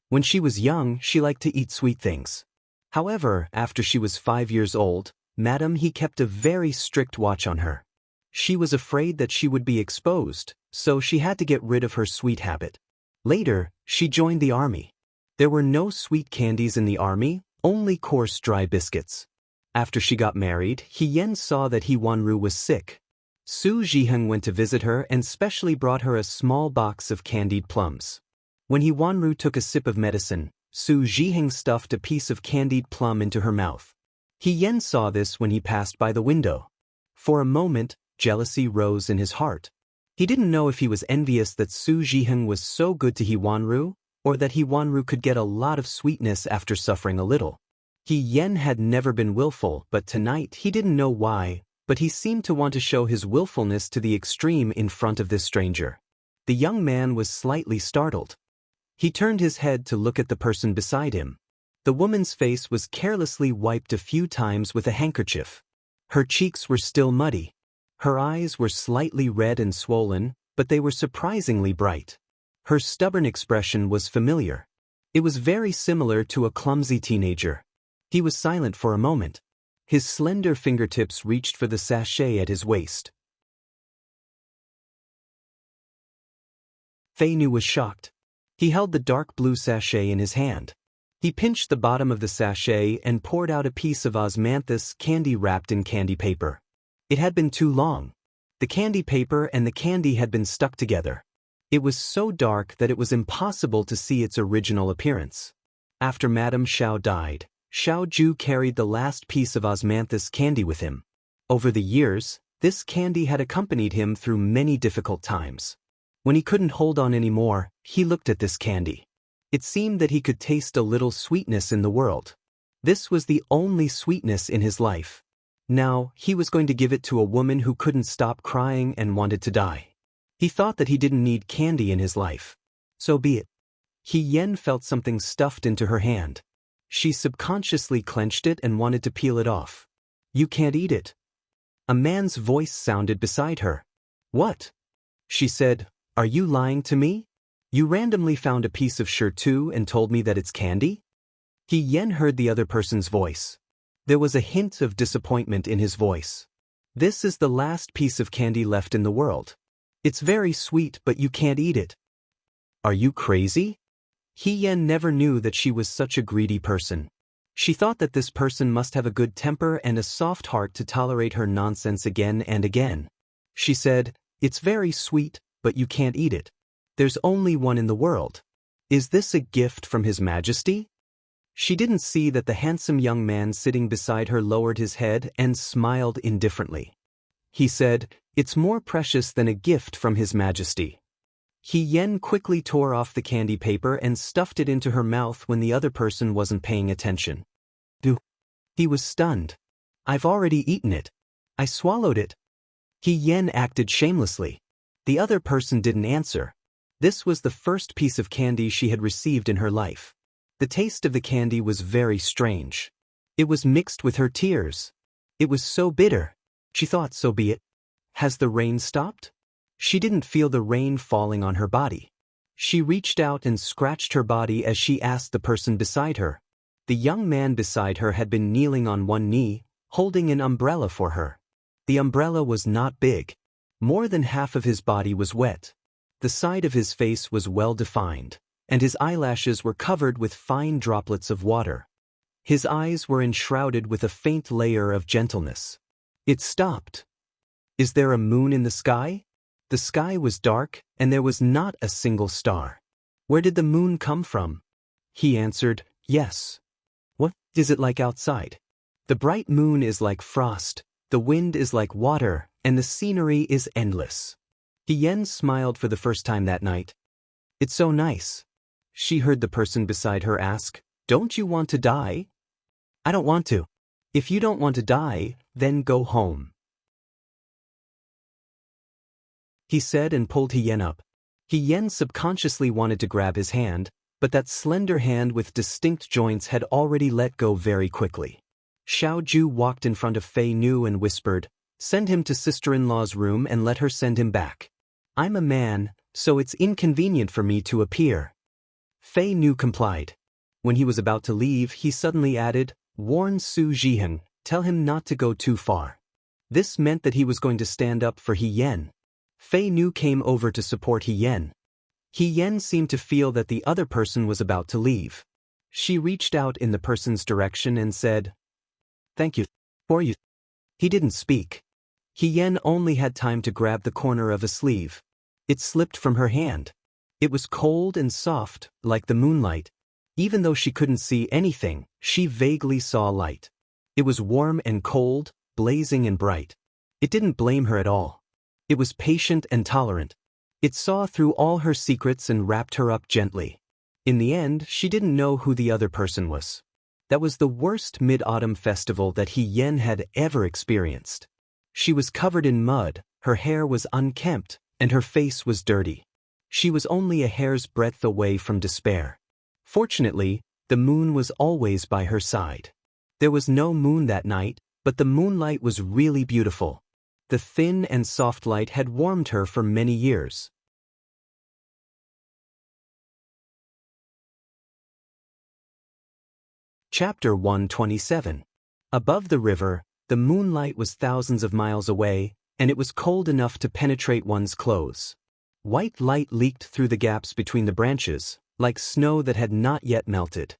When she was young, she liked to eat sweet things. However, after she was 5 years old, Madam He kept a very strict watch on her. She was afraid that she would be exposed, so she had to get rid of her sweet habit. Later, she joined the army. There were no sweet candies in the army, only coarse dry biscuits. After she got married, He Yan saw that He Wanru was sick. Su Zhiheng went to visit her and specially brought her a small box of candied plums. When He Wanru took a sip of medicine, Su Zhiheng stuffed a piece of candied plum into her mouth. He Yan saw this when he passed by the window. For a moment, jealousy rose in his heart. He didn't know if he was envious that Su Zhiheng was so good to He Wanru, or that He Wanru could get a lot of sweetness after suffering a little. He Yan had never been willful, but tonight he didn't know why, but he seemed to want to show his willfulness to the extreme in front of this stranger. The young man was slightly startled. He turned his head to look at the person beside him. The woman's face was carelessly wiped a few times with a handkerchief. Her cheeks were still muddy. Her eyes were slightly red and swollen, but they were surprisingly bright. Her stubborn expression was familiar. It was very similar to a clumsy teenager. He was silent for a moment. His slender fingertips reached for the sachet at his waist. Fei Nu was shocked. He held the dark blue sachet in his hand. He pinched the bottom of the sachet and poured out a piece of osmanthus candy wrapped in candy paper. It had been too long. The candy paper and the candy had been stuck together. It was so dark that it was impossible to see its original appearance. After Madame Xiao died, Xiao Ju carried the last piece of osmanthus candy with him. Over the years, this candy had accompanied him through many difficult times. When he couldn't hold on anymore, he looked at this candy. It seemed that he could taste a little sweetness in the world. This was the only sweetness in his life. Now, he was going to give it to a woman who couldn't stop crying and wanted to die. He thought that he didn't need candy in his life. So be it. He Yen felt something stuffed into her hand. She subconsciously clenched it and wanted to peel it off. You can't eat it. A man's voice sounded beside her. What? She said, are you lying to me? You randomly found a piece of too and told me that it's candy? He Yen heard the other person's voice. There was a hint of disappointment in his voice. This is the last piece of candy left in the world. It's very sweet, but you can't eat it. Are you crazy? He Yen never knew that she was such a greedy person. She thought that this person must have a good temper and a soft heart to tolerate her nonsense again and again. She said, it's very sweet, but you can't eat it. There's only one in the world. Is this a gift from His Majesty? She didn't see that the handsome young man sitting beside her lowered his head and smiled indifferently. He said, it's more precious than a gift from His Majesty. He Yen quickly tore off the candy paper and stuffed it into her mouth when the other person wasn't paying attention. He was stunned. I've already eaten it. I swallowed it. He Yen acted shamelessly. The other person didn't answer. This was the first piece of candy she had received in her life. The taste of the candy was very strange. It was mixed with her tears. It was so bitter. She thought, so be it. Has the rain stopped? She didn't feel the rain falling on her body. She reached out and scratched her body as she asked the person beside her. The young man beside her had been kneeling on one knee, holding an umbrella for her. The umbrella was not big. More than half of his body was wet. The side of his face was well defined, and his eyelashes were covered with fine droplets of water. His eyes were enshrouded with a faint layer of gentleness. It stopped. Is there a moon in the sky? The sky was dark, and there was not a single star. Where did the moon come from? He answered, yes. What is it like outside? The bright moon is like frost, the wind is like water, and the scenery is endless. He Yen smiled for the first time that night. It's so nice. She heard the person beside her ask, don't you want to die? I don't want to. If you don't want to die, then go home. He said and pulled He Yen up. He Yen subconsciously wanted to grab his hand, but that slender hand with distinct joints had already let go very quickly. Xiao Ju walked in front of Fei Nu and whispered, send him to sister-in-law's room and let her send him back. I'm a man, so it's inconvenient for me to appear. Fei Nu complied. When he was about to leave, he suddenly added, warn Su Jihan, tell him not to go too far. This meant that he was going to stand up for He Yen. Fei Nu came over to support He Yen. He Yen seemed to feel that the other person was about to leave. She reached out in the person's direction and said, thank you for you. He didn't speak. He Yen only had time to grab the corner of a sleeve. It slipped from her hand. It was cold and soft, like the moonlight. Even though she couldn't see anything, she vaguely saw light. It was warm and cold, blazing and bright. It didn't blame her at all. It was patient and tolerant. It saw through all her secrets and wrapped her up gently. In the end, she didn't know who the other person was. That was the worst mid-autumn festival that He Yen had ever experienced. She was covered in mud, her hair was unkempt, and her face was dirty. She was only a hair's breadth away from despair. Fortunately, the moon was always by her side. There was no moon that night, but the moonlight was really beautiful. The thin and soft light had warmed her for many years. Chapter 127. Above the river, the moonlight was thousands of miles away, and it was cold enough to penetrate one's clothes. White light leaked through the gaps between the branches, like snow that had not yet melted.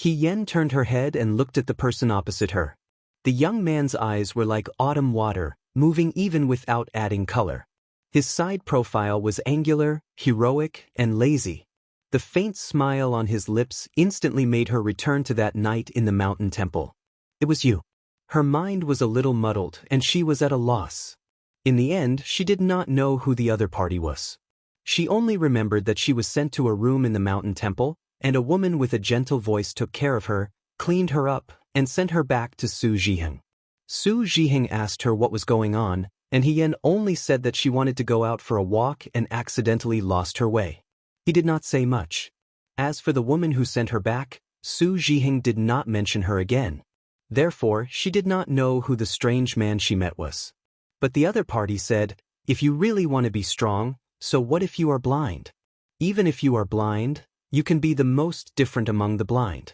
Yen turned her head and looked at the person opposite her. The young man's eyes were like autumn water, moving even without adding color. His side profile was angular, heroic, and lazy. The faint smile on his lips instantly made her return to that night in the mountain temple. It was you. Her mind was a little muddled, and she was at a loss. In the end, she did not know who the other party was. She only remembered that she was sent to a room in the mountain temple, and a woman with a gentle voice took care of her, cleaned her up, and sent her back to Su Zhiheng. Su Zhiheng asked her what was going on, and Yen only said that she wanted to go out for a walk and accidentally lost her way. He did not say much. As for the woman who sent her back, Su Zhiheng did not mention her again. Therefore, she did not know who the strange man she met was. But the other party said, if you really want to be strong, so what if you are blind? Even if you are blind, you can be the most different among the blind.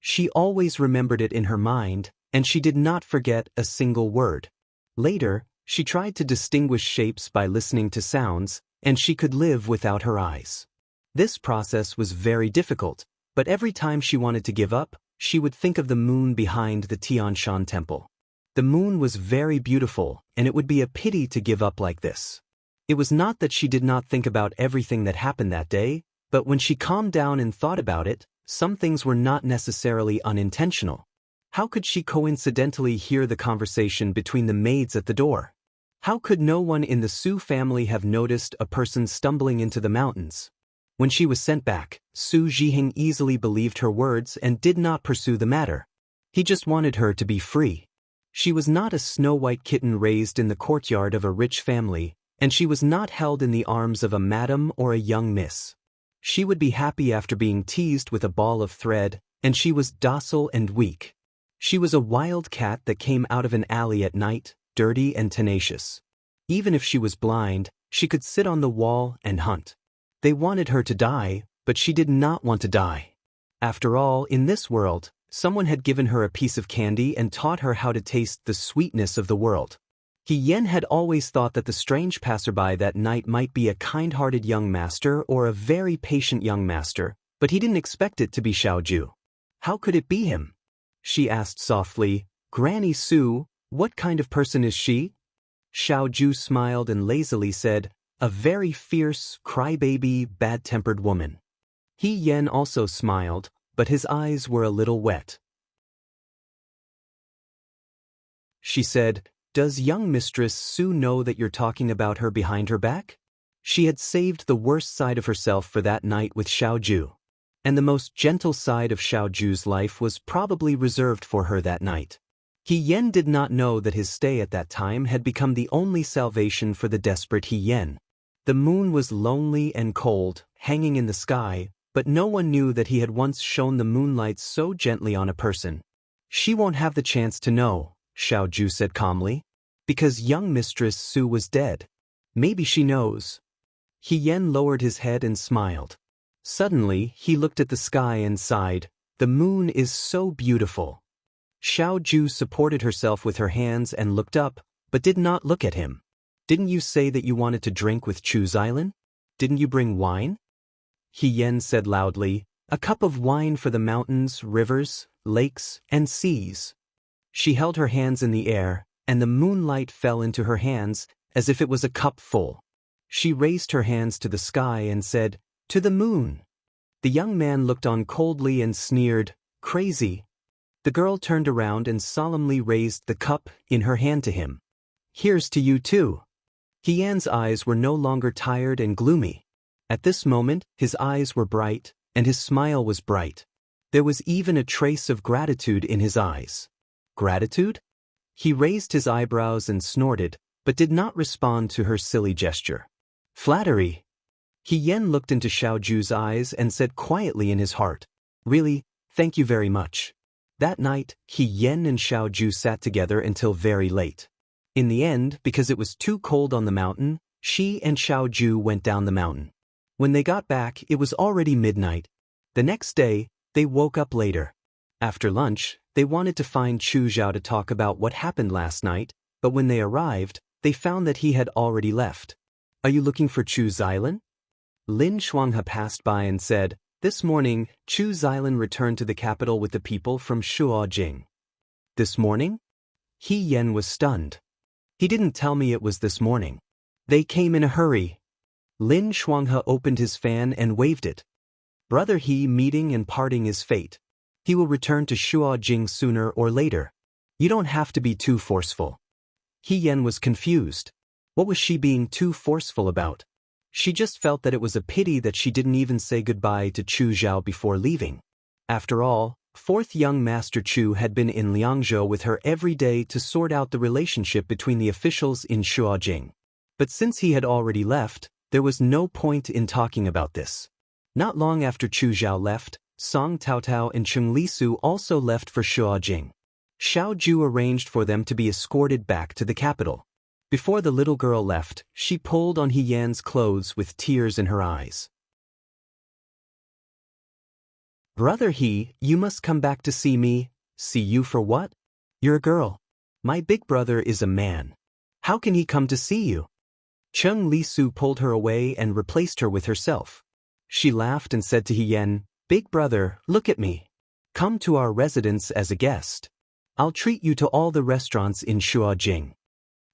She always remembered it in her mind, and she did not forget a single word. Later, she tried to distinguish shapes by listening to sounds, and she could live without her eyes. This process was very difficult, but every time she wanted to give up, she would think of the moon behind the Tianshan temple. The moon was very beautiful, and it would be a pity to give up like this. It was not that she did not think about everything that happened that day, but when she calmed down and thought about it, some things were not necessarily unintentional. How could she coincidentally hear the conversation between the maids at the door? How could no one in the Su family have noticed a person stumbling into the mountains? When she was sent back, Su Zhiheng easily believed her words and did not pursue the matter. He just wanted her to be free. She was not a snow-white kitten raised in the courtyard of a rich family, and she was not held in the arms of a madam or a young miss. She would be happy after being teased with a ball of thread, and she was docile and weak. She was a wild cat that came out of an alley at night, dirty and tenacious. Even if she was blind, she could sit on the wall and hunt. They wanted her to die, but she did not want to die. After all, in this world, someone had given her a piece of candy and taught her how to taste the sweetness of the world. Yen had always thought that the strange passerby that night might be a kind-hearted young master or a very patient young master, but he didn't expect it to be Xiaoju. How could it be him? She asked softly, Granny Su, what kind of person is she? Xiaoju smiled and lazily said, a very fierce, crybaby, bad-tempered woman. Yen also smiled, but his eyes were a little wet. She said, does young Mistress Su know that you're talking about her behind her back? She had saved the worst side of herself for that night with Xiaoju. And the most gentle side of Xiaoju's life was probably reserved for her that night. Yen did not know that his stay at that time had become the only salvation for the desperate Yen. The moon was lonely and cold, hanging in the sky, but no one knew that he had once shone the moonlight so gently on a person. She won't have the chance to know, Xiaoju said calmly, because young Mistress Su was dead. Maybe she knows. Yen lowered his head and smiled. Suddenly, he looked at the sky and sighed, the moon is so beautiful. Xiaoju supported herself with her hands and looked up, but did not look at him. Didn't you say that you wanted to drink with Chu Xilin? Didn't you bring wine? Yen said loudly, a cup of wine for the mountains, rivers, lakes, and seas. She held her hands in the air, and the moonlight fell into her hands as if it was a cup full. She raised her hands to the sky and said, to the moon. The young man looked on coldly and sneered, crazy. The girl turned around and solemnly raised the cup in her hand to him. Here's to you too. Yan's eyes were no longer tired and gloomy. At this moment, his eyes were bright, and his smile was bright. There was even a trace of gratitude in his eyes. Gratitude? He raised his eyebrows and snorted, but did not respond to her silly gesture. Flattery. Yen looked into Xiaoju's eyes and said quietly in his heart, really, thank you very much. That night, Yen and Xiaoju sat together until very late. In the end, because it was too cold on the mountain, she and Xiaoju went down the mountain. When they got back, it was already midnight. The next day, they woke up later. After lunch, they wanted to find Chu Zhao to talk about what happened last night, but when they arrived, they found that he had already left. Are you looking for Chu Xilan? Lin Shuanghe passed by and said, this morning, Chu Xilan returned to the capital with the people from Shuojing. This morning? He Yan was stunned. He didn't tell me it was this morning. They came in a hurry. Lin Shuanghe opened his fan and waved it. Brother He meeting and parting is fate. He will return to Shuojing sooner or later. You don't have to be too forceful. He Yan was confused. What was she being too forceful about? She just felt that it was a pity that she didn't even say goodbye to Chu Zhao before leaving. After all, fourth young Master Chu had been in Liangzhou with her every day to sort out the relationship between the officials in Shuojing. But since he had already left, there was no point in talking about this. Not long after Chu Zhao left, Song Taotao and Cheng Lisu also left for Shuojing. Xiao Ju arranged for them to be escorted back to the capital. Before the little girl left, she pulled on He Yan's clothes with tears in her eyes. Brother He, you must come back to see me. See you for what? You're a girl. My big brother is a man. How can he come to see you? Cheng Lisu pulled her away and replaced her with herself. She laughed and said to He Yan, Big brother, look at me. Come to our residence as a guest. I'll treat you to all the restaurants in Shuojing.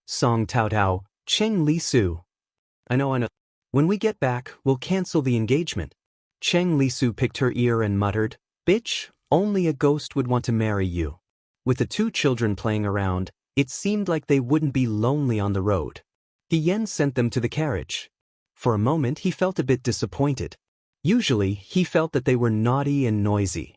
Song Taotao, Cheng Lisu. I know. When we get back, we'll cancel the engagement. Cheng Lisu picked her ear and muttered, Bitch, only a ghost would want to marry you. With the two children playing around, it seemed like they wouldn't be lonely on the road. He Yan sent them to the carriage. For a moment he felt a bit disappointed. Usually, he felt that they were naughty and noisy.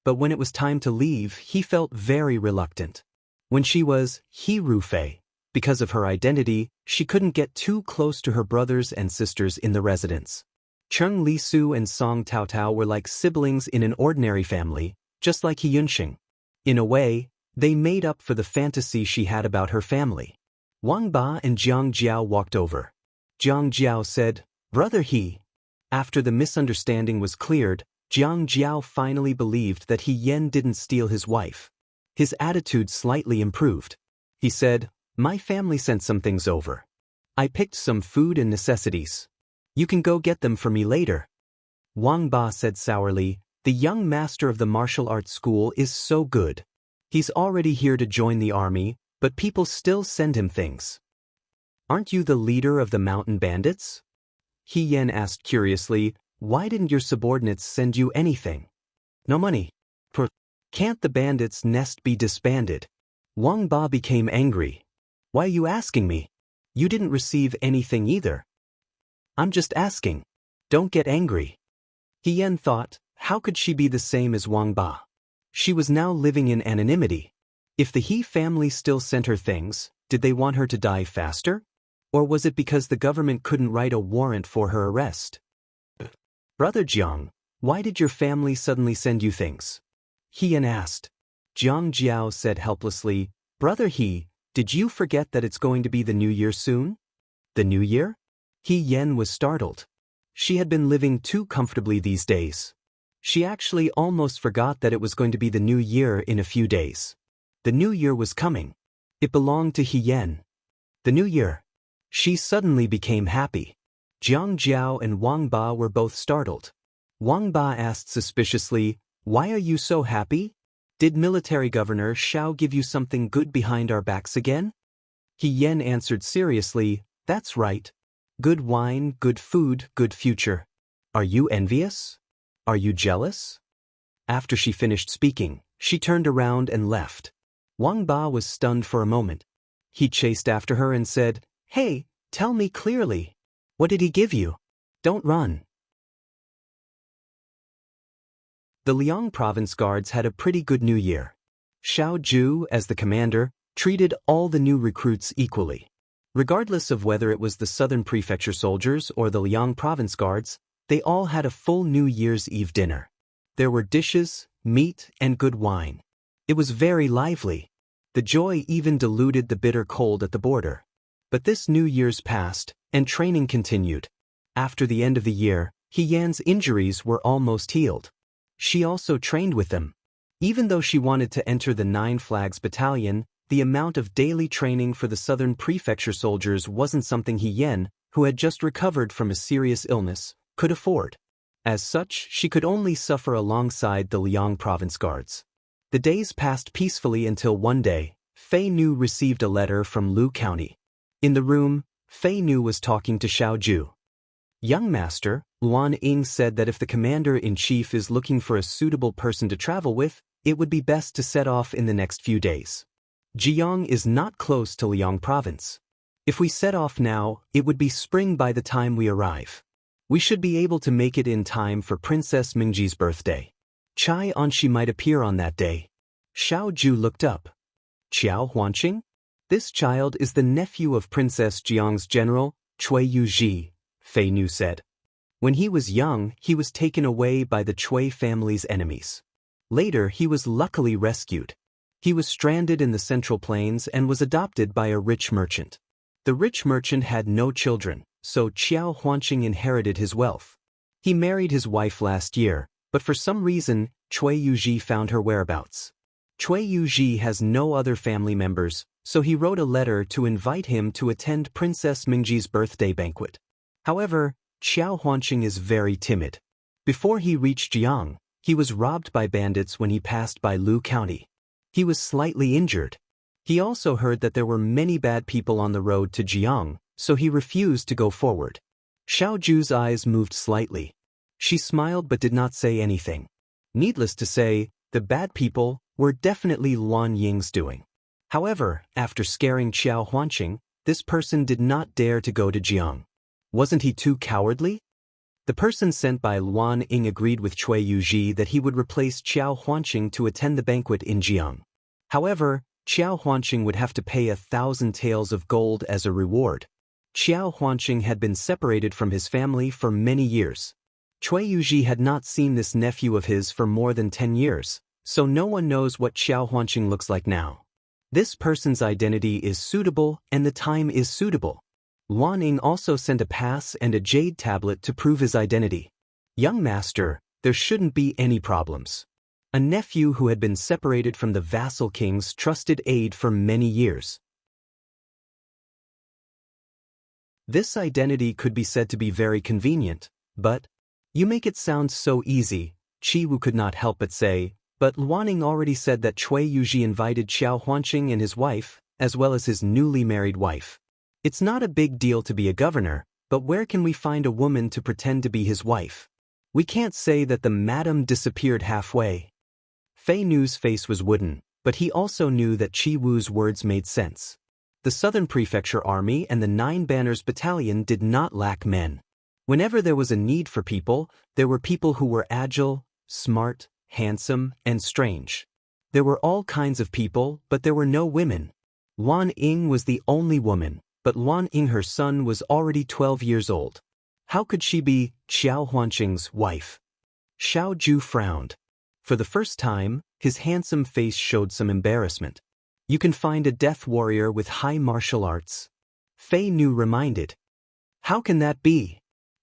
But when it was time to leave, he felt very reluctant. When she was He Rufei, because of her identity, she couldn't get too close to her brothers and sisters in the residence. Cheng Lisu and Song Taotao were like siblings in an ordinary family, just like He Yunxing. In a way, they made up for the fantasy she had about her family. Wang Ba and Jiang Jiao walked over. Jiang Jiao said, Brother He. After the misunderstanding was cleared, Jiang Jiao finally believed that He Yan didn't steal his wife. His attitude slightly improved. He said, My family sent some things over. I picked some food and necessities. You can go get them for me later. Wang Ba said sourly, The young master of the martial arts school is so good. He's already here to join the army, but people still send him things. Aren't you the leader of the mountain bandits? He Yan asked curiously, Why didn't your subordinates send you anything? No money. Can't the bandits' nest be disbanded? Wang Ba became angry. Why are you asking me? You didn't receive anything either. I'm just asking. Don't get angry. He Yan thought, how could she be the same as Wang Ba? She was now living in anonymity. If the He family still sent her things, did they want her to die faster? Or was it because the government couldn't write a warrant for her arrest? Brother Jiang, why did your family suddenly send you things? He Yan asked. Jiang Jiao said helplessly, Brother He, did you forget that it's going to be the New Year soon? The New Year? He Yan was startled. She had been living too comfortably these days. She actually almost forgot that it was going to be the New Year in a few days. The New Year was coming. It belonged to He Yan. The New Year. She suddenly became happy. Jiang Jiao and Wang Ba were both startled. Wang Ba asked suspiciously, Why are you so happy? Did military governor Xiao give you something good behind our backs again? He Yan answered seriously, That's right. Good wine, good food, good future. Are you envious? Are you jealous? After she finished speaking, she turned around and left. Wang Ba was stunned for a moment. He chased after her and said, Hey, tell me clearly. What did he give you? Don't run. The Liang province guards had a pretty good New Year. Xiao Ju, as the commander, treated all the new recruits equally. Regardless of whether it was the Southern Prefecture soldiers or the Liang province guards, they all had a full New Year's Eve dinner. There were dishes, meat, and good wine. It was very lively. The joy even diluted the bitter cold at the border. But this New Year's passed, and training continued. After the end of the year, He Yan's injuries were almost healed. She also trained with them. Even though she wanted to enter the Nine Flags Battalion, the amount of daily training for the Southern Prefecture soldiers wasn't something Yen, who had just recovered from a serious illness, could afford. As such, she could only suffer alongside the Liang province guards. The days passed peacefully until one day, Fei Nu received a letter from Lu County. In the room, Fei Nu was talking to Xiao Ju. Young master, Luan Ying said that if the commander-in-chief is looking for a suitable person to travel with, it would be best to set off in the next few days. Jiang is not close to Liang province. If we set off now, it would be spring by the time we arrive. We should be able to make it in time for Princess Mingji's birthday. Chai Anshi might appear on that day. Xiao Ju looked up. Qiao Huanqing? This child is the nephew of Princess Jiang's general, Cui Yuji, Fei Nu said. When he was young, he was taken away by the Cui family's enemies. Later, he was luckily rescued. He was stranded in the Central Plains and was adopted by a rich merchant. The rich merchant had no children, so Qiao Huanqing inherited his wealth. He married his wife last year, but for some reason, Cui Yuji found her whereabouts. Cui Yuji has no other family members, so he wrote a letter to invite him to attend Princess Mingji's birthday banquet. However, Qiao Huanqing is very timid. Before he reached Jiang, he was robbed by bandits when he passed by Lu County. He was slightly injured. He also heard that there were many bad people on the road to Jiang, so he refused to go forward. Xiao Ju's eyes moved slightly. She smiled but did not say anything. Needless to say, the bad people were definitely Luan Ying's doing. However, after scaring Qiao Huanqing, this person did not dare to go to Jiang. Wasn't he too cowardly? The person sent by Luan Ying agreed with Cui Yuji that he would replace Qiao Huanqing to attend the banquet in Jiang. However, Qiao Huanqing would have to pay 1,000 taels of gold as a reward. Qiao Huanqing had been separated from his family for many years. Cui Yuji had not seen this nephew of his for more than 10 years, so no one knows what Qiao Huanqing looks like now. This person's identity is suitable and the time is suitable. Luan Ying also sent a pass and a jade tablet to prove his identity. Young master, there shouldn't be any problems. A nephew who had been separated from the vassal king's trusted aid for many years. This identity could be said to be very convenient, but you make it sound so easy, Chi Wu could not help but say, but Luan Ying already said that Cui Yuji invited Qiao Huanqing and his wife, as well as his newly married wife. It's not a big deal to be a governor, but where can we find a woman to pretend to be his wife? We can't say that the madam disappeared halfway. Fei Nu's face was wooden, but he also knew that Chi Wu's words made sense. The Southern Prefecture Army and the Nine Banners Battalion did not lack men. Whenever there was a need for people, there were people who were agile, smart, handsome, and strange. There were all kinds of people, but there were no women. Luan Ying was the only woman, but Luan Ying her son was already 12 years old. How could she be Qiao Huanqing's wife? Xiao Ju frowned. For the first time, his handsome face showed some embarrassment. You can find a death warrior with high martial arts. Fei Nu reminded. How can that be?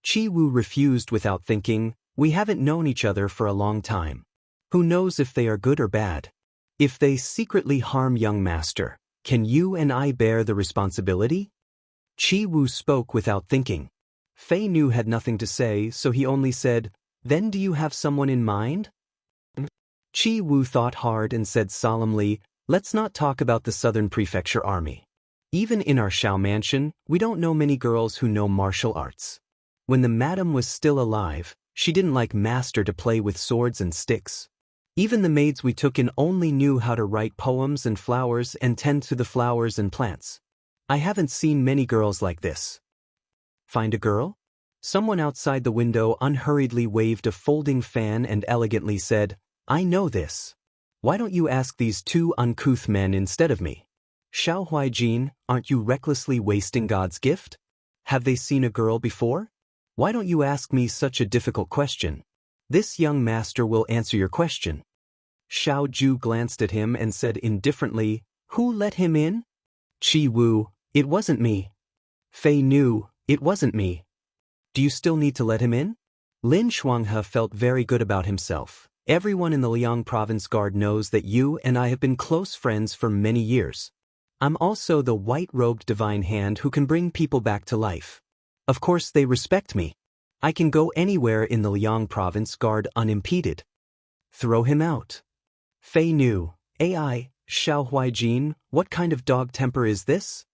Chi Wu refused without thinking. We haven't known each other for a long time. Who knows if they are good or bad? If they secretly harm young master, can you and I bear the responsibility? Chi Wu spoke without thinking. Fei Nu had nothing to say, so he only said, Then do you have someone in mind? Chi Wu thought hard and said solemnly, Let's not talk about the Southern Prefecture Army. Even in our Shao mansion, we don't know many girls who know martial arts. When the madam was still alive, she didn't like master to play with swords and sticks. Even the maids we took in only knew how to write poems and flowers and tend to the flowers and plants. I haven't seen many girls like this. Find a girl? Someone outside the window unhurriedly waved a folding fan and elegantly said, I know this. Why don't you ask these two uncouth men instead of me? Xiao Huaijin, aren't you recklessly wasting God's gift? Have they seen a girl before? Why don't you ask me such a difficult question? This young master will answer your question. Xiao Ju glanced at him and said indifferently, Who let him in? Chi Wu, it wasn't me. Fei Nu, it wasn't me. Do you still need to let him in? Lin Shuanghe felt very good about himself. Everyone in the Liang Province Guard knows that you and I have been close friends for many years. I'm also the white-robed divine hand who can bring people back to life. Of course they respect me. I can go anywhere in the Liang Province Guard unimpeded. Throw him out. Fei Nu, AI, Xiao Huaijin, what kind of dog temper is this?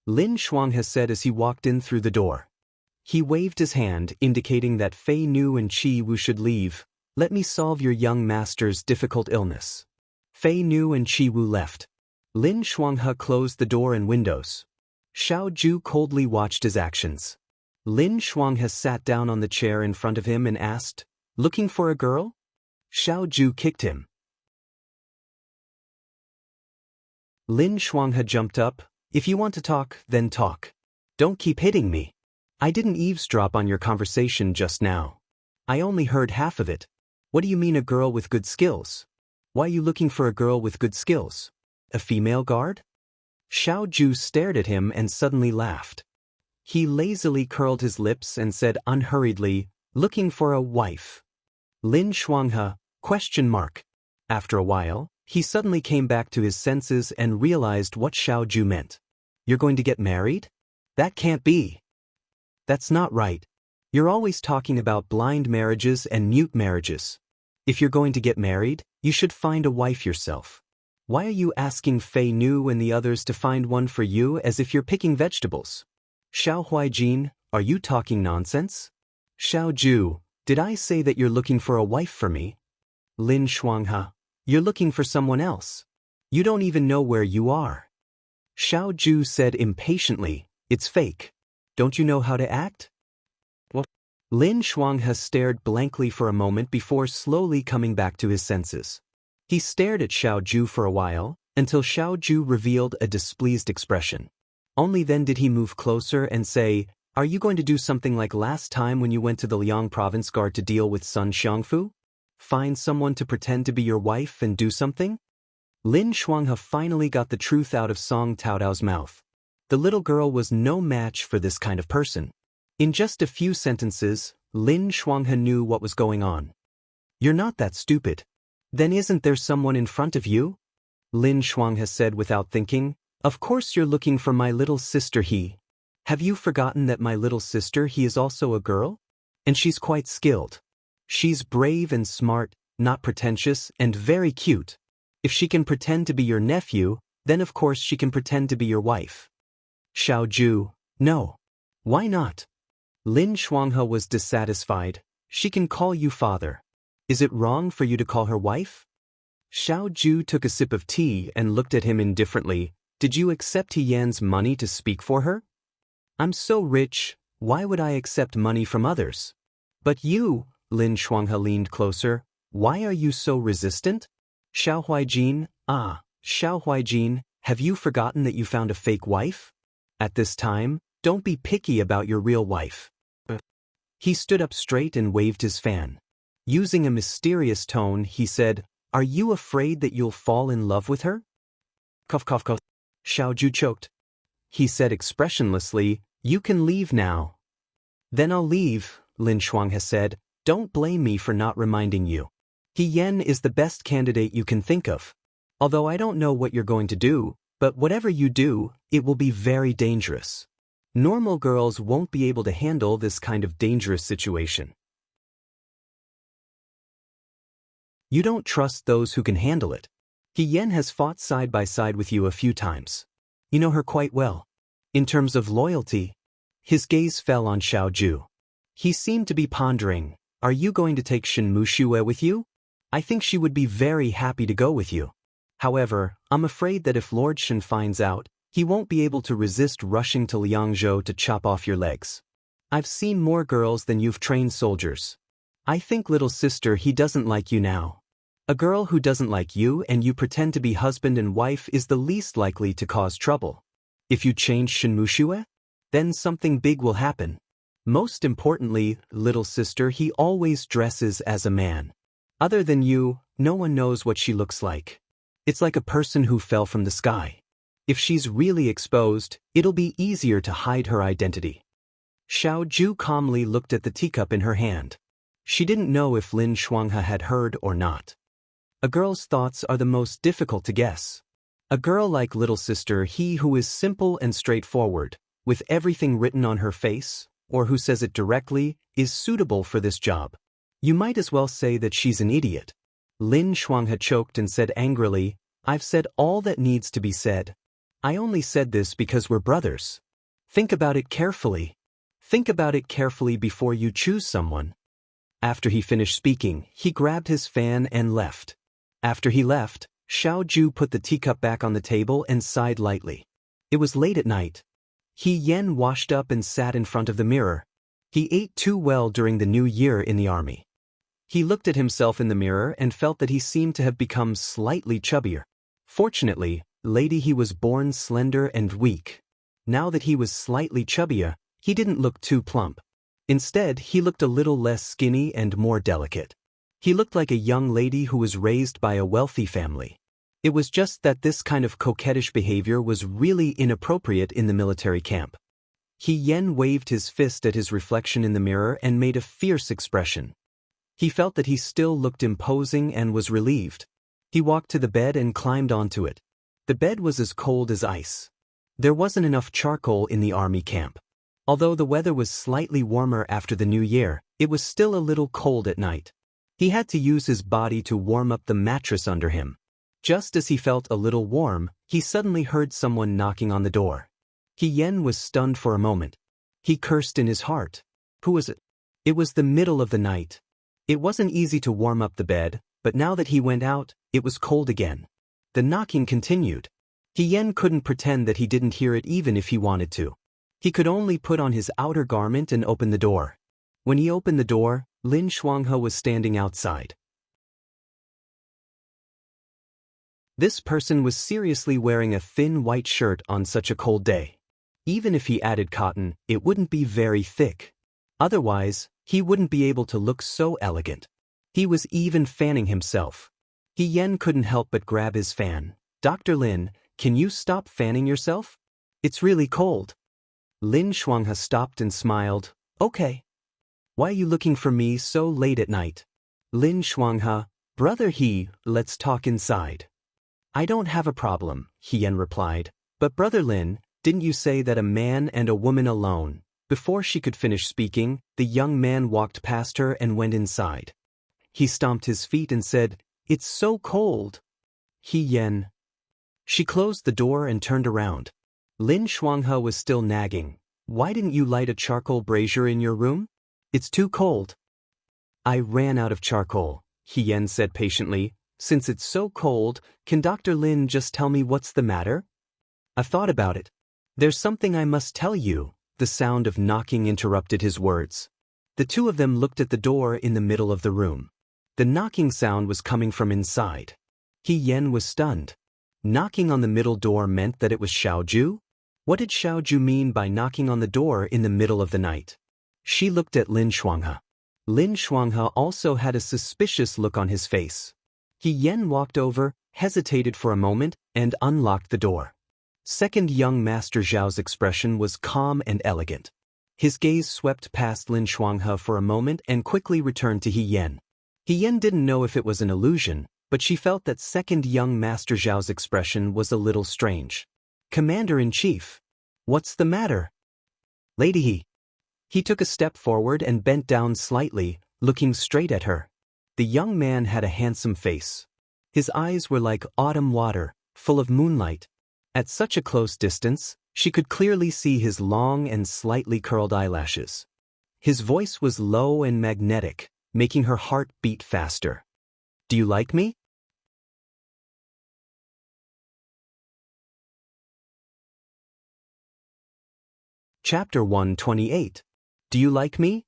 Lin Shuanghe said as he walked in through the door. He waved his hand, indicating that Fei Nu and Qi Wu should leave. Let me solve your young master's difficult illness. Fei Nu and Qi Wu left. Lin Shuanghe closed the door and windows. Xiao Ju coldly watched his actions. Lin Shuanghe sat down on the chair in front of him and asked, "Looking for a girl?" Xiao Ju kicked him. Lin Shuanghe jumped up. "If you want to talk, then talk. Don't keep hitting me. I didn't eavesdrop on your conversation just now. I only heard half of it. What do you mean a girl with good skills? Why are you looking for a girl with good skills? A female guard?" Xiao Ju stared at him and suddenly laughed. He lazily curled his lips and said unhurriedly, "Looking for a wife." Lin Shuanghe, ? After a while, he suddenly came back to his senses and realized what Xiao Ju meant. "You're going to get married? That can't be. That's not right. You're always talking about blind marriages and mute marriages. If you're going to get married, you should find a wife yourself. Why are you asking Fei Nu and the others to find one for you as if you're picking vegetables? Xiao Huaijin, are you talking nonsense? Xiao Ju, did I say that you're looking for a wife for me? Lin Shuanghe, you're looking for someone else. You don't even know where you are." Xiao Ju said impatiently, "It's fake. Don't you know how to act?" What? Lin Shuanghe stared blankly for a moment before slowly coming back to his senses. He stared at Xiao Ju for a while, until Xiao Ju revealed a displeased expression. Only then did he move closer and say, "Are you going to do something like last time when you went to the Liang Province Guard to deal with Sun Xiangfu? Find someone to pretend to be your wife and do something?" Lin Shuanghe finally got the truth out of Song Taodao's mouth. The little girl was no match for this kind of person. In just a few sentences, Lin Shuanghe knew what was going on. "You're not that stupid. Then isn't there someone in front of you?" Lin Shuanghe said without thinking, "Of course you're looking for my little sister He. Have you forgotten that my little sister He is also a girl? And she's quite skilled. She's brave and smart, not pretentious, and very cute. If she can pretend to be your nephew, then of course she can pretend to be your wife." Xiao Ju, "No. Why not?" Lin Shuanghe was dissatisfied. "She can call you father. Is it wrong for you to call her wife?" Xiao Ju took a sip of tea and looked at him indifferently. "Did you accept He Yan's money to speak for her?" "I'm so rich, why would I accept money from others?" "But you," Lin Shuanghe leaned closer, "why are you so resistant?" Xiao Huaijin, Xiao Huaijin, have you forgotten that you found a fake wife? At this time, don't be picky about your real wife. He stood up straight and waved his fan. Using a mysterious tone, he said, "Are you afraid that you'll fall in love with her?" Cough, cough, cough. Xiao Ju choked. He said expressionlessly, "You can leave now." "Then I'll leave," Lin Shuanghe said. "Don't blame me for not reminding you. He Yan is the best candidate you can think of. Although I don't know what you're going to do, but whatever you do, it will be very dangerous. Normal girls won't be able to handle this kind of dangerous situation. You don't trust those who can handle it. He Yan has fought side by side with you a few times. You know her quite well. In terms of loyalty." His gaze fell on Xiao Ju. He seemed to be pondering, "Are you going to take Shen Muxue with you? I think she would be very happy to go with you. However, I'm afraid that if Lord Shen finds out, he won't be able to resist rushing to Liangzhou to chop off your legs. I've seen more girls than you've trained soldiers. I think, little sister, he doesn't like you now. A girl who doesn't like you and you pretend to be husband and wife is the least likely to cause trouble. If you change Shen Muxue, then something big will happen. Most importantly, little sister, he always dresses as a man. Other than you, no one knows what she looks like. It's like a person who fell from the sky. If she's really exposed, it'll be easier to hide her identity." Xiao Ju calmly looked at the teacup in her hand. She didn't know if Lin Shuanghe had heard or not. A girl's thoughts are the most difficult to guess. A girl like little sister, he who is simple and straightforward, with everything written on her face, or who says it directly, is suitable for this job. You might as well say that she's an idiot. Lin Shuanghe choked and said angrily, I've said all that needs to be said. I only said this because we're brothers. Think about it carefully. Think about it carefully before you choose someone. After he finished speaking, he grabbed his fan and left. After he left, Xiao Ju put the teacup back on the table and sighed lightly. It was late at night. He Yan washed up and sat in front of the mirror. He ate too well during the new year in the army. He looked at himself in the mirror and felt that he seemed to have become slightly chubbier. Fortunately, lady, he was born slender and weak. Now that he was slightly chubbier, he didn't look too plump. Instead, he looked a little less skinny and more delicate. He looked like a young lady who was raised by a wealthy family. It was just that this kind of coquettish behavior was really inappropriate in the military camp. He Yan waved his fist at his reflection in the mirror and made a fierce expression. He felt that he still looked imposing and was relieved. He walked to the bed and climbed onto it. The bed was as cold as ice. There wasn't enough charcoal in the army camp. Although the weather was slightly warmer after the new year, it was still a little cold at night. He had to use his body to warm up the mattress under him. Just as he felt a little warm, he suddenly heard someone knocking on the door. He Yan was stunned for a moment. He cursed in his heart. Who was it? It was the middle of the night. It wasn't easy to warm up the bed, but now that he went out, it was cold again. The knocking continued. He Yan couldn't pretend that he didn't hear it even if he wanted to. He could only put on his outer garment and open the door. When he opened the door, Lin Shuanghe was standing outside. This person was seriously wearing a thin white shirt on such a cold day. Even if he added cotton, it wouldn't be very thick. Otherwise, he wouldn't be able to look so elegant. He was even fanning himself. He Yan couldn't help but grab his fan. Dr. Lin, can you stop fanning yourself? It's really cold. Lin Shuanghe stopped and smiled. Okay. Why are you looking for me so late at night? Lin Shuanghe, brother He, let's talk inside. I don't have a problem, He Yan replied. But brother Lin, didn't you say that a man and a woman alone? Before she could finish speaking, the young man walked past her and went inside. He stomped his feet and said, It's so cold. He Yan. She closed the door and turned around. Lin Shuanghe was still nagging. Why didn't you light a charcoal brazier in your room? It's too cold. I ran out of charcoal, He Yan said patiently. Since it's so cold, can Dr. Lin just tell me what's the matter? I've thought about it. There's something I must tell you. The sound of knocking interrupted his words. The two of them looked at the door in the middle of the room. The knocking sound was coming from inside. He Yan was stunned. Knocking on the middle door meant that it was Xiao Ju? What did Xiao Ju mean by knocking on the door in the middle of the night? She looked at Lin Shuanghe. Lin Shuanghe also had a suspicious look on his face. He Yan walked over, hesitated for a moment, and unlocked the door. Second young Master Zhao's expression was calm and elegant. His gaze swept past Lin Shuanghe for a moment and quickly returned to He Yan. He Yan didn't know if it was an illusion, but she felt that second young Master Zhao's expression was a little strange. Commander-in-Chief, what's the matter? Lady He. He took a step forward and bent down slightly, looking straight at her. The young man had a handsome face. His eyes were like autumn water, full of moonlight. At such a close distance, she could clearly see his long and slightly curled eyelashes. His voice was low and magnetic, making her heart beat faster. Do you like me? Chapter 128. Do you like me?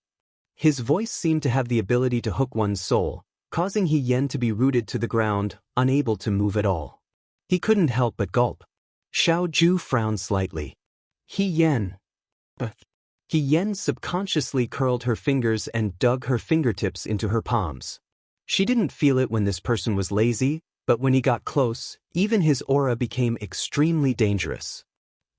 His voice seemed to have the ability to hook one's soul, causing He Yan to be rooted to the ground, unable to move at all. He couldn't help but gulp. Xiao Ju frowned slightly. He Yan. But He Yan subconsciously curled her fingers and dug her fingertips into her palms. She didn't feel it when this person was lazy, but when he got close, even his aura became extremely dangerous.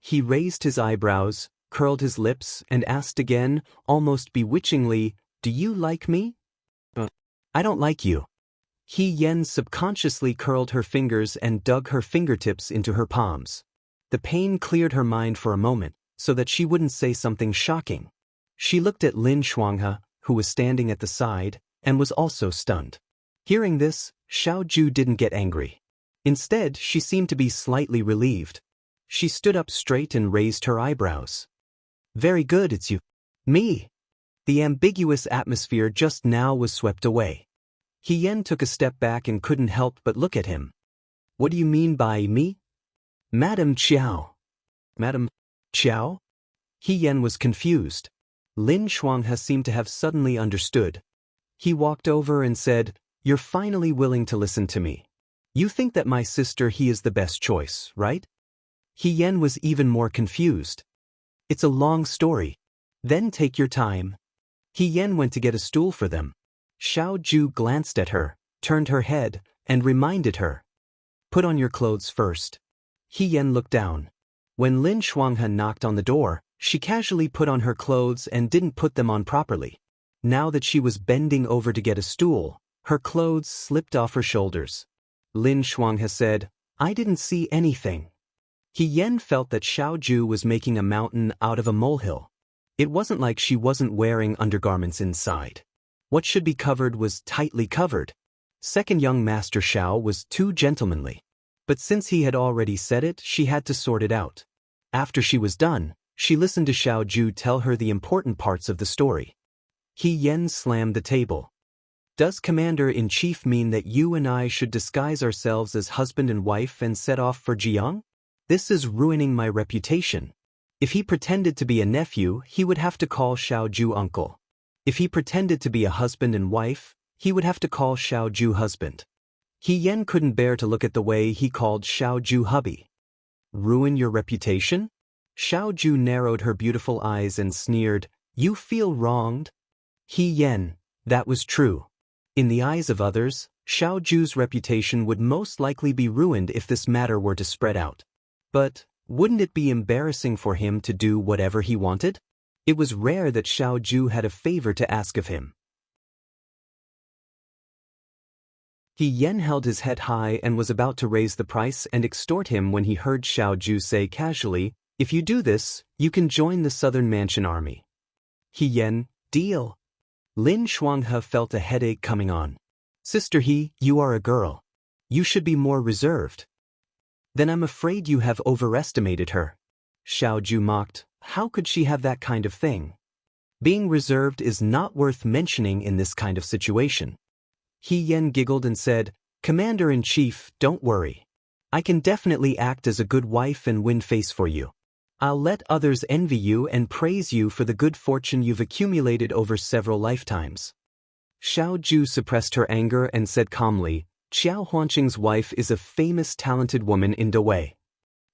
He raised his eyebrows, curled his lips, and asked again, almost bewitchingly, Do you like me? I don't like you. He Yen subconsciously curled her fingers and dug her fingertips into her palms. The pain cleared her mind for a moment, so that she wouldn't say something shocking. She looked at Lin Shuanghe, who was standing at the side, and was also stunned. Hearing this, Xiao Ju didn't get angry. Instead, she seemed to be slightly relieved. She stood up straight and raised her eyebrows. Very good, it's you. Me. The ambiguous atmosphere just now was swept away. He Yen took a step back and couldn't help but look at him. What do you mean by me? Madam Qiao. Madam Qiao? He Yen was confused. Lin Shuanghe seemed to have suddenly understood. He walked over and said, You're finally willing to listen to me. You think that my sister he is the best choice, right? He Yen was even more confused. It's a long story. Then take your time. He Yen went to get a stool for them. Xiao Ju glanced at her, turned her head, and reminded her. Put on your clothes first. He Yen looked down. When Lin Shuanghe knocked on the door, she casually put on her clothes and didn't put them on properly. Now that she was bending over to get a stool, her clothes slipped off her shoulders. Lin Shuanghe said, I didn't see anything. He Yen felt that Xiao Ju was making a mountain out of a molehill. It wasn't like she wasn't wearing undergarments inside. What should be covered was tightly covered. Second young Master Xiao was too gentlemanly. But since he had already said it, she had to sort it out. After she was done, she listened to Xiao Ju tell her the important parts of the story. He Yen slammed the table. Does Commander-in-Chief mean that you and I should disguise ourselves as husband and wife and set off for Jiang? This is ruining my reputation. If he pretended to be a nephew, he would have to call Xiao Ju uncle. If he pretended to be a husband and wife, he would have to call Xiao Ju husband. He Yen couldn't bear to look at the way he called Xiao Ju hubby. Ruin your reputation? Xiao Ju narrowed her beautiful eyes and sneered, You feel wronged? He Yen, that was true. In the eyes of others, Xiao Ju's reputation would most likely be ruined if this matter were to spread out. But wouldn't it be embarrassing for him to do whatever he wanted? It was rare that Xiao Ju had a favor to ask of him. He Yen held his head high and was about to raise the price and extort him when he heard Xiao Ju say casually, If you do this, you can join the Southern Mansion Army. He Yen, deal. Lin Shuanghe felt a headache coming on. Sister He, you are a girl. You should be more reserved. Then I'm afraid you have overestimated her. Xiao Ju mocked, How could she have that kind of thing? Being reserved is not worth mentioning in this kind of situation. He Yen giggled and said, Commander-in-Chief, don't worry. I can definitely act as a good wife and win face for you. I'll let others envy you and praise you for the good fortune you've accumulated over several lifetimes. Xiao Ju suppressed her anger and said calmly, Qiao Huanqing's wife is a famous talented woman in Dawei.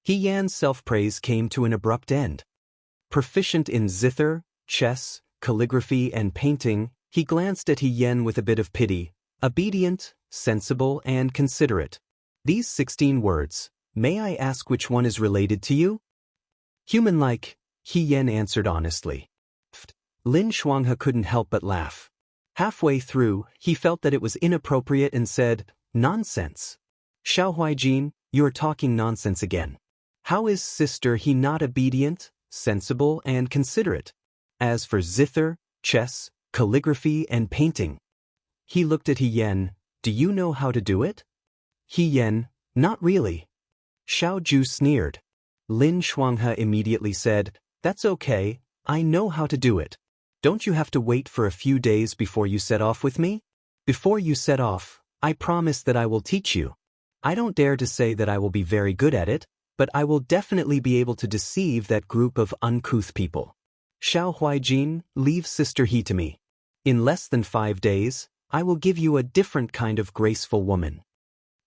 He Yan's self-praise came to an abrupt end. Proficient in zither, chess, calligraphy, and painting, he glanced at He Yen with a bit of pity. Obedient, sensible, and considerate. These 16 words, may I ask which one is related to you? Human-like, He Yen answered honestly. Lin Shuanghe couldn't help but laugh. Halfway through, he felt that it was inappropriate and said, Nonsense. Xiao Huaijin, you are talking nonsense again. How is sister He not obedient, sensible, and considerate? As for zither, chess, calligraphy, and painting. He looked at He Yen, do you know how to do it? He Yen, not really. Xiao Ju sneered. Lin Shuanghe immediately said, That's okay, I know how to do it. Don't you have to wait for a few days before you set off with me? Before you set off, I promise that I will teach you. I don't dare to say that I will be very good at it, but I will definitely be able to deceive that group of uncouth people. Xiao Huaijin, leave Sister He to me. In less than 5 days, I will give you a different kind of graceful woman.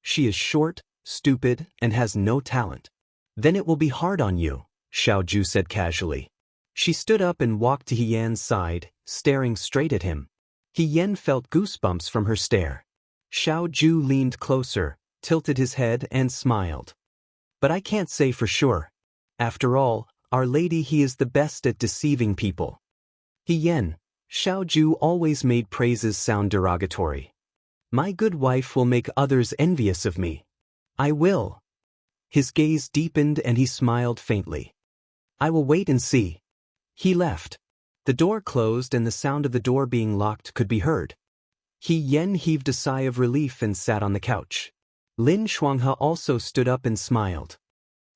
She is short, stupid, and has no talent. Then it will be hard on you, Xiao Ju said casually. She stood up and walked to He Yan's side, staring straight at him. He Yan felt goosebumps from her stare. Xiao Ju leaned closer, tilted his head, and smiled. But I can't say for sure. After all, Our Lady He is the best at deceiving people. He Yan, Xiao Ju always made praises sound derogatory. My good wife will make others envious of me. I will. His gaze deepened and he smiled faintly. I will wait and see. He left. The door closed and the sound of the door being locked could be heard. He Yen heaved a sigh of relief and sat on the couch. Lin Shuanghe also stood up and smiled.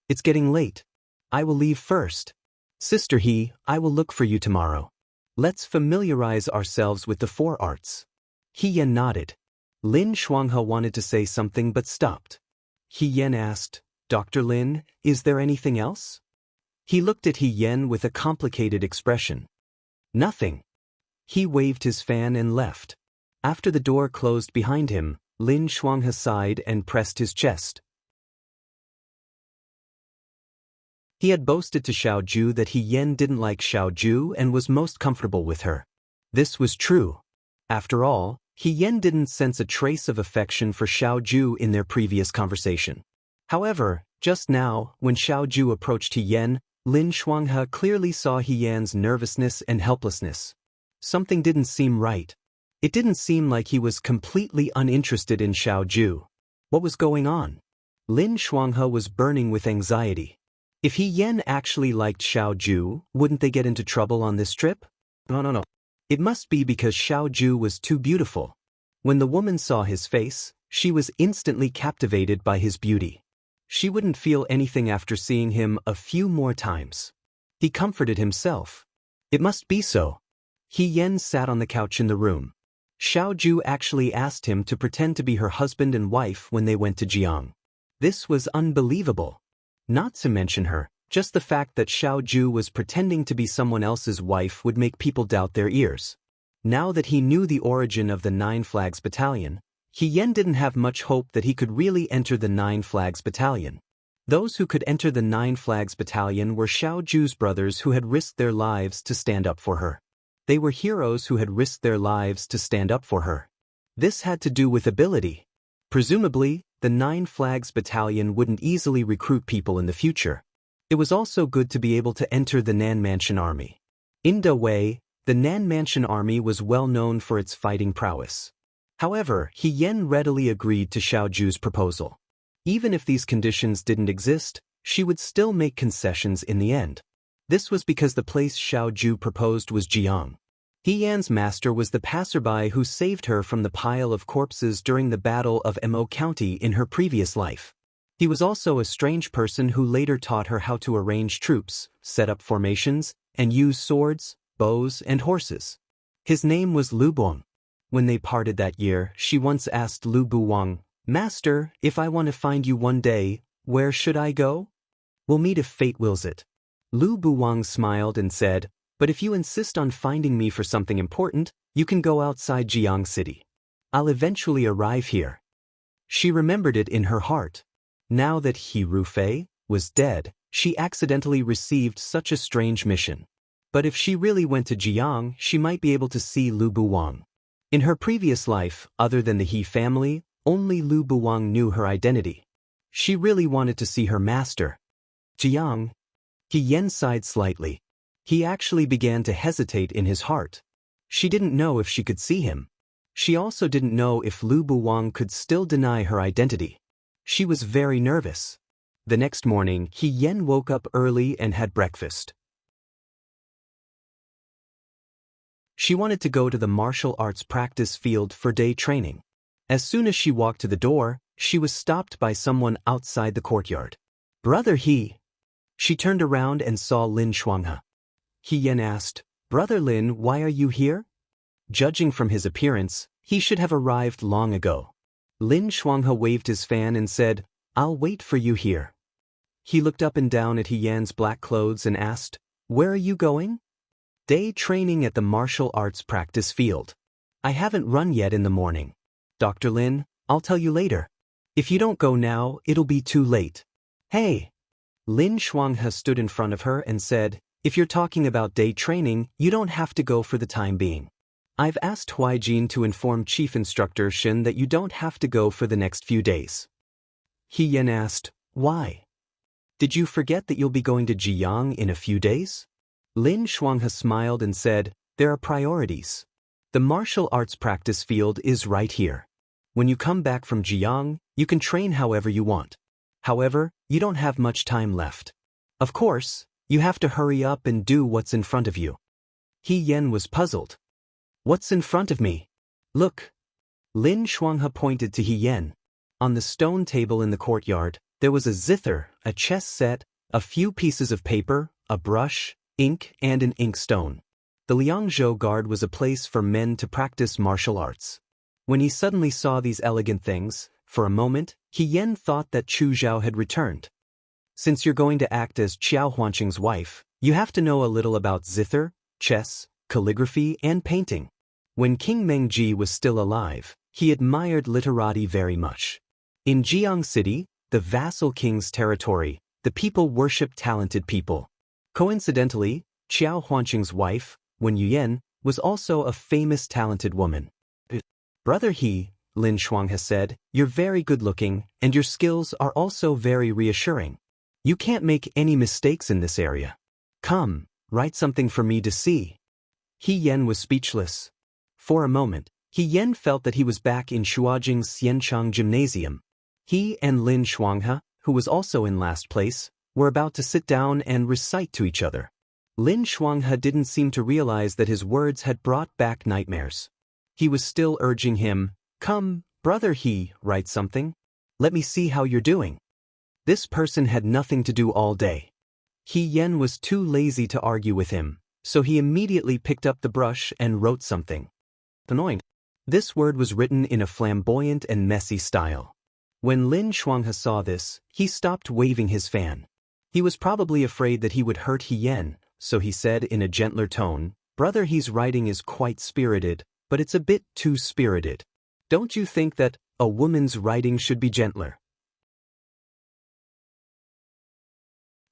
It's getting late. I will leave first. Sister He, I will look for you tomorrow. Let's familiarize ourselves with the four arts. He Yen nodded. Lin Shuanghe wanted to say something but stopped. He Yen asked, Dr. Lin, is there anything else? He looked at He Yen with a complicated expression. Nothing. He waved his fan and left. After the door closed behind him, Lin Shuanghe sighed and pressed his chest. He had boasted to Xiao Ju that He Yen didn't like Xiao Ju and was most comfortable with her. This was true. After all, He Yen didn't sense a trace of affection for Xiao Ju in their previous conversation. However, just now, when Xiao Ju approached He Yen, Lin Shuanghe clearly saw He Yen's nervousness and helplessness. Something didn't seem right. It didn't seem like he was completely uninterested in Xiao Ju. What was going on? Lin Shuanghe was burning with anxiety. If He Yen actually liked Xiao Ju, wouldn't they get into trouble on this trip? No. It must be because Xiao Ju was too beautiful. When the woman saw his face, she was instantly captivated by his beauty. She wouldn't feel anything after seeing him a few more times. He comforted himself. It must be so. He Yen sat on the couch in the room. Xiao Ju actually asked him to pretend to be her husband and wife when they went to Jiang. This was unbelievable. Not to mention her, just the fact that Xiao Ju was pretending to be someone else's wife would make people doubt their ears. Now that he knew the origin of the Nine Flags Battalion, He Yen didn't have much hope that he could really enter the Nine Flags Battalion. Those who could enter the Nine Flags Battalion were Xiao Ju's brothers who had risked their lives to stand up for her. They were heroes who had risked their lives to stand up for her. This had to do with ability. Presumably, the Nine Flags Battalion wouldn't easily recruit people in the future. It was also good to be able to enter the Nan Mansion Army. In Da Wei, the Nan Mansion Army was well known for its fighting prowess. However, He Yen readily agreed to Xiao Ju's proposal. Even if these conditions didn't exist, she would still make concessions in the end. This was because the place Xiao Ju proposed was Jiang. He Yan's master was the passerby who saved her from the pile of corpses during the Battle of Mo County in her previous life. He was also a strange person who later taught her how to arrange troops, set up formations, and use swords, bows, and horses. His name was Lu Buang. When they parted that year, she once asked Lu Buang, Master, if I want to find you one day, where should I go? We'll meet if fate wills it. Lu Buang smiled and said, but if you insist on finding me for something important, you can go outside Jiang City. I'll eventually arrive here. She remembered it in her heart. Now that He Rufei was dead, she accidentally received such a strange mission. But if she really went to Jiang, she might be able to see Lu Buang. In her previous life, other than the He family, only Lu Buang knew her identity. She really wanted to see her master. Jiang. He Yen sighed slightly. He actually began to hesitate in his heart. She didn't know if she could see him. She also didn't know if Lu Buang could still deny her identity. She was very nervous. The next morning, He Yen woke up early and had breakfast. She wanted to go to the martial arts practice field for day training. As soon as she walked to the door, she was stopped by someone outside the courtyard. Brother He. She turned around and saw Lin Shuanghe. He Yen asked, Brother Lin, why are you here? Judging from his appearance, he should have arrived long ago. Lin Shuanghe waved his fan and said, I'll wait for you here. He looked up and down at He Yan's black clothes and asked, Where are you going? Day training at the martial arts practice field. I haven't run yet in the morning. Dr. Lin, I'll tell you later. If you don't go now, it'll be too late. Hey! Lin Shuanghe stood in front of her and said, If you're talking about day training, you don't have to go for the time being. I've asked Huijin to inform Chief Instructor Shin that you don't have to go for the next few days. He Yen asked, Why? Did you forget that you'll be going to Jiang in a few days? Lin Shuanghe smiled and said, There are priorities. The martial arts practice field is right here. When you come back from Jiang, you can train however you want. However, you don't have much time left. Of course, you have to hurry up and do what's in front of you. He Yan was puzzled. What's in front of me? Look. Lin Shuanghe pointed to He Yan. On the stone table in the courtyard, there was a zither, a chess set, a few pieces of paper, a brush, ink, and an inkstone. The Liangzhou Guard was a place for men to practice martial arts. When he suddenly saw these elegant things, for a moment, He Yan thought that Chu Zhao had returned. Since you're going to act as Qiao Huanqing's wife, you have to know a little about zither, chess, calligraphy, and painting. When King Mengji was still alive, he admired literati very much. In Jiang City, the vassal king's territory, the people worshipped talented people. Coincidentally, Qiao Huanqing's wife, Wen Yuyan, was also a famous talented woman. Brother He, Lin Shuanghe said, you're very good-looking, and your skills are also very reassuring. You can't make any mistakes in this area. Come, write something for me to see. He Yan was speechless. For a moment, He Yan felt that he was back in Shuajing's Xianchang Gymnasium. He and Lin Shuanghe, who was also in last place, were about to sit down and recite to each other. Lin Shuanghe didn't seem to realize that his words had brought back nightmares. He was still urging him, come, brother He, write something. Let me see how you're doing. This person had nothing to do all day. He Yan was too lazy to argue with him, so he immediately picked up the brush and wrote something. Annoying. This word was written in a flamboyant and messy style. When Lin Shuanghe saw this, he stopped waving his fan. He was probably afraid that he would hurt He Yan, so he said in a gentler tone, brother He's writing is quite spirited, but it's a bit too spirited. Don't you think that a woman's writing should be gentler?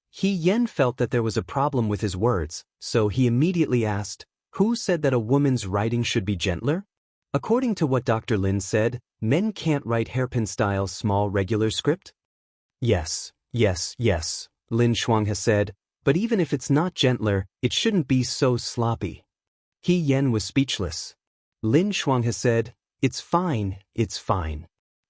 He Yan felt that there was a problem with his words, so he immediately asked, who said that a woman's writing should be gentler? According to what Dr. Lin said, men can't write hairpin-style small regular script? Yes, Lin Shuanghe said, but even if it's not gentler, it shouldn't be so sloppy. He Yan was speechless. Lin Shuanghe said, it's fine.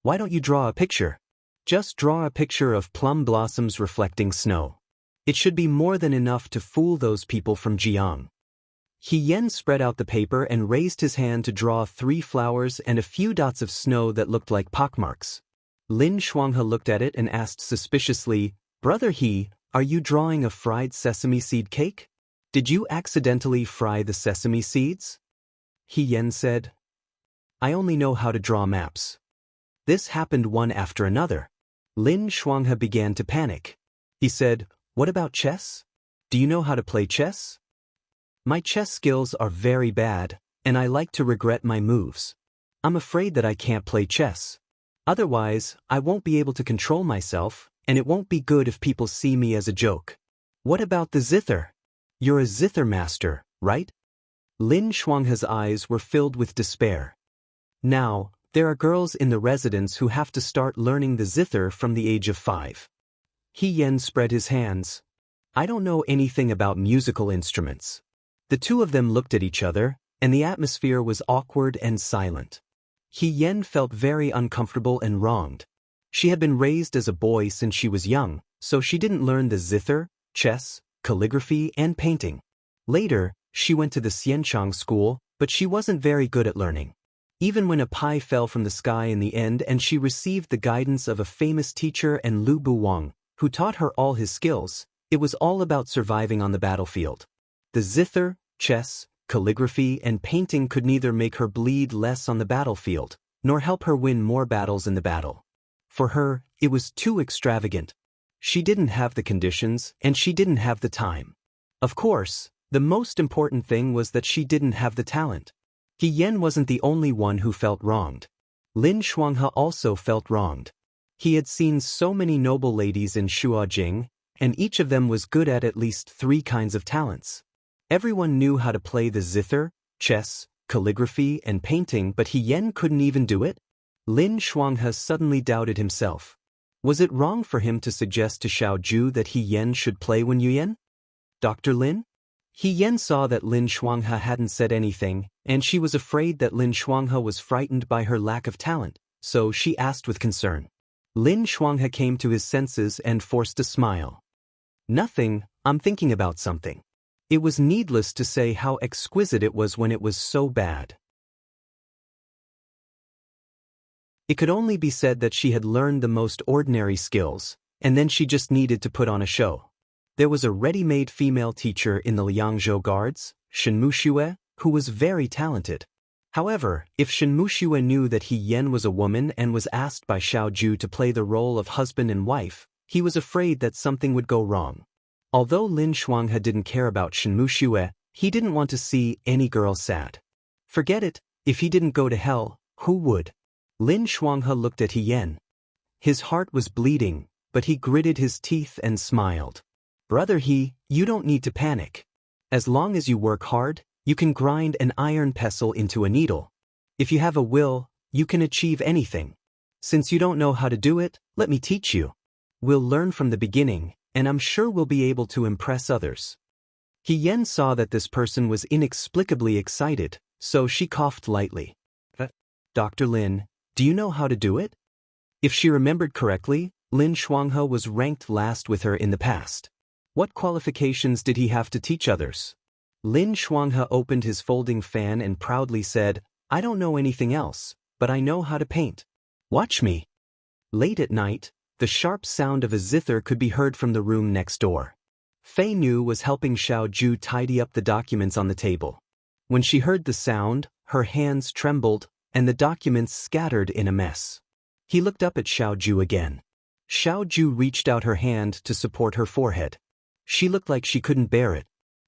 Why don't you draw a picture? Just draw a picture of plum blossoms reflecting snow. It should be more than enough to fool those people from Jiang. He Yan spread out the paper and raised his hand to draw 3 flowers and a few dots of snow that looked like pockmarks. Lin Shuanghe looked at it and asked suspiciously, brother He, are you drawing a fried sesame seed cake? Did you accidentally fry the sesame seeds? He Yan said, I only know how to draw maps. This happened one after another. Lin Shuanghe began to panic. He said, what about chess? Do you know how to play chess? My chess skills are very bad, and I like to regret my moves. I'm afraid that I can't play chess. Otherwise, I won't be able to control myself, and it won't be good if people see me as a joke. What about the zither? You're a zither master, right? Lin Shuanghe's eyes were filled with despair. Now, there are girls in the residence who have to start learning the zither from the age of 5. He Yan spread his hands. I don't know anything about musical instruments. The two of them looked at each other, and the atmosphere was awkward and silent. He Yan felt very uncomfortable and wronged. She had been raised as a boy since she was young, so she didn't learn the zither, chess, calligraphy, and painting. Later, she went to the Xianchang school, but she wasn't very good at learning. Even when a pie fell from the sky in the end and she received the guidance of a famous teacher and Lu Buwang, who taught her all his skills, it was all about surviving on the battlefield. The zither, chess, calligraphy, and painting could neither make her bleed less on the battlefield, nor help her win more battles in the battle. For her, it was too extravagant. She didn't have the conditions, and she didn't have the time. Of course, the most important thing was that she didn't have the talent. He Yan wasn't the only one who felt wronged. Lin Shuanghe also felt wronged. He had seen so many noble ladies in Shuajing, and each of them was good at least 3 kinds of talents. Everyone knew how to play the zither, chess, calligraphy, and painting, but He Yan couldn't even do it? Lin Shuanghe suddenly doubted himself. Was it wrong for him to suggest to Xiao Ju that He Yan should play Wen Yuyan? Dr. Lin? He Yan saw that Lin Shuanghe hadn't said anything, and she was afraid that Lin Shuanghe was frightened by her lack of talent, so she asked with concern. Lin Shuanghe came to his senses and forced a smile. Nothing, I'm thinking about something. It was needless to say how exquisite it was when it was so bad. It could only be said that she had learned the most ordinary skills, and then she just needed to put on a show. There was a ready-made female teacher in the Liangzhou Guards, Shenmu Xue, who was very talented. However, if Shenmu Xue knew that He Yan was a woman and was asked by Xiao Ju to play the role of husband and wife, he was afraid that something would go wrong. Although Lin Shuanghe didn't care about Shenmu Xue, he didn't want to see any girl sad. Forget it, if he didn't go to hell, who would? Lin Shuanghe looked at He Yan. His heart was bleeding, but he gritted his teeth and smiled. Brother He, you don't need to panic. As long as you work hard, you can grind an iron pestle into a needle. If you have a will, you can achieve anything. Since you don't know how to do it, let me teach you. We'll learn from the beginning, and I'm sure we'll be able to impress others. He Yan saw that this person was inexplicably excited, so she coughed lightly. Dr. Lin, do you know how to do it? If she remembered correctly, Lin Shuanghe was ranked last with her in the past. What qualifications did he have to teach others? Lin Shuanghe opened his folding fan and proudly said, I don't know anything else, but I know how to paint. Watch me. Late at night, the sharp sound of a zither could be heard from the room next door. Fei Nu was helping Xiao Ju tidy up the documents on the table. When she heard the sound, her hands trembled, and the documents scattered in a mess. He looked up at Xiao Ju again. Xiao Ju reached out her hand to support her forehead. She looked like she couldn't bear it.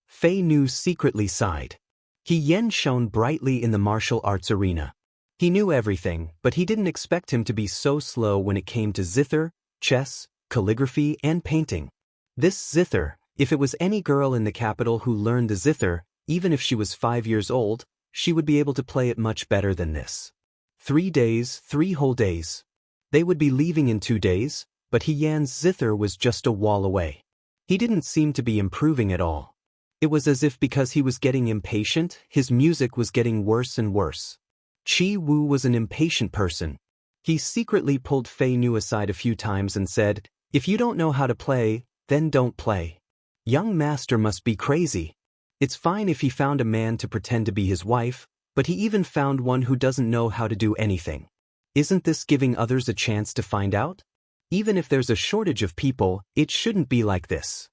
Fei Nu secretly sighed. He Yan shone brightly in the martial arts arena. He knew everything, but he didn't expect him to be so slow when it came to zither, chess, calligraphy, and painting. This zither, if it was any girl in the capital who learned the zither, even if she was 5 years old, she would be able to play it much better than this. 3 days, 3 whole days. They would be leaving in 2 days, but He Yan's zither was just a wall away. He didn't seem to be improving at all. It was as if because he was getting impatient, his music was getting worse and worse. Qi Wu was an impatient person. He secretly pulled Fei Nu aside a few times and said, if you don't know how to play, then don't play. Young master must be crazy. It's fine if he found a man to pretend to be his wife, but he even found one who doesn't know how to do anything. Isn't this giving others a chance to find out? Even if there's a shortage of people, it shouldn't be like this.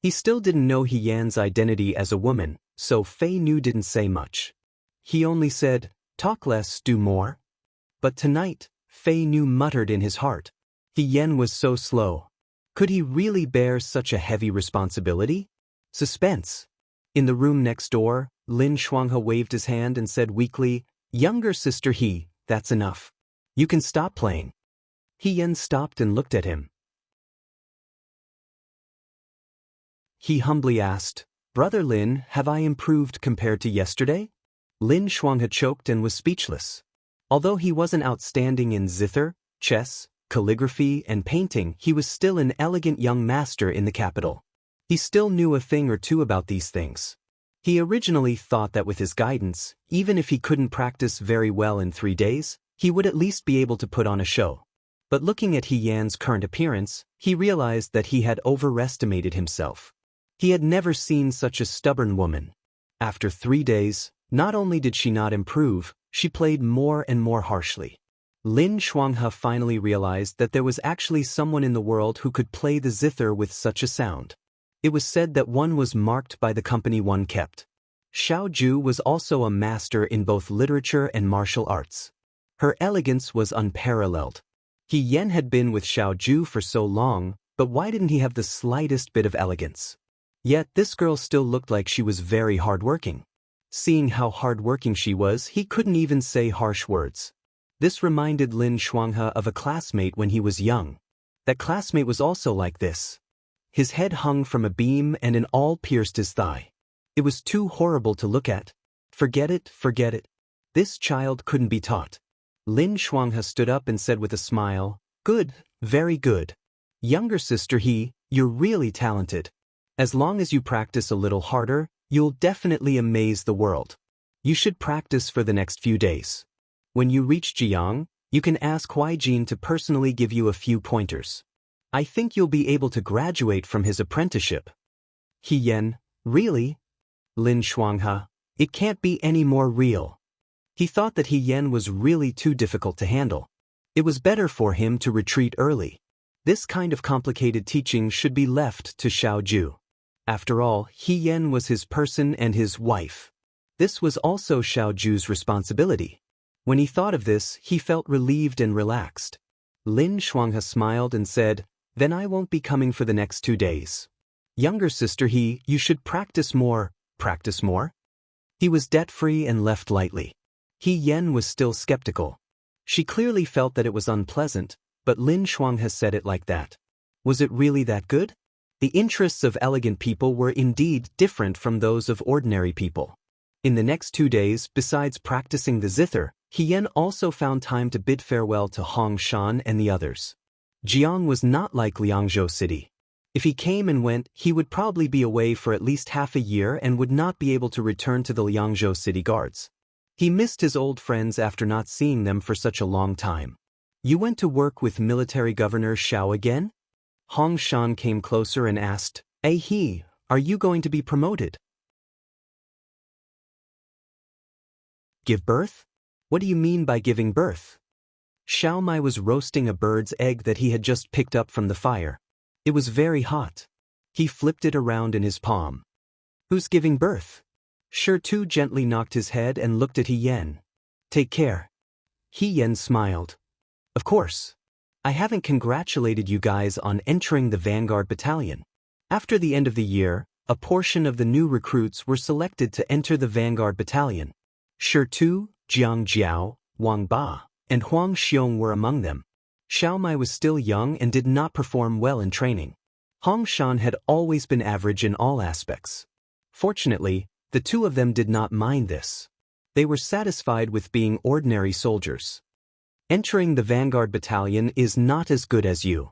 He still didn't know He Yan's identity as a woman, so Fei Nu didn't say much. He only said, talk less, do more. But tonight, Fei Nu muttered in his heart. He Yan was so slow. Could he really bear such a heavy responsibility? Suspense. In the room next door, Lin Shuanghe waved his hand and said weakly, younger sister He, that's enough. You can stop playing. He Yan stopped and looked at him. He humbly asked, Brother Lin, have I improved compared to yesterday? Lin Shuanghe choked and was speechless. Although he wasn't outstanding in zither, chess, calligraphy, and painting, he was still an elegant young master in the capital. He still knew a thing or two about these things. He originally thought that with his guidance, even if he couldn't practice very well in 3 days, he would at least be able to put on a show. But looking at He Yan's current appearance, he realized that he had overestimated himself. He had never seen such a stubborn woman. After 3 days, not only did she not improve, she played more and more harshly. Lin Shuanghe finally realized that there was actually someone in the world who could play the zither with such a sound. It was said that one was marked by the company one kept. Xiao Ju was also a master in both literature and martial arts. Her elegance was unparalleled. He Yan had been with Xiao Ju for so long, but why didn't he have the slightest bit of elegance? Yet this girl still looked like she was very hardworking. Seeing how hardworking she was, he couldn't even say harsh words. This reminded Lin Shuanghe of a classmate when he was young. That classmate was also like this. His head hung from a beam and an awl pierced his thigh. It was too horrible to look at. Forget it, forget it. This child couldn't be taught. Lin Shuanghe stood up and said with a smile, good, very good. Younger sister He, you're really talented. As long as you practice a little harder, You'll definitely amaze the world. You should practice for the next few days. When you reach Jiang, you can ask Huijin to personally give you a few pointers. I think you'll be able to graduate from his apprenticeship. He Yan, really? Lin Shuanghe, it can't be any more real. He thought that He Yan was really too difficult to handle. It was better for him to retreat early. This kind of complicated teaching should be left to Xiao Ju. After all, He Yan was his person and his wife. This was also Xiao Ju's responsibility. When he thought of this, he felt relieved and relaxed. Lin Shuanghe smiled and said, "Then I won't be coming for the next 2 days. Younger sister you should practice more." Practice more? He was debt-free and left lightly. He Yan was still skeptical. She clearly felt that it was unpleasant, but Lin Shuanghe said it like that. Was it really that good? The interests of elegant people were indeed different from those of ordinary people. In the next 2 days, besides practicing the zither, He Yan also found time to bid farewell to Hong Shan and the others. Jiang was not like Liangzhou City. If he came and went, he would probably be away for at least half a year and would not be able to return to the Liangzhou City guards. He missed his old friends after not seeing them for such a long time. You went to work with military governor Xiao again? Hong Shan came closer and asked, are you going to be promoted? Give birth? What do you mean by giving birth? Xiao Mai was roasting a bird's egg that he had just picked up from the fire. It was very hot. He flipped it around in his palm. Who's giving birth? Shi Tu gently knocked his head and looked at He Yan. Take care. He Yan smiled. Of course. I haven't congratulated you guys on entering the Vanguard Battalion. After the end of the year, a portion of the new recruits were selected to enter the Vanguard Battalion. Shi Tu, Jiang Jiao, Wang Ba, and Huang Xiong were among them. Xiao Mai was still young and did not perform well in training. Hong Shan had always been average in all aspects. Fortunately, the two of them did not mind this. They were satisfied with being ordinary soldiers. Entering the Vanguard Battalion is not as good as you.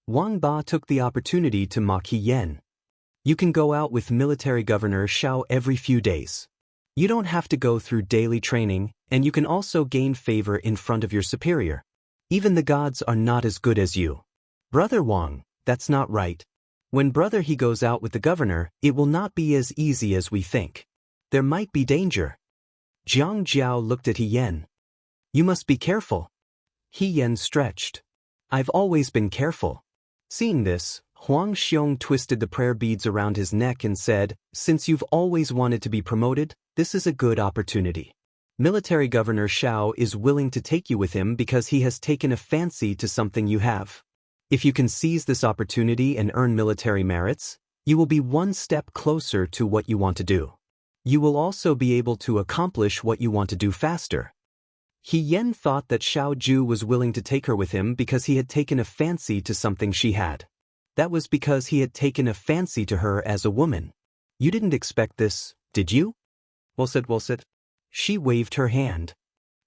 Wang Ba took the opportunity to mock He Yan. You can go out with military governor Xiao every few days. You don't have to go through daily training, and you can also gain favor in front of your superior. Even the gods are not as good as you. Brother Wang, that's not right. When brother he goes out with the governor, it will not be as easy as we think. There might be danger. Jiang Jiao looked at He Yan. You must be careful. He Yan stretched. I've always been careful. Seeing this, Huang Xiong twisted the prayer beads around his neck and said, since you've always wanted to be promoted, this is a good opportunity. Military Governor Xiao is willing to take you with him because he has taken a fancy to something you have. If you can seize this opportunity and earn military merits, you will be one step closer to what you want to do. You will also be able to accomplish what you want to do faster. He Yan thought that Xiao Ju was willing to take her with him because he had taken a fancy to something she had. That was because he had taken a fancy to her as a woman. You didn't expect this, did you? Well said. She waved her hand.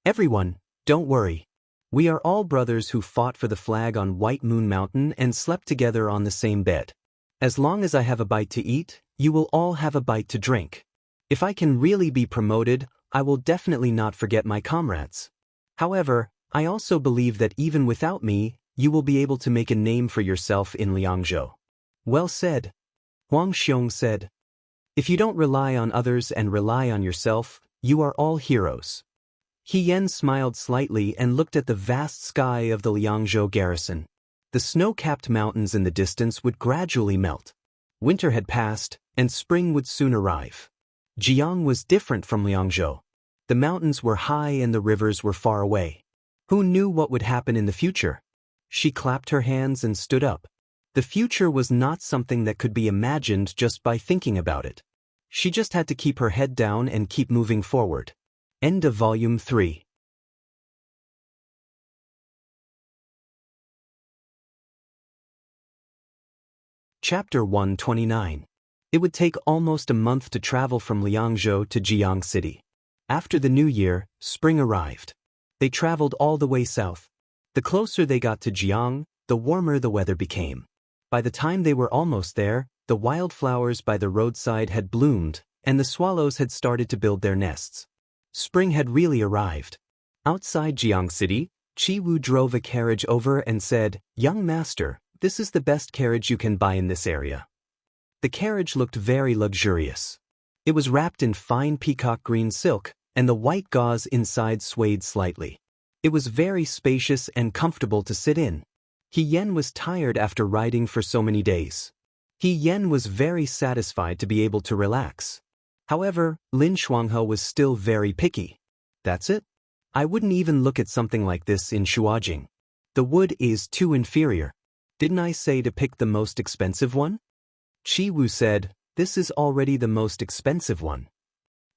Everyone, don't worry. We are all brothers who fought for the flag on White Moon Mountain and slept together on the same bed. As long as I have a bite to eat, you will all have a bite to drink. If I can really be promoted, I will definitely not forget my comrades. However, I also believe that even without me, you will be able to make a name for yourself in Liangzhou. Well said. Huang Xiong said. If you don't rely on others and rely on yourself, you are all heroes. He Yan smiled slightly and looked at the vast sky of the Liangzhou garrison. The snow-capped mountains in the distance would gradually melt. Winter had passed, and spring would soon arrive. Jiang was different from Liangzhou. The mountains were high and the rivers were far away. Who knew what would happen in the future? She clapped her hands and stood up. The future was not something that could be imagined just by thinking about it. She just had to keep her head down and keep moving forward. End of Volume 3. Chapter 129. It would take almost a month to travel from Liangzhou to Jiang City. After the new year, spring arrived. They traveled all the way south. The closer they got to Jiang, the warmer the weather became. By the time they were almost there, the wildflowers by the roadside had bloomed, and the swallows had started to build their nests. Spring had really arrived. Outside Jiang City, Qi Wu drove a carriage over and said, "Young master, this is the best carriage you can buy in this area." The carriage looked very luxurious. It was wrapped in fine peacock green silk, and the white gauze inside swayed slightly. It was very spacious and comfortable to sit in. He Yan was tired after riding for so many days. He Yan was very satisfied to be able to relax. However, Lin Shuanghe was still very picky. "That's it? I wouldn't even look at something like this in Shuajing. The wood is too inferior. Didn't I say to pick the most expensive one?" Qi Wu said, "This is already the most expensive one."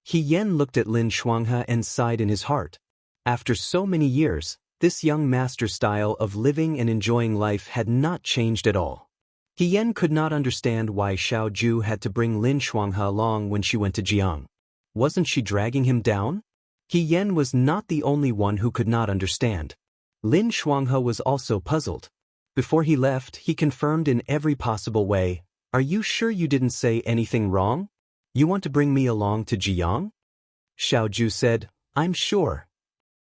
He Yan looked at Lin Shuanghe and sighed in his heart. After so many years, this young master's style of living and enjoying life had not changed at all. He Yan could not understand why Xiao Ju had to bring Lin Shuanghe along when she went to Jiang. Wasn't she dragging him down? He Yan was not the only one who could not understand. Lin Shuanghe was also puzzled. Before he left, he confirmed in every possible way, "Are you sure you didn't say anything wrong? You want to bring me along to Jiang?" Xiao Ju said, "I'm sure.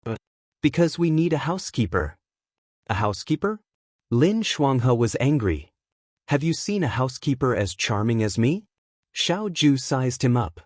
But because we need a housekeeper." "A housekeeper?" Lin Shuanghe was angry. "Have you seen a housekeeper as charming as me?" Xiao Ju sized him up.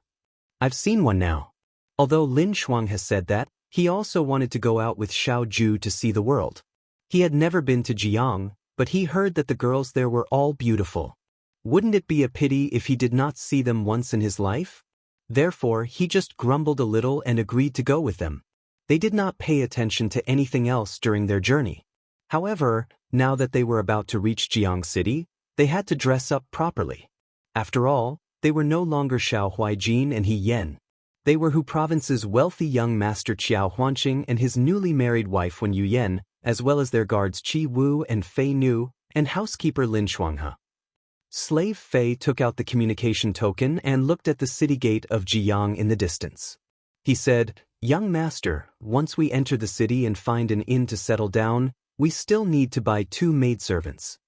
"I've seen one now." Although Lin Shuanghe said that, he also wanted to go out with Xiao Ju to see the world. He had never been to Jiang, but he heard that the girls there were all beautiful. Wouldn't it be a pity if he did not see them once in his life? Therefore, he just grumbled a little and agreed to go with them. They did not pay attention to anything else during their journey. However, now that they were about to reach Jiang City, they had to dress up properly. After all, they were no longer Xiao Huijin and He Yan. They were Hu Province's wealthy young master Qiao Huanqing and his newly married wife Wen Yuyen, as well as their guards Qi Wu and Fei Nu, and housekeeper Lin Shuanghe. Slave Fei took out the communication token and looked at the city gate of Jiang in the distance. He said, "Young master, once we enter the city and find an inn to settle down, we still need to buy 2 maidservants.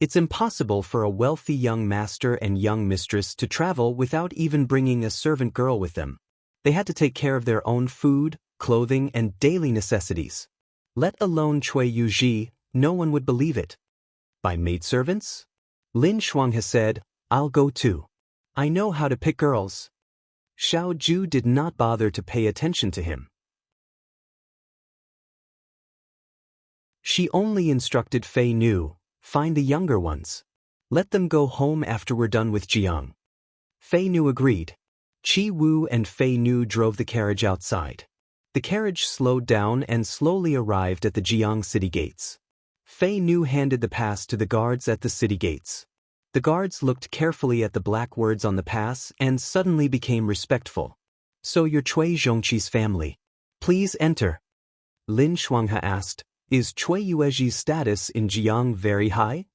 It's impossible for a wealthy young master and young mistress to travel without even bringing a servant girl with them. They had to take care of their own food, clothing, and daily necessities. Let alone Cui Yuji, no one would believe it." "By maidservants?" Lin Shuanghe said, "I'll go too. I know how to pick girls." Xiao Ju did not bother to pay attention to him. She only instructed Fei Nu, "Find the younger ones. Let them go home after we're done with Jiang." Fei Nu agreed. Qi Wu and Fei Nu drove the carriage outside. The carriage slowed down and slowly arrived at the Jiang city gates. Fei Nu handed the pass to the guards at the city gates. The guards looked carefully at the black words on the pass and suddenly became respectful. "So you're Cui Zhongqi's family. Please enter." Lin Shuanghe asked, "Is Cui Yueji's status in Jiang very high?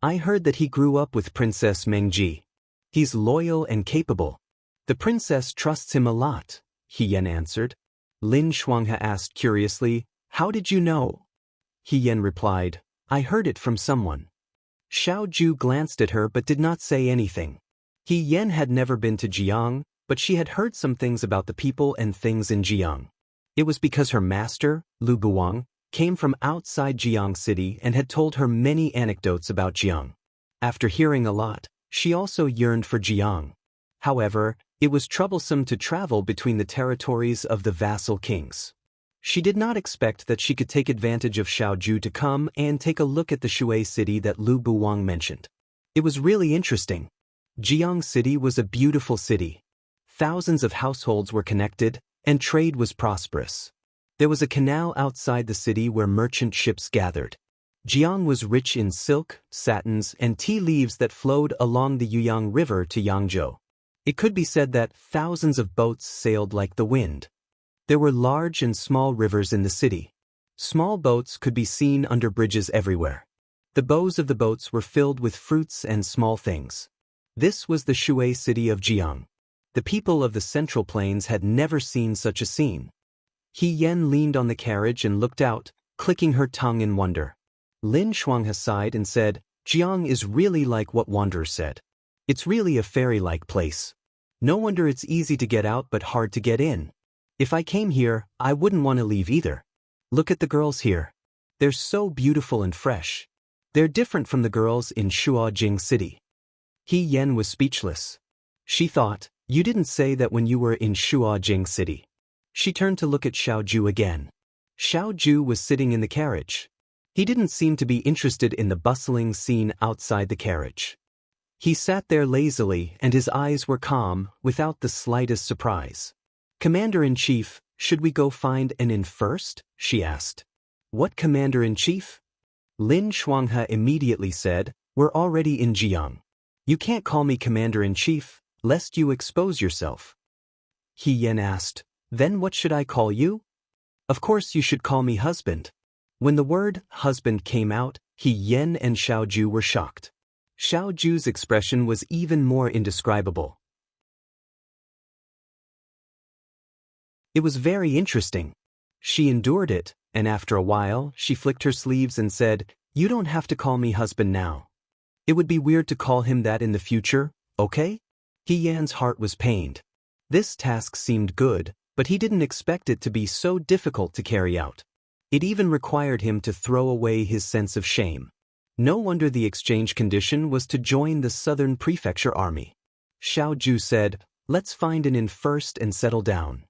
I heard that he grew up with Princess Mengji. He's loyal and capable. The princess trusts him a lot," He Yan answered. Lin Shuanghe asked curiously, "How did you know?" He Yan replied, "I heard it from someone." Xiao Ju glanced at her but did not say anything. He Yan had never been to Jiang, but she had heard some things about the people and things in Jiang. It was because her master, Lu Buwang, came from outside Jiang City and had told her many anecdotes about Jiang. After hearing a lot, she also yearned for Jiang. However, it was troublesome to travel between the territories of the vassal kings. She did not expect that she could take advantage of Xiao Ju to come and take a look at the Shui city that Lu Buwang mentioned. It was really interesting. Jiang City was a beautiful city. Thousands of households were connected, and trade was prosperous. There was a canal outside the city where merchant ships gathered. Jiang was rich in silk, satins, and tea leaves that flowed along the Yuyang River to Yangzhou. It could be said that thousands of boats sailed like the wind. There were large and small rivers in the city. Small boats could be seen under bridges everywhere. The bows of the boats were filled with fruits and small things. This was the Shui city of Jiang. The people of the Central Plains had never seen such a scene. He Yan leaned on the carriage and looked out, clicking her tongue in wonder. Lin Shuanghe sighed and said, "Jiang is really like what Wanderer said. It's really a fairy-like place." No wonder it's easy to get out but hard to get in. If I came here, I wouldn't want to leave either. Look at the girls here. They're so beautiful and fresh. They're different from the girls in Shuajing City. He Yan was speechless. She thought, you didn't say that when you were in Shuajing City. She turned to look at Xiaoju again. Xiaoju was sitting in the carriage. He didn't seem to be interested in the bustling scene outside the carriage. He sat there lazily and his eyes were calm, without the slightest surprise. Commander-in-Chief, should we go find an inn first? She asked. What Commander-in-Chief? Lin Shuanghe immediately said, we're already in Jiang. You can't call me Commander-in-Chief, lest you expose yourself. He Yan asked, then what should I call you? Of course you should call me husband. When the word husband came out, He Yan and Xiaoju were shocked. Xiaoju's expression was even more indescribable. It was very interesting. She endured it, and after a while, she flicked her sleeves and said, you don't have to call me husband now. It would be weird to call him that in the future, okay? He Yan's heart was pained. This task seemed good, but he didn't expect it to be so difficult to carry out. It even required him to throw away his sense of shame. No wonder the exchange condition was to join the Southern Prefecture Army. Xiaoju said, let's find an inn first and settle down.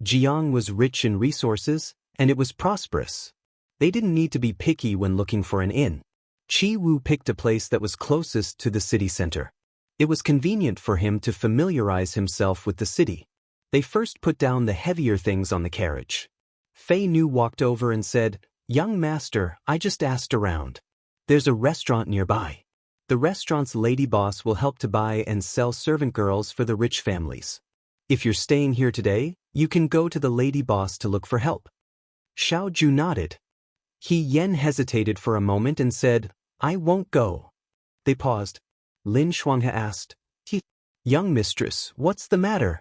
Jiang was rich in resources, and it was prosperous. They didn't need to be picky when looking for an inn. Qi Wu picked a place that was closest to the city center. It was convenient for him to familiarize himself with the city. They first put down the heavier things on the carriage. Fei Nu walked over and said, young master, I just asked around. There's a restaurant nearby. The restaurant's lady boss will help to buy and sell servant girls for the rich families. If you're staying here today, you can go to the lady boss to look for help. Xiaoju nodded. He Yan hesitated for a moment and said, I won't go. They paused. Lin Shuanghe asked, young mistress, what's the matter?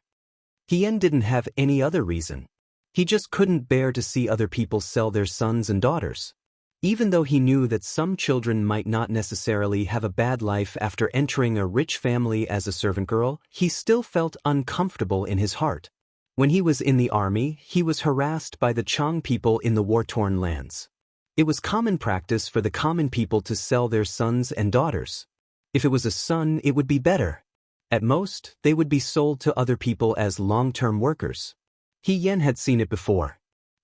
He Yan didn't have any other reason. He just couldn't bear to see other people sell their sons and daughters. Even though he knew that some children might not necessarily have a bad life after entering a rich family as a servant girl, he still felt uncomfortable in his heart. When he was in the army, he was harassed by the Chang people in the war-torn lands. It was common practice for the common people to sell their sons and daughters. If it was a son, it would be better. At most, they would be sold to other people as long-term workers. He Yan had seen it before.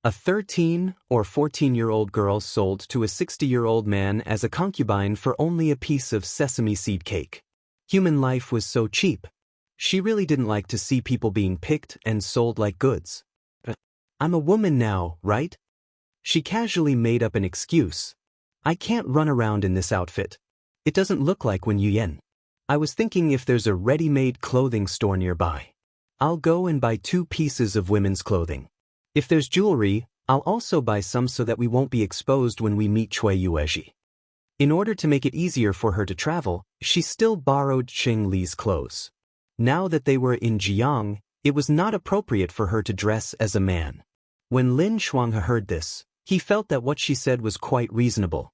A 13 or 14-year-old girl sold to a 60-year-old man as a concubine for only a piece of sesame seed cake. Human life was so cheap. She really didn't like to see people being picked and sold like goods. I'm a woman now, right? She casually made up an excuse. I can't run around in this outfit. It doesn't look like Wen Yuyan. I was thinking if there's a ready-made clothing store nearby. I'll go and buy 2 pieces of women's clothing. If there's jewelry, I'll also buy some so that we won't be exposed when we meet Cui Yuezhi. In order to make it easier for her to travel, she still borrowed Qing Li's clothes. Now that they were in Jiang, it was not appropriate for her to dress as a man. When Lin Shuanghe heard this, he felt that what she said was quite reasonable.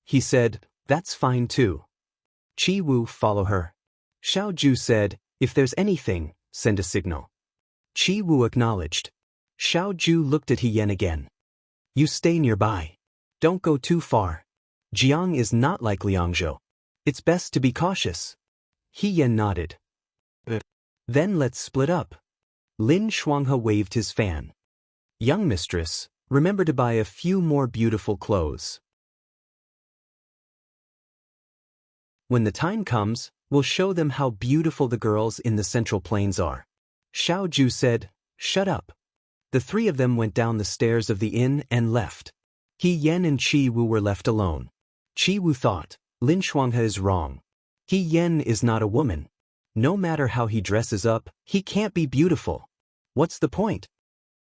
He said, that's fine too. Qi Wu, follow her. Xiaoju said, if there's anything, send a signal. Qi Wu acknowledged. Xiaoju looked at He Yan again. You stay nearby. Don't go too far. Jiang is not like Liangzhou. It's best to be cautious. He Yan nodded. Then let's split up. Lin Shuanghe waved his fan. Young mistress, remember to buy a few more beautiful clothes. When the time comes, we'll show them how beautiful the girls in the Central Plains are. Xiaoju said, shut up. The 3 of them went down the stairs of the inn and left. He Yan and Qi Wu were left alone. Qi Wu thought, Lin Shuanghe is wrong. He Yan is not a woman. No matter how he dresses up, he can't be beautiful. What's the point?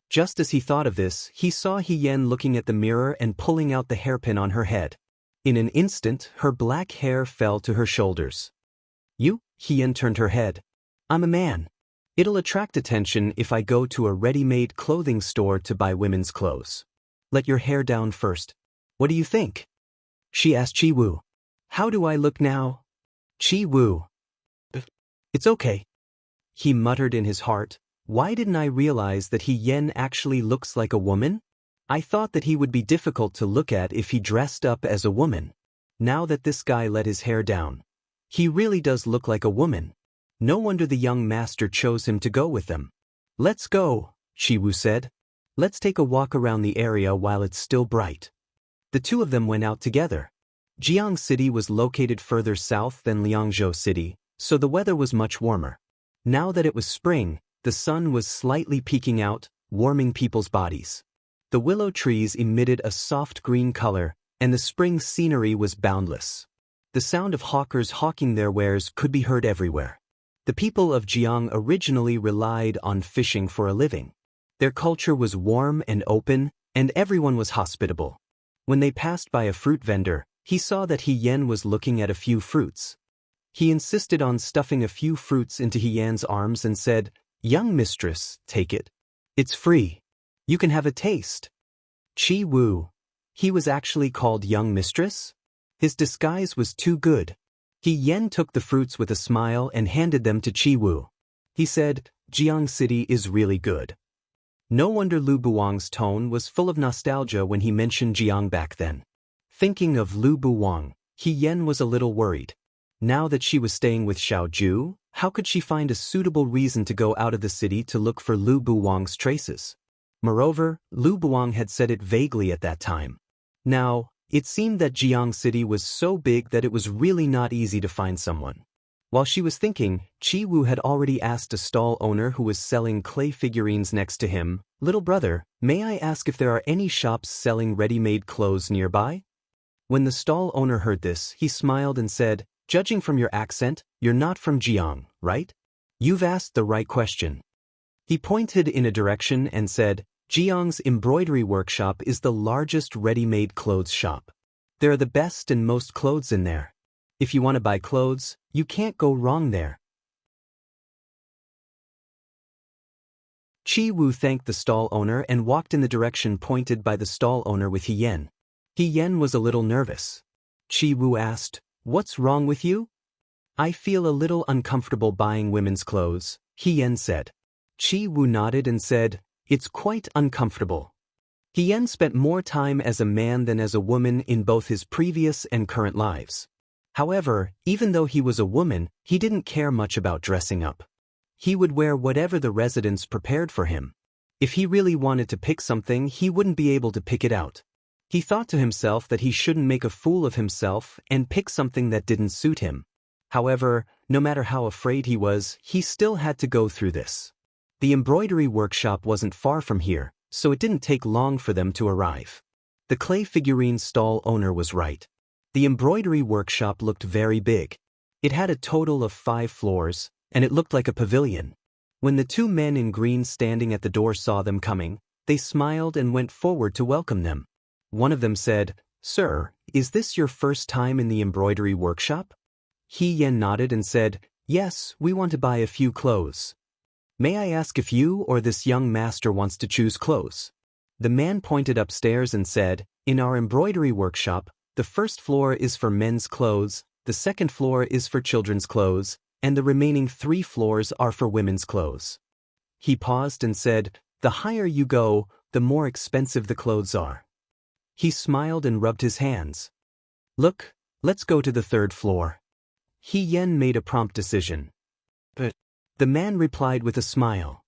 Just as he thought of this, he saw He Yan looking at the mirror and pulling out the hairpin on her head. In an instant, her black hair fell to her shoulders. You? He Yan turned her head. I'm a man. It'll attract attention if I go to a ready-made clothing store to buy women's clothes. Let your hair down first. What do you think? She asked Qi Wu. How do I look now? Qi Wu. It's okay. He muttered in his heart, why didn't I realize that Yen actually looks like a woman? I thought that he would be difficult to look at if he dressed up as a woman. Now that this guy let his hair down, he really does look like a woman. No wonder the young master chose him to go with them. Let's go, Chiwu said. Let's take a walk around the area while it's still bright. The two of them went out together. Jiang City was located further south than Liangzhou City, so the weather was much warmer. Now that it was spring, the sun was slightly peeking out, warming people's bodies. The willow trees emitted a soft green color, and the spring scenery was boundless. The sound of hawkers hawking their wares could be heard everywhere. The people of Jiang originally relied on fishing for a living. Their culture was warm and open, and everyone was hospitable. When they passed by a fruit vendor, he saw that Yen was looking at a few fruits. He insisted on stuffing a few fruits into Yen's arms and said, "Young mistress, take it. It's free. You can have a taste." Chi Wu. He was actually called young mistress? His disguise was too good. Yen took the fruits with a smile and handed them to Chi Wu. He said, Jiang City is really good. No wonder Lu Buwang's tone was full of nostalgia when he mentioned Jiang back then. Thinking of Lu Buwang, Yen was a little worried. Now that she was staying with Xiao Ju, how could she find a suitable reason to go out of the city to look for Lu Buwang's traces? Moreover, Lu Buwang had said it vaguely at that time. Now, it seemed that Jiang City was so big that it was really not easy to find someone. While she was thinking, Chi Wu had already asked a stall owner who was selling clay figurines next to him, "Little brother, may I ask if there are any shops selling ready-made clothes nearby?" When the stall owner heard this, he smiled and said, "Judging from your accent, you're not from Jiang, right? You've asked the right question." He pointed in a direction and said, Jiang's embroidery workshop is the largest ready-made clothes shop. There are the best and most clothes in there. If you want to buy clothes, you can't go wrong there. Chi Wu thanked the stall owner and walked in the direction pointed by the stall owner with Yen. Yen was a little nervous. Chi Wu asked, "What's wrong with you?" "I feel a little uncomfortable buying women's clothes," Yen said. Chi Wu nodded and said, "It's quite uncomfortable." Yen spent more time as a man than as a woman in both his previous and current lives. However, even though he was a woman, he didn't care much about dressing up. He would wear whatever the residents prepared for him. If he really wanted to pick something, he wouldn't be able to pick it out. He thought to himself that he shouldn't make a fool of himself and pick something that didn't suit him. However, no matter how afraid he was, he still had to go through this. The embroidery workshop wasn't far from here, so it didn't take long for them to arrive. The clay figurine stall owner was right. The embroidery workshop looked very big. It had a total of 5 floors, and it looked like a pavilion. When the 2 men in green standing at the door saw them coming, they smiled and went forward to welcome them. One of them said, "Sir, is this your first time in the embroidery workshop?" Yen nodded and said, "Yes, we want to buy a few clothes." "May I ask if you or this young master wants to choose clothes?" The man pointed upstairs and said, "In our embroidery workshop, the first floor is for men's clothes, the second floor is for children's clothes, and the remaining 3 floors are for women's clothes." He paused and said, "The higher you go, the more expensive the clothes are." He smiled and rubbed his hands. "Look, let's go to the 3rd floor." Yen made a prompt decision. "But," the man replied with a smile,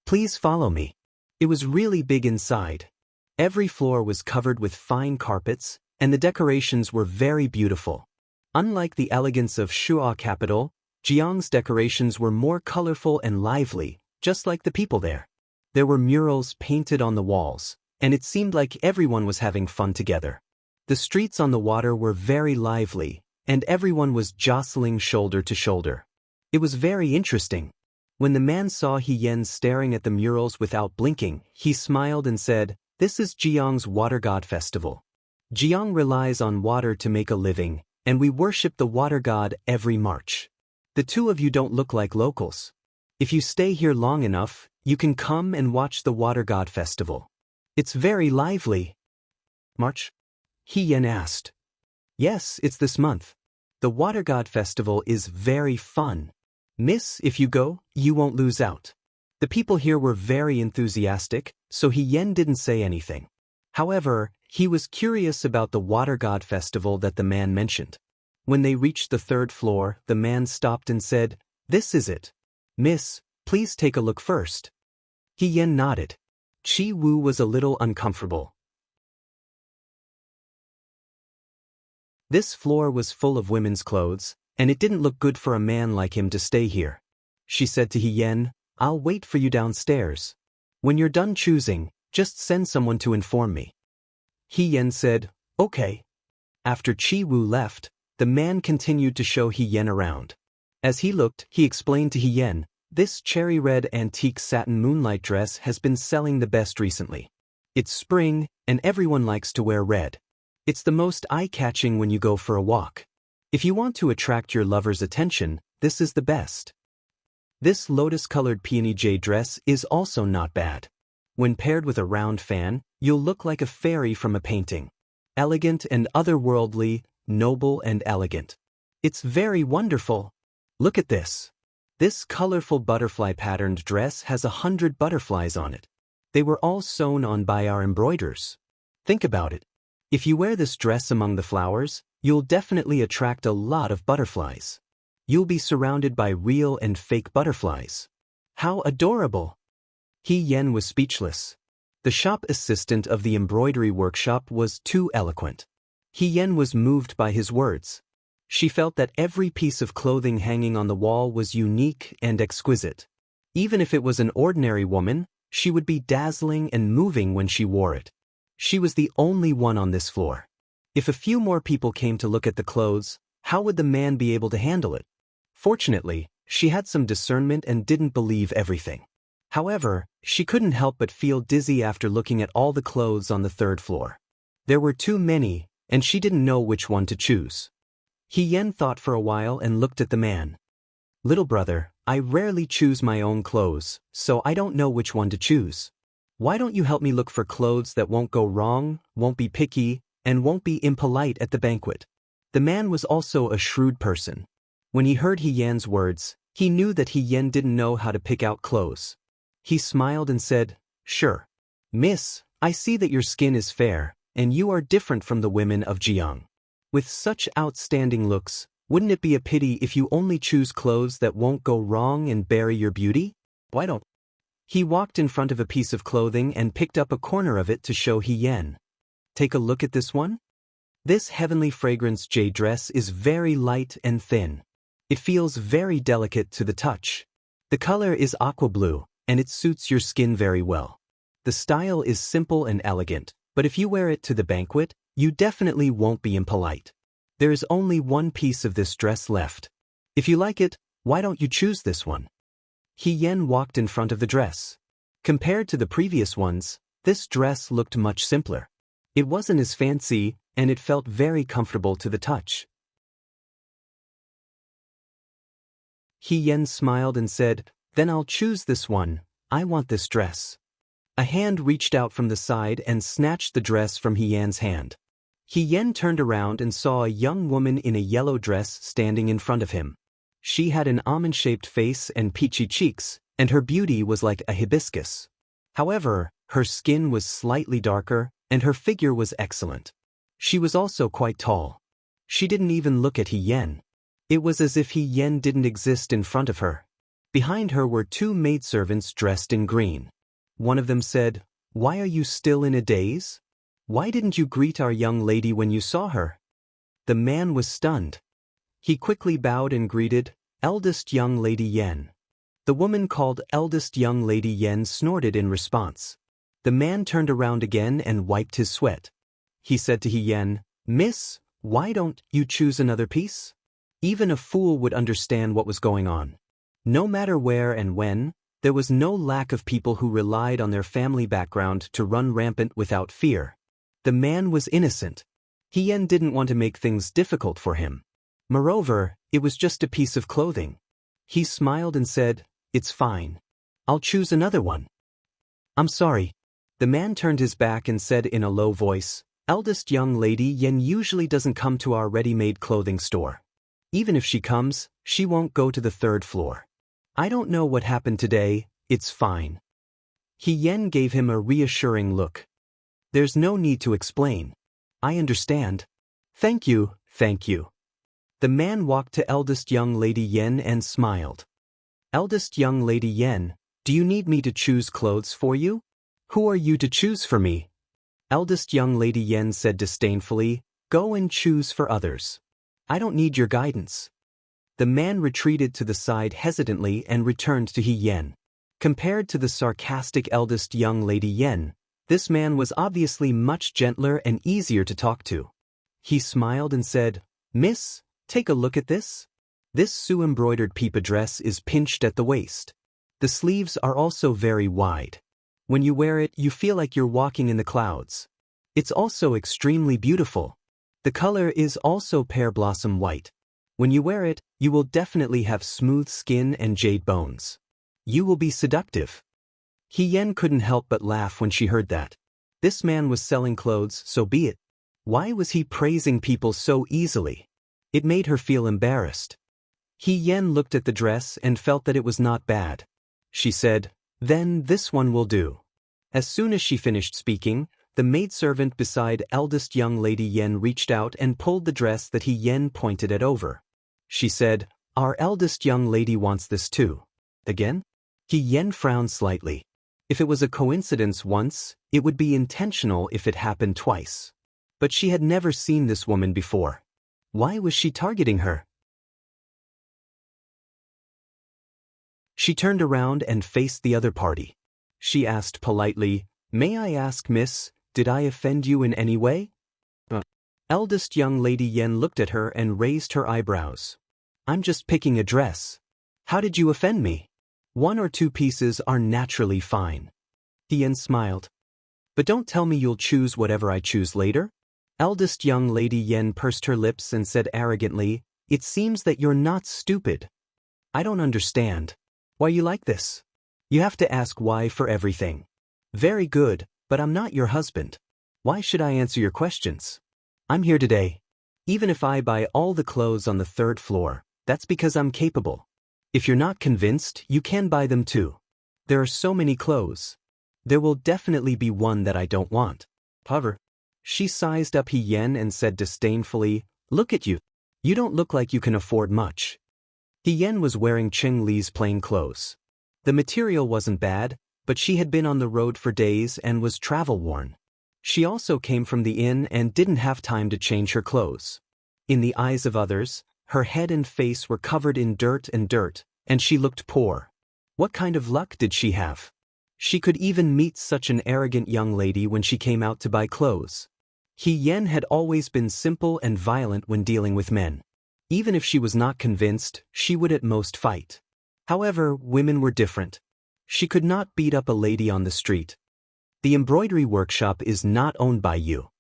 "please follow me." It was really big inside. Every floor was covered with fine carpets, and the decorations were very beautiful. Unlike the elegance of Shu'a capital, Jiang's decorations were more colorful and lively, just like the people there. There were murals painted on the walls, and it seemed like everyone was having fun together. The streets on the water were very lively, and everyone was jostling shoulder to shoulder. It was very interesting. When the man saw Yen staring at the murals without blinking, he smiled and said, "This is Jiang's water god festival. Jiang relies on water to make a living, and we worship the water god every March. The 2 of you don't look like locals. If you stay here long enough, you can come and watch the water god festival. It's very lively." "March?" Yen asked. "Yes, it's this month. The water god festival is very fun. Miss, if you go, you won't lose out. The people here were very enthusiastic, so Yen didn't say anything. However, he was curious about the water god festival that the man mentioned. When they reached the third floor, the man stopped and said, "This is it. Miss, please take a look first." Yen nodded. Chi Wu was a little uncomfortable. This floor was full of women's clothes, and it didn't look good for a man like him to stay here. She said to Yen, "I'll wait for you downstairs. When you're done choosing, just send someone to inform me." Yen said, "Okay." After Chi Wu left, the man continued to show Yen around. As he looked, he explained to Yen, "This cherry red antique satin moonlight dress has been selling the best recently. It's spring, and everyone likes to wear red. It's the most eye-catching when you go for a walk. If you want to attract your lover's attention, this is the best. This lotus-colored peony jade dress is also not bad. When paired with a round fan, you'll look like a fairy from a painting. Elegant and otherworldly, noble and elegant. It's very wonderful. Look at this. This colorful butterfly-patterned dress has 100 butterflies on it. They were all sewn on by our embroiders. Think about it. If you wear this dress among the flowers, you'll definitely attract a lot of butterflies. You'll be surrounded by real and fake butterflies. How adorable!" Yen was speechless. The shop assistant of the embroidery workshop was too eloquent. Yen was moved by his words. She felt that every piece of clothing hanging on the wall was unique and exquisite. Even if it was an ordinary woman, she would be dazzling and moving when she wore it. She was the only one on this floor. If a few more people came to look at the clothes, how would the man be able to handle it? Fortunately, she had some discernment and didn't believe everything. However, she couldn't help but feel dizzy after looking at all the clothes on the third floor. There were too many, and she didn't know which one to choose. Yen thought for a while and looked at the man. "Little brother, I rarely choose my own clothes, so I don't know which one to choose. Why don't you help me look for clothes that won't go wrong, won't be picky, and won't be impolite at the banquet?" The man was also a shrewd person. When he heard Yen's words, he knew that Yen didn't know how to pick out clothes. He smiled and said, "Sure. Miss, I see that your skin is fair, and you are different from the women of Jiang. With such outstanding looks, wouldn't it be a pity if you only choose clothes that won't go wrong and bury your beauty? Why don't?" He walked in front of a piece of clothing and picked up a corner of it to show Yen. "Take a look at this one. This heavenly fragrance jade dress is very light and thin. It feels very delicate to the touch. The color is aqua blue, and it suits your skin very well. The style is simple and elegant, but if you wear it to the banquet, you definitely won't be impolite. There is only one piece of this dress left. If you like it, why don't you choose this one?" Yen walked in front of the dress. Compared to the previous ones, this dress looked much simpler. It wasn't as fancy, and it felt very comfortable to the touch. Yen smiled and said, "Then I'll choose this one. I want this dress." A hand reached out from the side and snatched the dress from Yen's hand. Yen turned around and saw a young woman in a yellow dress standing in front of him. She had an almond-shaped face and peachy cheeks, and her beauty was like a hibiscus. However, her skin was slightly darker, and her figure was excellent. She was also quite tall. She didn't even look at Yen. It was as if Yen didn't exist in front of her. Behind her were two maidservants dressed in green. One of them said, "Why are you still in a daze? Why didn't you greet our young lady when you saw her?" The man was stunned. He quickly bowed and greeted, "Eldest young lady Yen." The woman called eldest young lady Yen snorted in response. The man turned around again and wiped his sweat. He said to Yen, "Miss, why don't you choose another piece?" Even a fool would understand what was going on. No matter where and when, there was no lack of people who relied on their family background to run rampant without fear. The man was innocent. Yen didn't want to make things difficult for him. Moreover, it was just a piece of clothing. He smiled and said, "It's fine. I'll choose another one." "I'm sorry." The man turned his back and said in a low voice, "Eldest young lady Yen usually doesn't come to our ready-made clothing store. Even if she comes, she won't go to the third floor. I don't know what happened today, it's fine. He Yen gave him a reassuring look. There's no need to explain. I understand. Thank you, thank you. The man walked to eldest young lady Yen and smiled. Eldest young lady Yen, do you need me to choose clothes for you? Who are you to choose for me? Eldest young lady Yen said disdainfully, go and choose for others. I don't need your guidance. The man retreated to the side hesitantly and returned to He Yen. Compared to the sarcastic eldest young lady Yen, this man was obviously much gentler and easier to talk to. He smiled and said, Miss, take a look at this. This Su-embroidered pipa dress is pinched at the waist. The sleeves are also very wide. When you wear it, you feel like you're walking in the clouds. It's also extremely beautiful. The color is also pear blossom white. When you wear it, you will definitely have smooth skin and jade bones. You will be seductive. He Yen couldn't help but laugh when she heard that. This man was selling clothes, so be it. Why was he praising people so easily? It made her feel embarrassed. He Yen looked at the dress and felt that it was not bad. She said, then this one will do. As soon as she finished speaking, the maidservant beside eldest young lady Yen reached out and pulled the dress that He Yen pointed at over. She said, our eldest young lady wants this too. Again? He Yen frowned slightly. If it was a coincidence once, it would be intentional if it happened twice. But she had never seen this woman before. Why was she targeting her? She turned around and faced the other party. She asked politely, may I ask, miss, did I offend you in any way? Eldest young lady Yen looked at her and raised her eyebrows. I'm just picking a dress. How did you offend me? 1 or 2 pieces are naturally fine. Yen smiled. But don't tell me you'll choose whatever I choose later? Eldest young lady Yen pursed her lips and said arrogantly, it seems that you're not stupid. I don't understand. Why you like this? You have to ask why for everything. Very good, but I'm not your husband. Why should I answer your questions? I'm here today. Even if I buy all the clothes on the 3rd floor, that's because I'm capable. If you're not convinced, you can buy them too. There are so many clothes. There will definitely be one that I don't want. However, she sized up He Yen and said disdainfully, look at you. You don't look like you can afford much. He Yen was wearing Cheng Li's plain clothes. The material wasn't bad, but she had been on the road for days and was travel-worn. She also came from the inn and didn't have time to change her clothes. In the eyes of others, her head and face were covered in dirt, and she looked poor. What kind of luck did she have? She could even meet such an arrogant young lady when she came out to buy clothes. He Yen had always been simple and violent when dealing with men. Even if she was not convinced, she would at most fight. However, women were different. She could not beat up a lady on the street. The embroidery workshop is not owned by you.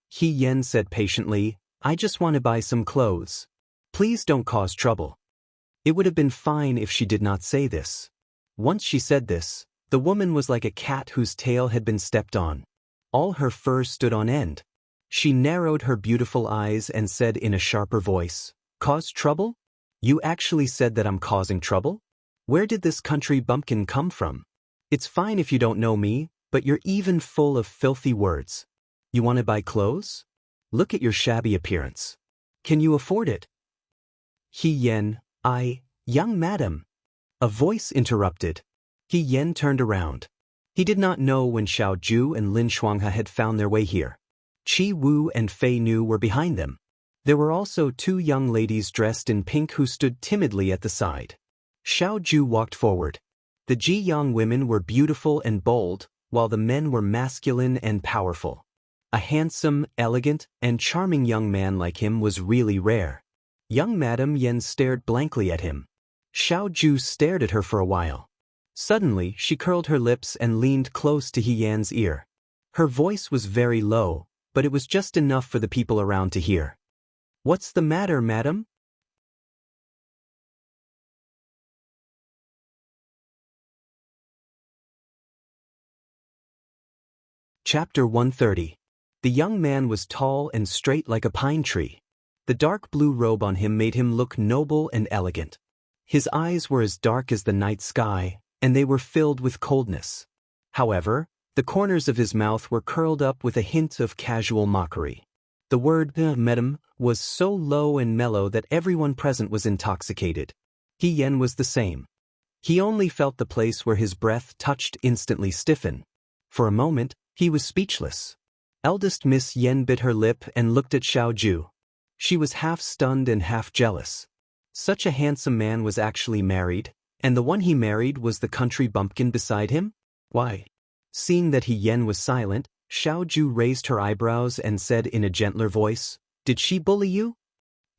He Yen said patiently, I just want to buy some clothes. Please don't cause trouble. It would have been fine if she did not say this. Once she said this, the woman was like a cat whose tail had been stepped on. All her fur stood on end. She narrowed her beautiful eyes and said in a sharper voice, cause trouble? You actually said that I'm causing trouble? Where did this country bumpkin come from? It's fine if you don't know me, but you're even full of filthy words. You want to buy clothes? Look at your shabby appearance. Can you afford it? He Yen, young madam. A voice interrupted. He Yen turned around. He did not know when Xiao Ju and Lin Shuanghe had found their way here. Qi Wu and Fei Nu were behind them. There were also 2 young ladies dressed in pink who stood timidly at the side. Xiao Ju walked forward. The Ji Yang women were beautiful and bold, while the men were masculine and powerful. A handsome, elegant, and charming young man like him was really rare. Young Madam Yen stared blankly at him. Xiao Ju stared at her for a while. Suddenly, she curled her lips and leaned close to He Yan's ear. Her voice was very low, but it was just enough for the people around to hear. What's the matter, madam? Chapter 130. The young man was tall and straight like a pine tree. The dark blue robe on him made him look noble and elegant. His eyes were as dark as the night sky, and they were filled with coldness. However, the corners of his mouth were curled up with a hint of casual mockery. The word "madam" was so low and mellow that everyone present was intoxicated. He Yen was the same. He only felt the place where his breath touched instantly stiffen. For a moment, he was speechless. Eldest Miss Yen bit her lip and looked at Xiao Ju. She was half stunned and half jealous. Such a handsome man was actually married, and the one he married was the country bumpkin beside him? Why? Seeing that He Yen was silent, Xiao Ju raised her eyebrows and said in a gentler voice, "Did she bully you?"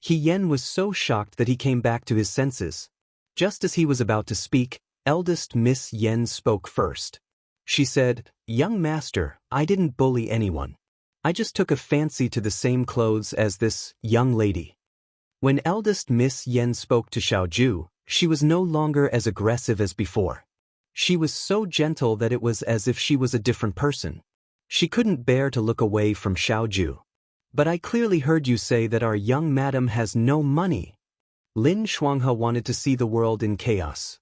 He Yen was so shocked that he came back to his senses. Just as he was about to speak, eldest Miss Yen spoke first. She said, "Young master, I didn't bully anyone. I just took a fancy to the same clothes as this young lady." When eldest Miss Yen spoke to Xiao Ju, she was no longer as aggressive as before. She was so gentle that it was as if she was a different person. She couldn't bear to look away from Xiao Ju. "But I clearly heard you say that our young madam has no money." Lin Shuanghe wanted to see the world in chaos.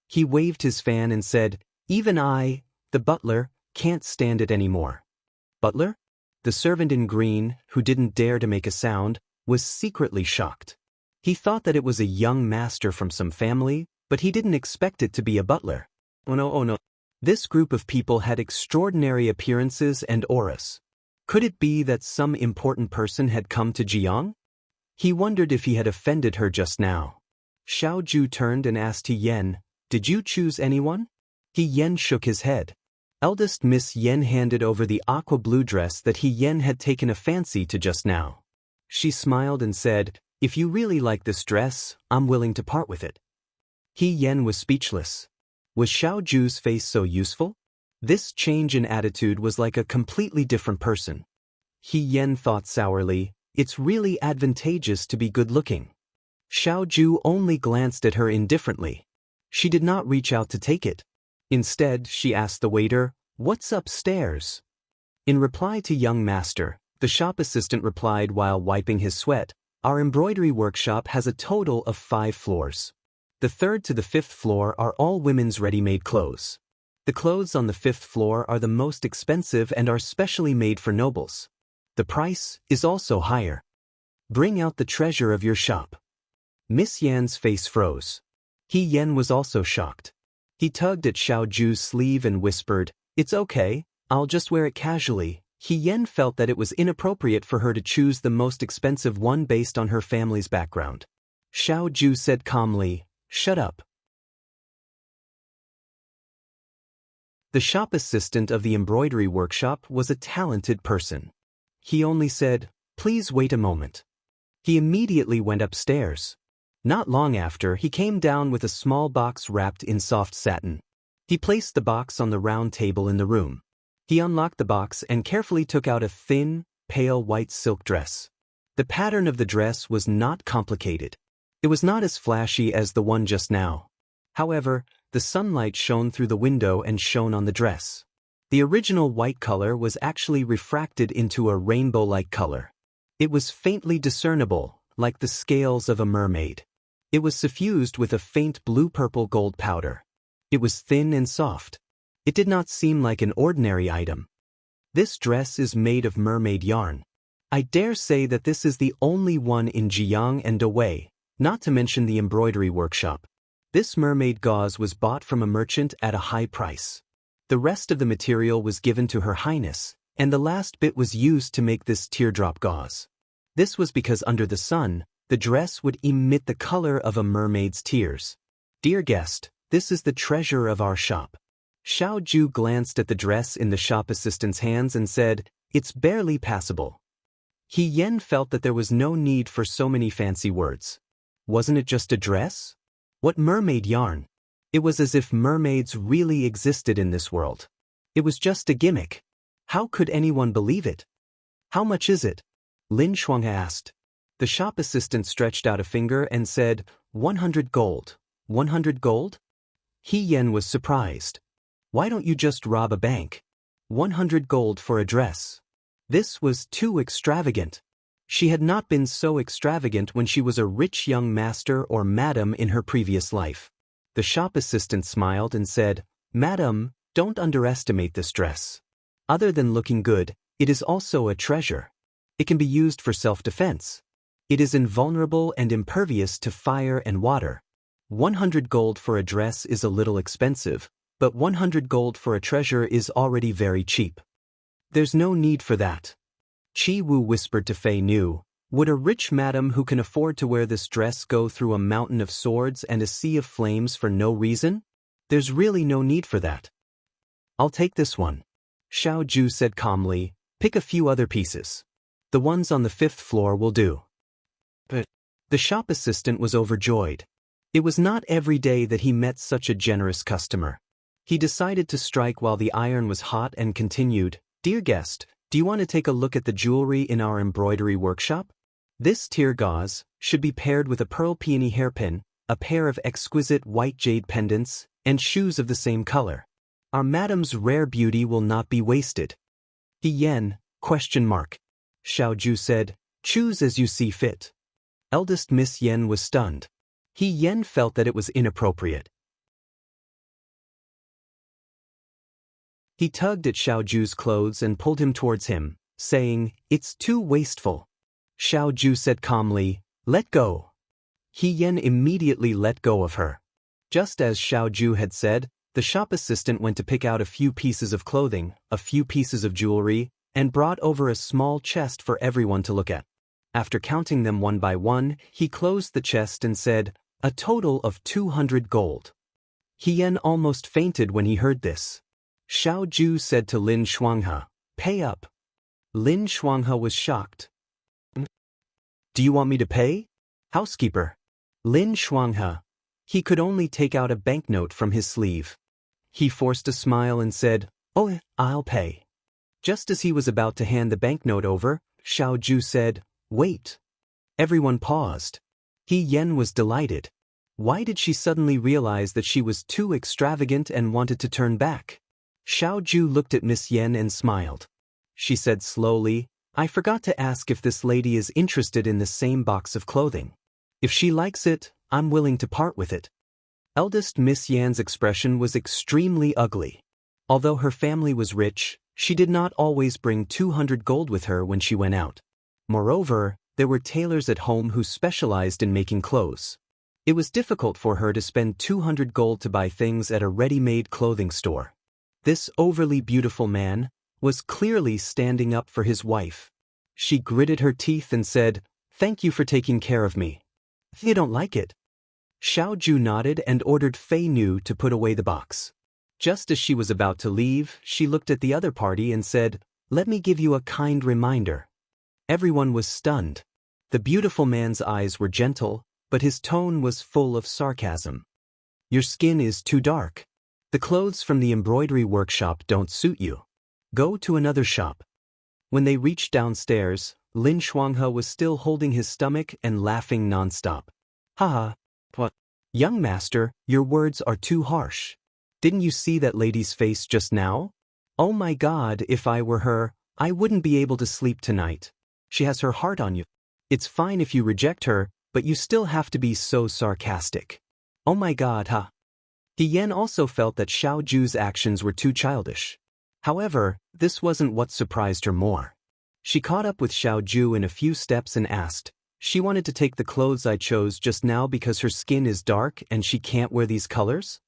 He waved his fan and said, "Even I, the butler, can't stand it anymore." Butler? The servant in green, who didn't dare to make a sound, was secretly shocked. He thought that it was a young master from some family, but he didn't expect it to be a butler. Oh no. This group of people had extraordinary appearances and auras. Could it be that some important person had come to Jiang? He wondered if he had offended her just now. Xiao Ju turned and asked He Yen, "Did you choose anyone?" He Yen shook his head. Eldest Miss Yen handed over the aqua blue dress that He Yen had taken a fancy to just now. She smiled and said, "If you really like this dress, I'm willing to part with it." He Yen was speechless. Was Xiao Ju's face so useful? This change in attitude was like a completely different person. He Yen thought sourly, "It's really advantageous to be good-looking." Xiao Ju only glanced at her indifferently. She did not reach out to take it. Instead, she asked the waiter, "What's upstairs?" In reply to young master, the shop assistant replied while wiping his sweat, "Our embroidery workshop has a total of 5 floors. The 3rd to the 5th floor are all women's ready-made clothes. The clothes on the 5th floor are the most expensive and are specially made for nobles. The price is also higher. Bring out the treasure of your shop." Miss Yan's face froze. He Yen was also shocked. He tugged at Xiao Ju's sleeve and whispered, "It's okay, I'll just wear it casually." He Yen felt that it was inappropriate for her to choose the most expensive one based on her family's background. Xiao Ju said calmly, "Shut up." The shop assistant of the embroidery workshop was a talented person. He only said, "Please wait a moment." He immediately went upstairs. Not long after, he came down with a small box wrapped in soft satin. He placed the box on the round table in the room. He unlocked the box and carefully took out a thin, pale white silk dress. The pattern of the dress was not complicated. It was not as flashy as the one just now. However, the sunlight shone through the window and shone on the dress. The original white color was actually refracted into a rainbow-like color. It was faintly discernible, like the scales of a mermaid. It was suffused with a faint blue-purple gold powder. It was thin and soft. It did not seem like an ordinary item. This dress is made of mermaid yarn. I dare say that this is the only one in Jiang and Dawei, not to mention the embroidery workshop. This mermaid gauze was bought from a merchant at a high price. The rest of the material was given to Her Highness, and the last bit was used to make this teardrop gauze. This was because under the sun, the dress would emit the color of a mermaid's tears. "Dear guest, this is the treasure of our shop." Xiao Ju glanced at the dress in the shop assistant's hands and said, "It's barely passable." He Yen felt that there was no need for so many fancy words. Wasn't it just a dress? What mermaid yarn? It was as if mermaids really existed in this world. It was just a gimmick. How could anyone believe it? "How much is it?" Lin Shuanghe asked. The shop assistant stretched out a finger and said, 100 gold. 100 gold? He Yen was surprised. Why don't you just rob a bank? 100 gold for a dress. This was too extravagant. She had not been so extravagant when she was a rich young master or madam in her previous life. The shop assistant smiled and said, "Madam, don't underestimate this dress. Other than looking good, it is also a treasure. It can be used for self-defense. It is invulnerable and impervious to fire and water. 100 gold for a dress is a little expensive, but 100 gold for a treasure is already very cheap. There's no need for that." Chi Wu whispered to Fei Nu, "Would a rich madam who can afford to wear this dress go through a mountain of swords and a sea of flames for no reason? There's really no need for that." "I'll take this one," Xiao Ju said calmly. "Pick a few other pieces. The ones on the 5th floor will do." But the shop assistant was overjoyed. It was not every day that he met such a generous customer. He decided to strike while the iron was hot and continued, "Dear guest, do you want to take a look at the jewelry in our embroidery workshop? This tear gauze should be paired with a pearl peony hairpin, a pair of exquisite white jade pendants, and shoes of the same color. Our madam's rare beauty will not be wasted." "He yen, ? Xiao Ju said, "Choose as you see fit." Eldest Miss Yen was stunned. He Yen felt that it was inappropriate. He tugged at Xiao Ju's clothes and pulled him towards him, saying, "It's too wasteful." Xiao Ju said calmly, "Let go." He Yen immediately let go of her. Just as Xiao Ju had said, the shop assistant went to pick out a few pieces of clothing, a few pieces of jewelry, and brought over a small chest for everyone to look at. After counting them one by one, he closed the chest and said, "A total of 200 gold." He Yen almost fainted when he heard this. Xiao Ju said to Lin Shuanghe, "Pay up." Lin Shuanghe was shocked. "Do you want me to pay? Housekeeper." Lin Shuanghe. He could only take out a banknote from his sleeve. He forced a smile and said, "Oh, I'll pay." Just as he was about to hand the banknote over, Xiao Ju said, "Wait." Everyone paused. He Yen was delighted. Why did she suddenly realize that she was too extravagant and wanted to turn back? Xiao Ju looked at Miss Yen and smiled. She said slowly, "I forgot to ask if this lady is interested in the same box of clothing. If she likes it, I'm willing to part with it." Eldest Miss Yan's expression was extremely ugly. Although her family was rich, she did not always bring 200 gold with her when she went out. Moreover, there were tailors at home who specialized in making clothes. It was difficult for her to spend 200 gold to buy things at a ready-made clothing store. This overly beautiful man was clearly standing up for his wife. She gritted her teeth and said, "Thank you for taking care of me. You don't like it?" Xiao Ju nodded and ordered Fei Nu to put away the box. Just as she was about to leave, she looked at the other party and said, "Let me give you a kind reminder." Everyone was stunned. The beautiful man's eyes were gentle, but his tone was full of sarcasm. "Your skin is too dark. The clothes from the embroidery workshop don't suit you. Go to another shop." When they reached downstairs, Lin Shuanghe was still holding his stomach and laughing nonstop. "Haha, what? Young master, your words are too harsh. Didn't you see that lady's face just now? Oh my God, if I were her, I wouldn't be able to sleep tonight. She has her heart on you. It's fine if you reject her, but you still have to be so sarcastic. Oh my God, huh?" He Yen also felt that Xiao Ju's actions were too childish. However, this wasn't what surprised her more. She caught up with Xiao Ju in a few steps and asked, "She wanted to take the clothes I chose just now because her skin is dark and she can't wear these colors?"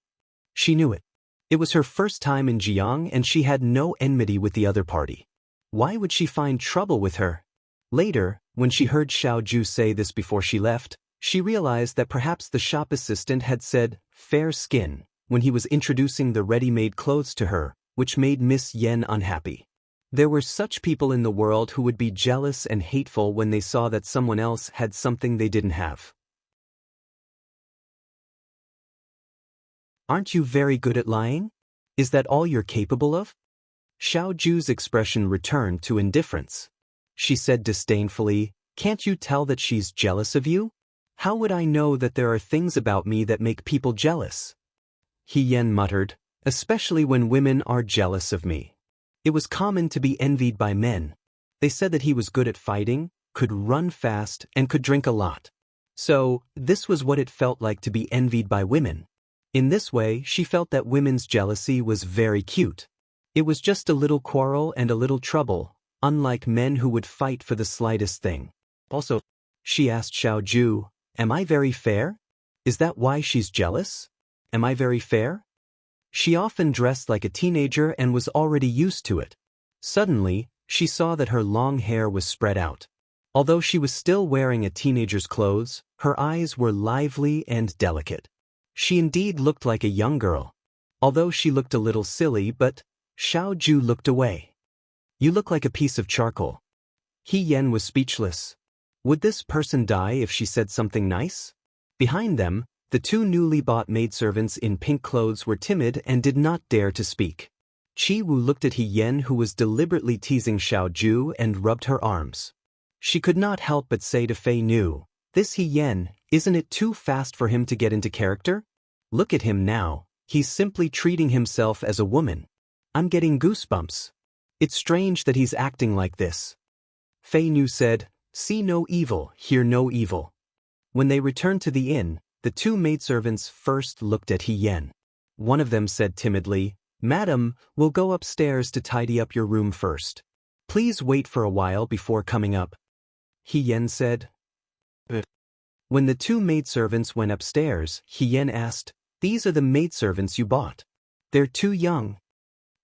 She knew it. It was her first time in Jiang and she had no enmity with the other party. Why would she find trouble with her? Later, when she heard Xiao Ju say this before she left, she realized that perhaps the shop assistant had said, "fair skin," when he was introducing the ready-made clothes to her, which made Miss Yen unhappy. There were such people in the world who would be jealous and hateful when they saw that someone else had something they didn't have. "Aren't you very good at lying? Is that all you're capable of?" Xiao Ju's expression returned to indifference. She said disdainfully, "Can't you tell that she's jealous of you? How would I know that there are things about me that make people jealous?" He Yen muttered, "Especially when women are jealous of me. It was common to be envied by men. They said that he was good at fighting, could run fast, and could drink a lot. So, this was what it felt like to be envied by women. In this way, she felt that women's jealousy was very cute. It was just a little quarrel and a little trouble, unlike men who would fight for the slightest thing. Also, she asked Xiao Ju, "Am I very fair? Is that why she's jealous? Am I very fair?" She often dressed like a teenager and was already used to it. Suddenly, she saw that her long hair was spread out. Although she was still wearing a teenager's clothes, her eyes were lively and delicate. She indeed looked like a young girl. Although she looked a little silly, but Xiao Ju looked away. "You look like a piece of charcoal." He Yan was speechless. Would this person die if she said something nice? Behind them, the two newly bought maidservants in pink clothes were timid and did not dare to speak. Chi Wu looked at He Yan, who was deliberately teasing Xiao Ju, and rubbed her arms. She could not help but say to Fei Nu, "This He Yan, isn't it too fast for him to get into character? Look at him now, he's simply treating himself as a woman. I'm getting goosebumps. It's strange that he's acting like this." Fei Nu said, "See no evil, hear no evil." When they returned to the inn, the two maidservants first looked at He Yan. One of them said timidly, "Madam, we'll go upstairs to tidy up your room first. Please wait for a while before coming up." He Yan said. When the two maidservants went upstairs, He Yan asked, "These are the maidservants you bought. They're too young."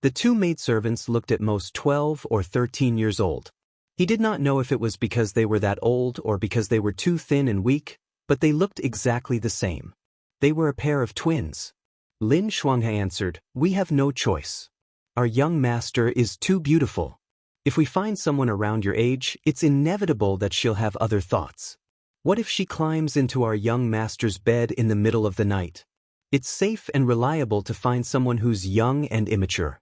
The two maidservants looked at most 12 or 13 years old. He did not know if it was because they were that old or because they were too thin and weak, but they looked exactly the same. They were a pair of twins. Lin Shuanghe answered, "We have no choice. Our young master is too beautiful. If we find someone around your age, it's inevitable that she'll have other thoughts. What if she climbs into our young master's bed in the middle of the night? It's safe and reliable to find someone who's young and immature."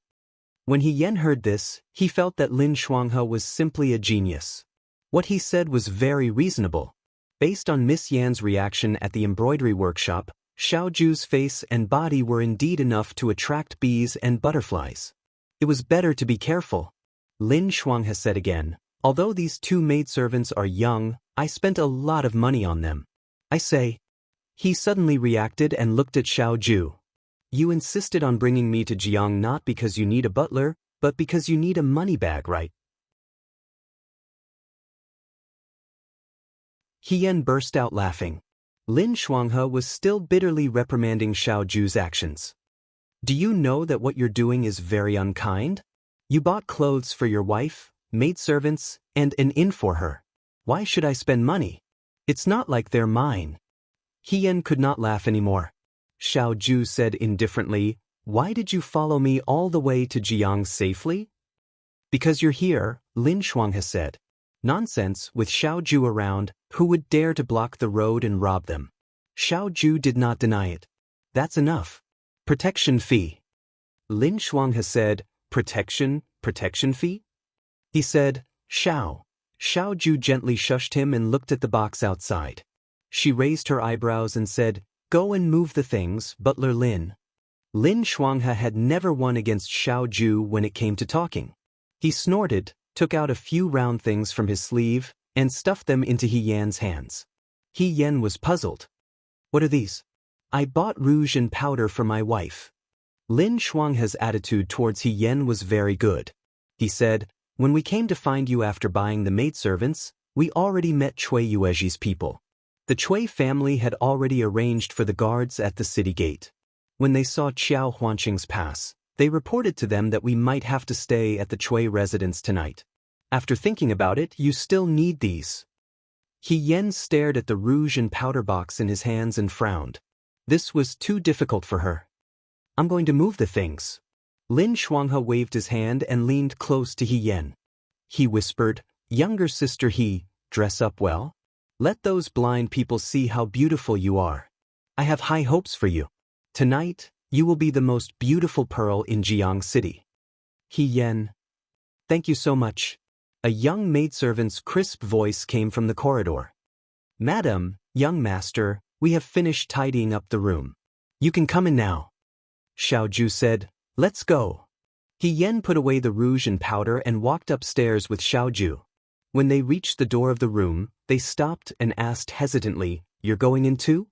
When He Yan heard this, he felt that Lin Shuanghe was simply a genius. What he said was very reasonable. Based on Miss Yan's reaction at the embroidery workshop, Xiao Ju's face and body were indeed enough to attract bees and butterflies. It was better to be careful. Lin Shuanghe said again, "Although these two maidservants are young, I spent a lot of money on them. I say." He suddenly reacted and looked at Xiao Ju. "You insisted on bringing me to Jiang not because you need a butler, but because you need a money bag, right?" He Yan burst out laughing. Lin Shuanghe was still bitterly reprimanding Xiao Ju's actions. "Do you know that what you're doing is very unkind? You bought clothes for your wife, maidservants, and an inn for her. Why should I spend money? It's not like they're mine." He Yan could not laugh anymore. Xiao Ju said indifferently, "Why did you follow me all the way to Jiang safely?" "Because you're here," Lin Shuanghe said. "Nonsense, with Xiao Ju around, who would dare to block the road and rob them?" Xiao Ju did not deny it. "That's enough. Protection fee." Lin Shuanghe said, Protection fee?" He said, "Xiao." Xiao Ju gently shushed him and looked at the box outside. She raised her eyebrows and said, "Go and move the things, Butler Lin." Lin Shuanghe had never won against Xiao Ju when it came to talking. He snorted, took out a few round things from his sleeve, and stuffed them into He Yan's hands. He Yan was puzzled. "What are these?" "I bought rouge and powder for my wife." Lin Shuanghe's attitude towards He Yan was very good. He said, "When we came to find you after buying the maidservants, we already met Cui Yueji's people. The Cui family had already arranged for the guards at the city gate. When they saw Qiao Huanqing's pass, they reported to them that we might have to stay at the Cui residence tonight. After thinking about it, you still need these." He Yan stared at the rouge and powder box in his hands and frowned. This was too difficult for her. "I'm going to move the things." Lin Shuanghe waved his hand and leaned close to He Yan. He whispered, "Younger sister He, dress up well. Let those blind people see how beautiful you are. I have high hopes for you. Tonight, you will be the most beautiful pearl in Jiang City." He Yan. "Thank you so much." A young maidservant's crisp voice came from the corridor. "Madam, young master, we have finished tidying up the room. You can come in now." Xiao Ju said, "Let's go." He Yan put away the rouge and powder and walked upstairs with Xiao Ju. When they reached the door of the room, they stopped and asked hesitantly, "You're going in too?"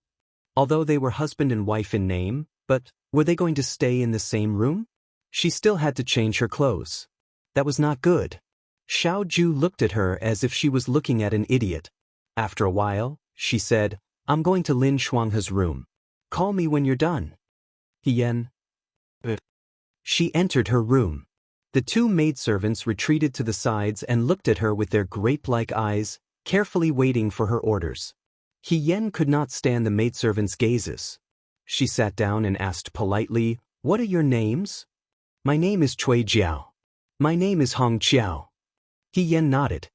Although they were husband and wife in name, but were they going to stay in the same room? She still had to change her clothes. That was not good. Xiao Ju looked at her as if she was looking at an idiot. After a while, she said, "I'm going to Lin Shuanghe's room. Call me when you're done." Yan. She entered her room. The two maidservants retreated to the sides and looked at her with their grape-like eyes, carefully waiting for her orders. Yan could not stand the maidservants' gazes. She sat down and asked politely, "What are your names?" "My name is Cui Jiao." "My name is Hong Qiao." Yan nodded.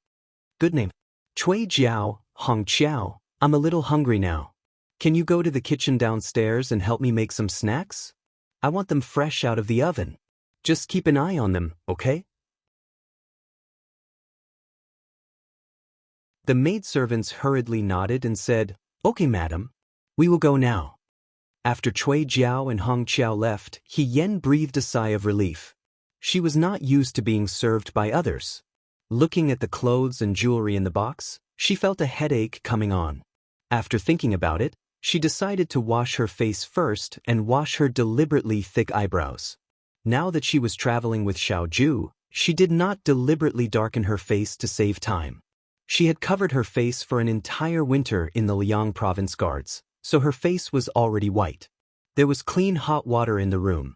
"Good name. Cui Jiao, Hong Qiao. I'm a little hungry now. Can you go to the kitchen downstairs and help me make some snacks? I want them fresh out of the oven. Just keep an eye on them, okay?" The maidservants hurriedly nodded and said, "Okay, madam. We will go now." After Cui Jiao and Hong Qiao left, Yan breathed a sigh of relief. She was not used to being served by others. Looking at the clothes and jewelry in the box, she felt a headache coming on. After thinking about it, she decided to wash her face first and wash her deliberately thick eyebrows. Now that she was traveling with Xiao Ju, she did not deliberately darken her face to save time. She had covered her face for an entire winter in the Liang province guards, so her face was already white. There was clean hot water in the room.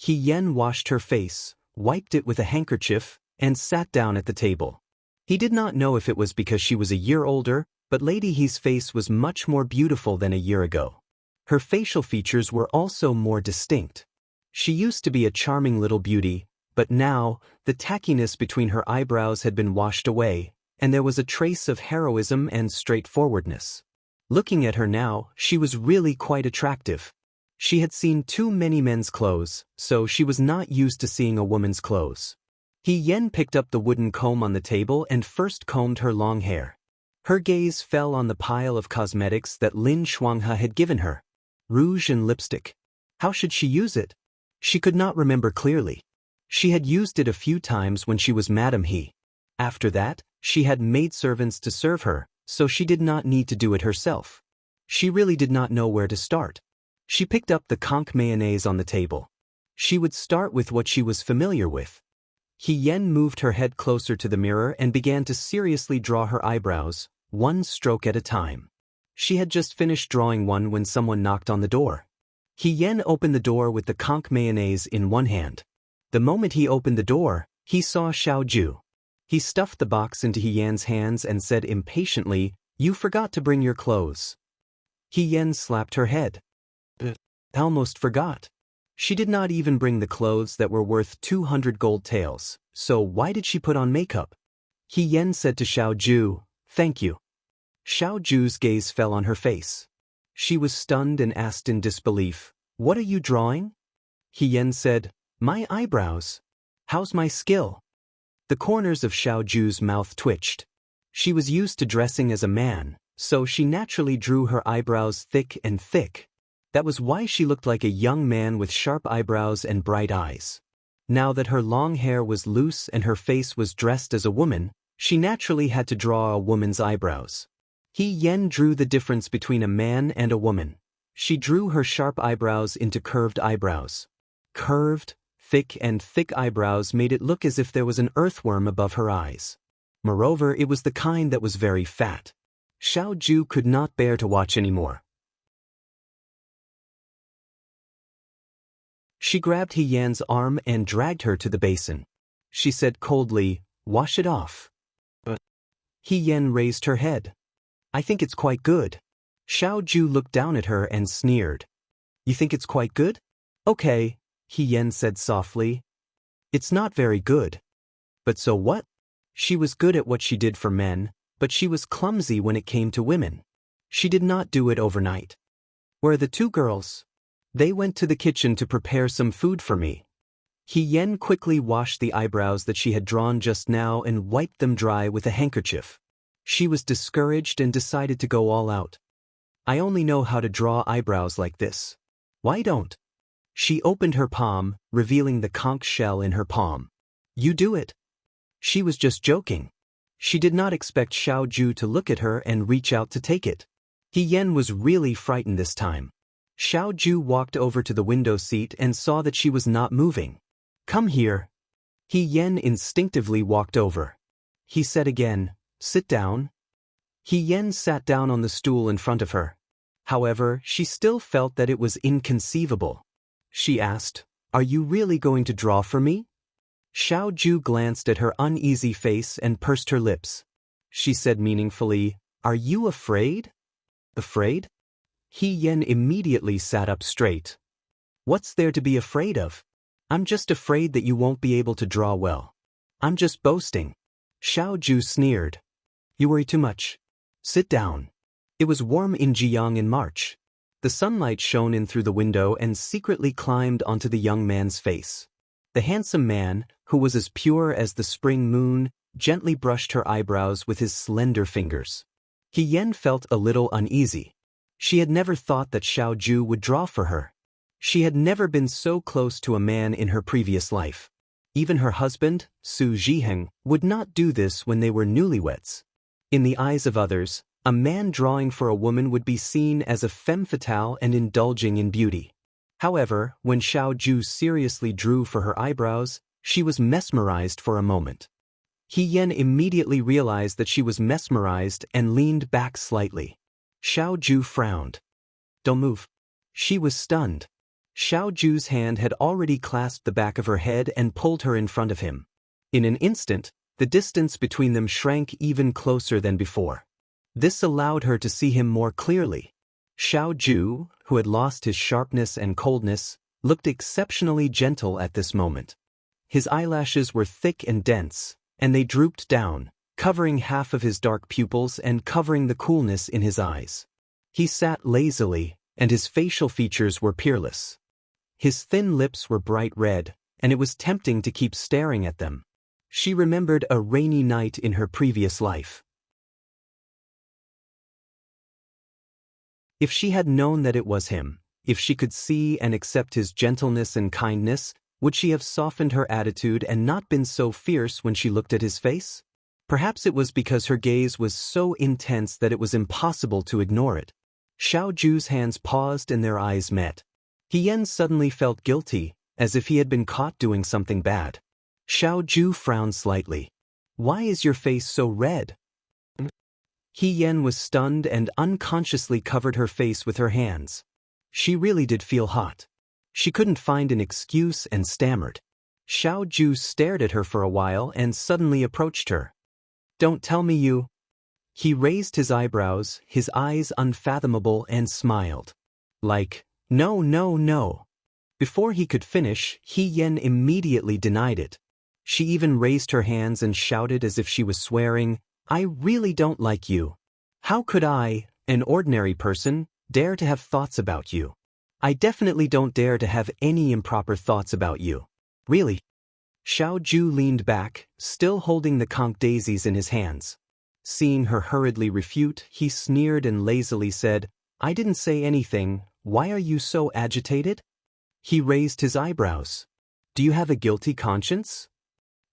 Yan washed her face, wiped it with a handkerchief, and sat down at the table. He did not know if it was because she was a year older, but Lady He's face was much more beautiful than a year ago. Her facial features were also more distinct. She used to be a charming little beauty, but now, the tackiness between her eyebrows had been washed away, and there was a trace of heroism and straightforwardness. Looking at her now, she was really quite attractive. She had seen too many men's clothes, so she was not used to seeing a woman's clothes. Yan picked up the wooden comb on the table and first combed her long hair. Her gaze fell on the pile of cosmetics that Lin Shuanghe had given her. Rouge and lipstick. How should she use it? She could not remember clearly. She had used it a few times when she was Madame He. After that, she had maidservants to serve her, so she did not need to do it herself. She really did not know where to start. She picked up the conch mayonnaise on the table. She would start with what she was familiar with. Yan moved her head closer to the mirror and began to seriously draw her eyebrows, one stroke at a time. She had just finished drawing one when someone knocked on the door. Yan opened the door with the conch mayonnaise in one hand. The moment he opened the door, he saw Xiao Ju. He stuffed the box into Yan's hands and said impatiently, "You forgot to bring your clothes." Yan slapped her head. Almost forgot. She did not even bring the clothes that were worth 200 gold taels, so why did she put on makeup? Yan said to Xiao Ju, "Thank you." Xiao Ju's gaze fell on her face. She was stunned and asked in disbelief, "What are you drawing?" Yan said, "My eyebrows. How's my skill?" The corners of Xiao Ju's mouth twitched. She was used to dressing as a man, so she naturally drew her eyebrows thick and thick. That was why she looked like a young man with sharp eyebrows and bright eyes. Now that her long hair was loose and her face was dressed as a woman, she naturally had to draw a woman's eyebrows. Yan drew the difference between a man and a woman. She drew her sharp eyebrows into curved eyebrows. Curved, thick eyebrows made it look as if there was an earthworm above her eyes. Moreover, it was the kind that was very fat. Xiao Ju could not bear to watch anymore. She grabbed Yan's arm and dragged her to the basin. She said coldly, "Wash it off." But Yan raised her head. "I think it's quite good." Xiao Ju looked down at her and sneered. "You think it's quite good? Okay," Yan said softly. "It's not very good." But so what? She was good at what she did for men, but she was clumsy when it came to women. She did not do it overnight. Where are the two girls? They went to the kitchen to prepare some food for me. Yan quickly washed the eyebrows that she had drawn just now and wiped them dry with a handkerchief. She was discouraged and decided to go all out. "I only know how to draw eyebrows like this. Why don't?" She opened her palm, revealing the conch shell in her palm. "You do it." She was just joking. She did not expect Xiao Ju to look at her and reach out to take it. He Yan was really frightened this time. Xiao Ju walked over to the window seat and saw that she was not moving. "Come here." He Yan instinctively walked over. He said again, "Sit down." He Yan sat down on the stool in front of her. However, she still felt that it was inconceivable. She asked, "Are you really going to draw for me?" Xiao Ju glanced at her uneasy face and pursed her lips. She said meaningfully, "Are you afraid?" "Afraid?" He Yan immediately sat up straight. "What's there to be afraid of? I'm just afraid that you won't be able to draw well." "I'm just boasting." Xiao Ju sneered. "You worry too much. Sit down." It was warm in Jiang in March. The sunlight shone in through the window and secretly climbed onto the young man's face. The handsome man, who was as pure as the spring moon, gently brushed her eyebrows with his slender fingers. He Yan felt a little uneasy. She had never thought that Xiao Ju would draw for her. She had never been so close to a man in her previous life. Even her husband, Su Zhiheng, would not do this when they were newlyweds. In the eyes of others, a man drawing for a woman would be seen as a femme fatale and indulging in beauty. However, when Xiao Ju seriously drew for her eyebrows, she was mesmerized for a moment. He Yan immediately realized that she was mesmerized and leaned back slightly. Xiao Ju frowned. "Don't move." She was stunned. Xiao Ju's hand had already clasped the back of her head and pulled her in front of him. In an instant, the distance between them shrank even closer than before. This allowed her to see him more clearly. Xiao Ju, who had lost his sharpness and coldness, looked exceptionally gentle at this moment. His eyelashes were thick and dense, and they drooped down, covering half of his dark pupils and covering the coolness in his eyes. He sat lazily, and his facial features were peerless. His thin lips were bright red, and it was tempting to keep staring at them. She remembered a rainy night in her previous life. If she had known that it was him, if she could see and accept his gentleness and kindness, would she have softened her attitude and not been so fierce when she looked at his face? Perhaps it was because her gaze was so intense that it was impossible to ignore it. Xiao Ju's hands paused and their eyes met. He Yan suddenly felt guilty, as if he had been caught doing something bad. Xiao Ju frowned slightly. "Why is your face so red?" He Yan was stunned and unconsciously covered her face with her hands. She really did feel hot. She couldn't find an excuse and stammered. Xiao Ju stared at her for a while and suddenly approached her. "Don't tell me you..." He raised his eyebrows, his eyes unfathomable, and smiled. Like, "No, no, no." Before he could finish, He Yan immediately denied it. She even raised her hands and shouted as if she was swearing, "I really don't like you. How could I, an ordinary person, dare to have thoughts about you? I definitely don't dare to have any improper thoughts about you. Really?" Xiao Ju leaned back, still holding the conch daisies in his hands. Seeing her hurriedly refute, he sneered and lazily said, "I didn't say anything. Why are you so agitated?" He raised his eyebrows. "Do you have a guilty conscience?"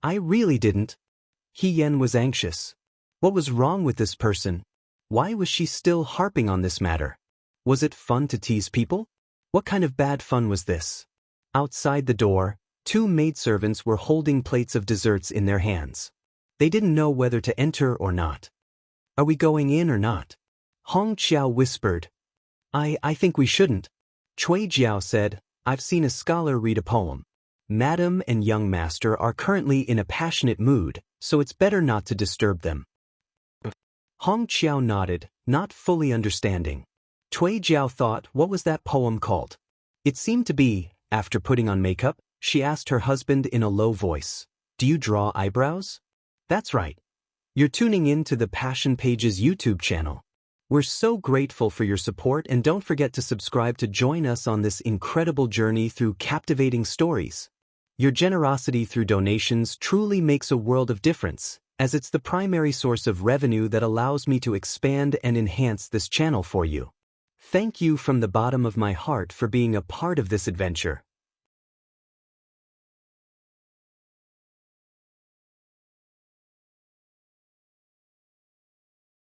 "I really didn't." He Yan was anxious. What was wrong with this person? Why was she still harping on this matter? Was it fun to tease people? What kind of bad fun was this? Outside the door, two maidservants were holding plates of desserts in their hands. They didn't know whether to enter or not. "Are we going in or not?" Hong Qiao whispered. I think we shouldn't." Cui Jiao said, "I've seen a scholar read a poem. Madam and young master are currently in a passionate mood, so it's better not to disturb them." Hong Qiao nodded, not fully understanding. Cui Jiao thought, what was that poem called? It seemed to be, after putting on makeup, she asked her husband in a low voice, "Do you draw eyebrows?" "That's right. You're tuning in to the Passion Pages YouTube channel. We're so grateful for your support, and don't forget to subscribe to join us on this incredible journey through captivating stories. Your generosity through donations truly makes a world of difference, as it's the primary source of revenue that allows me to expand and enhance this channel for you. Thank you from the bottom of my heart for being a part of this adventure.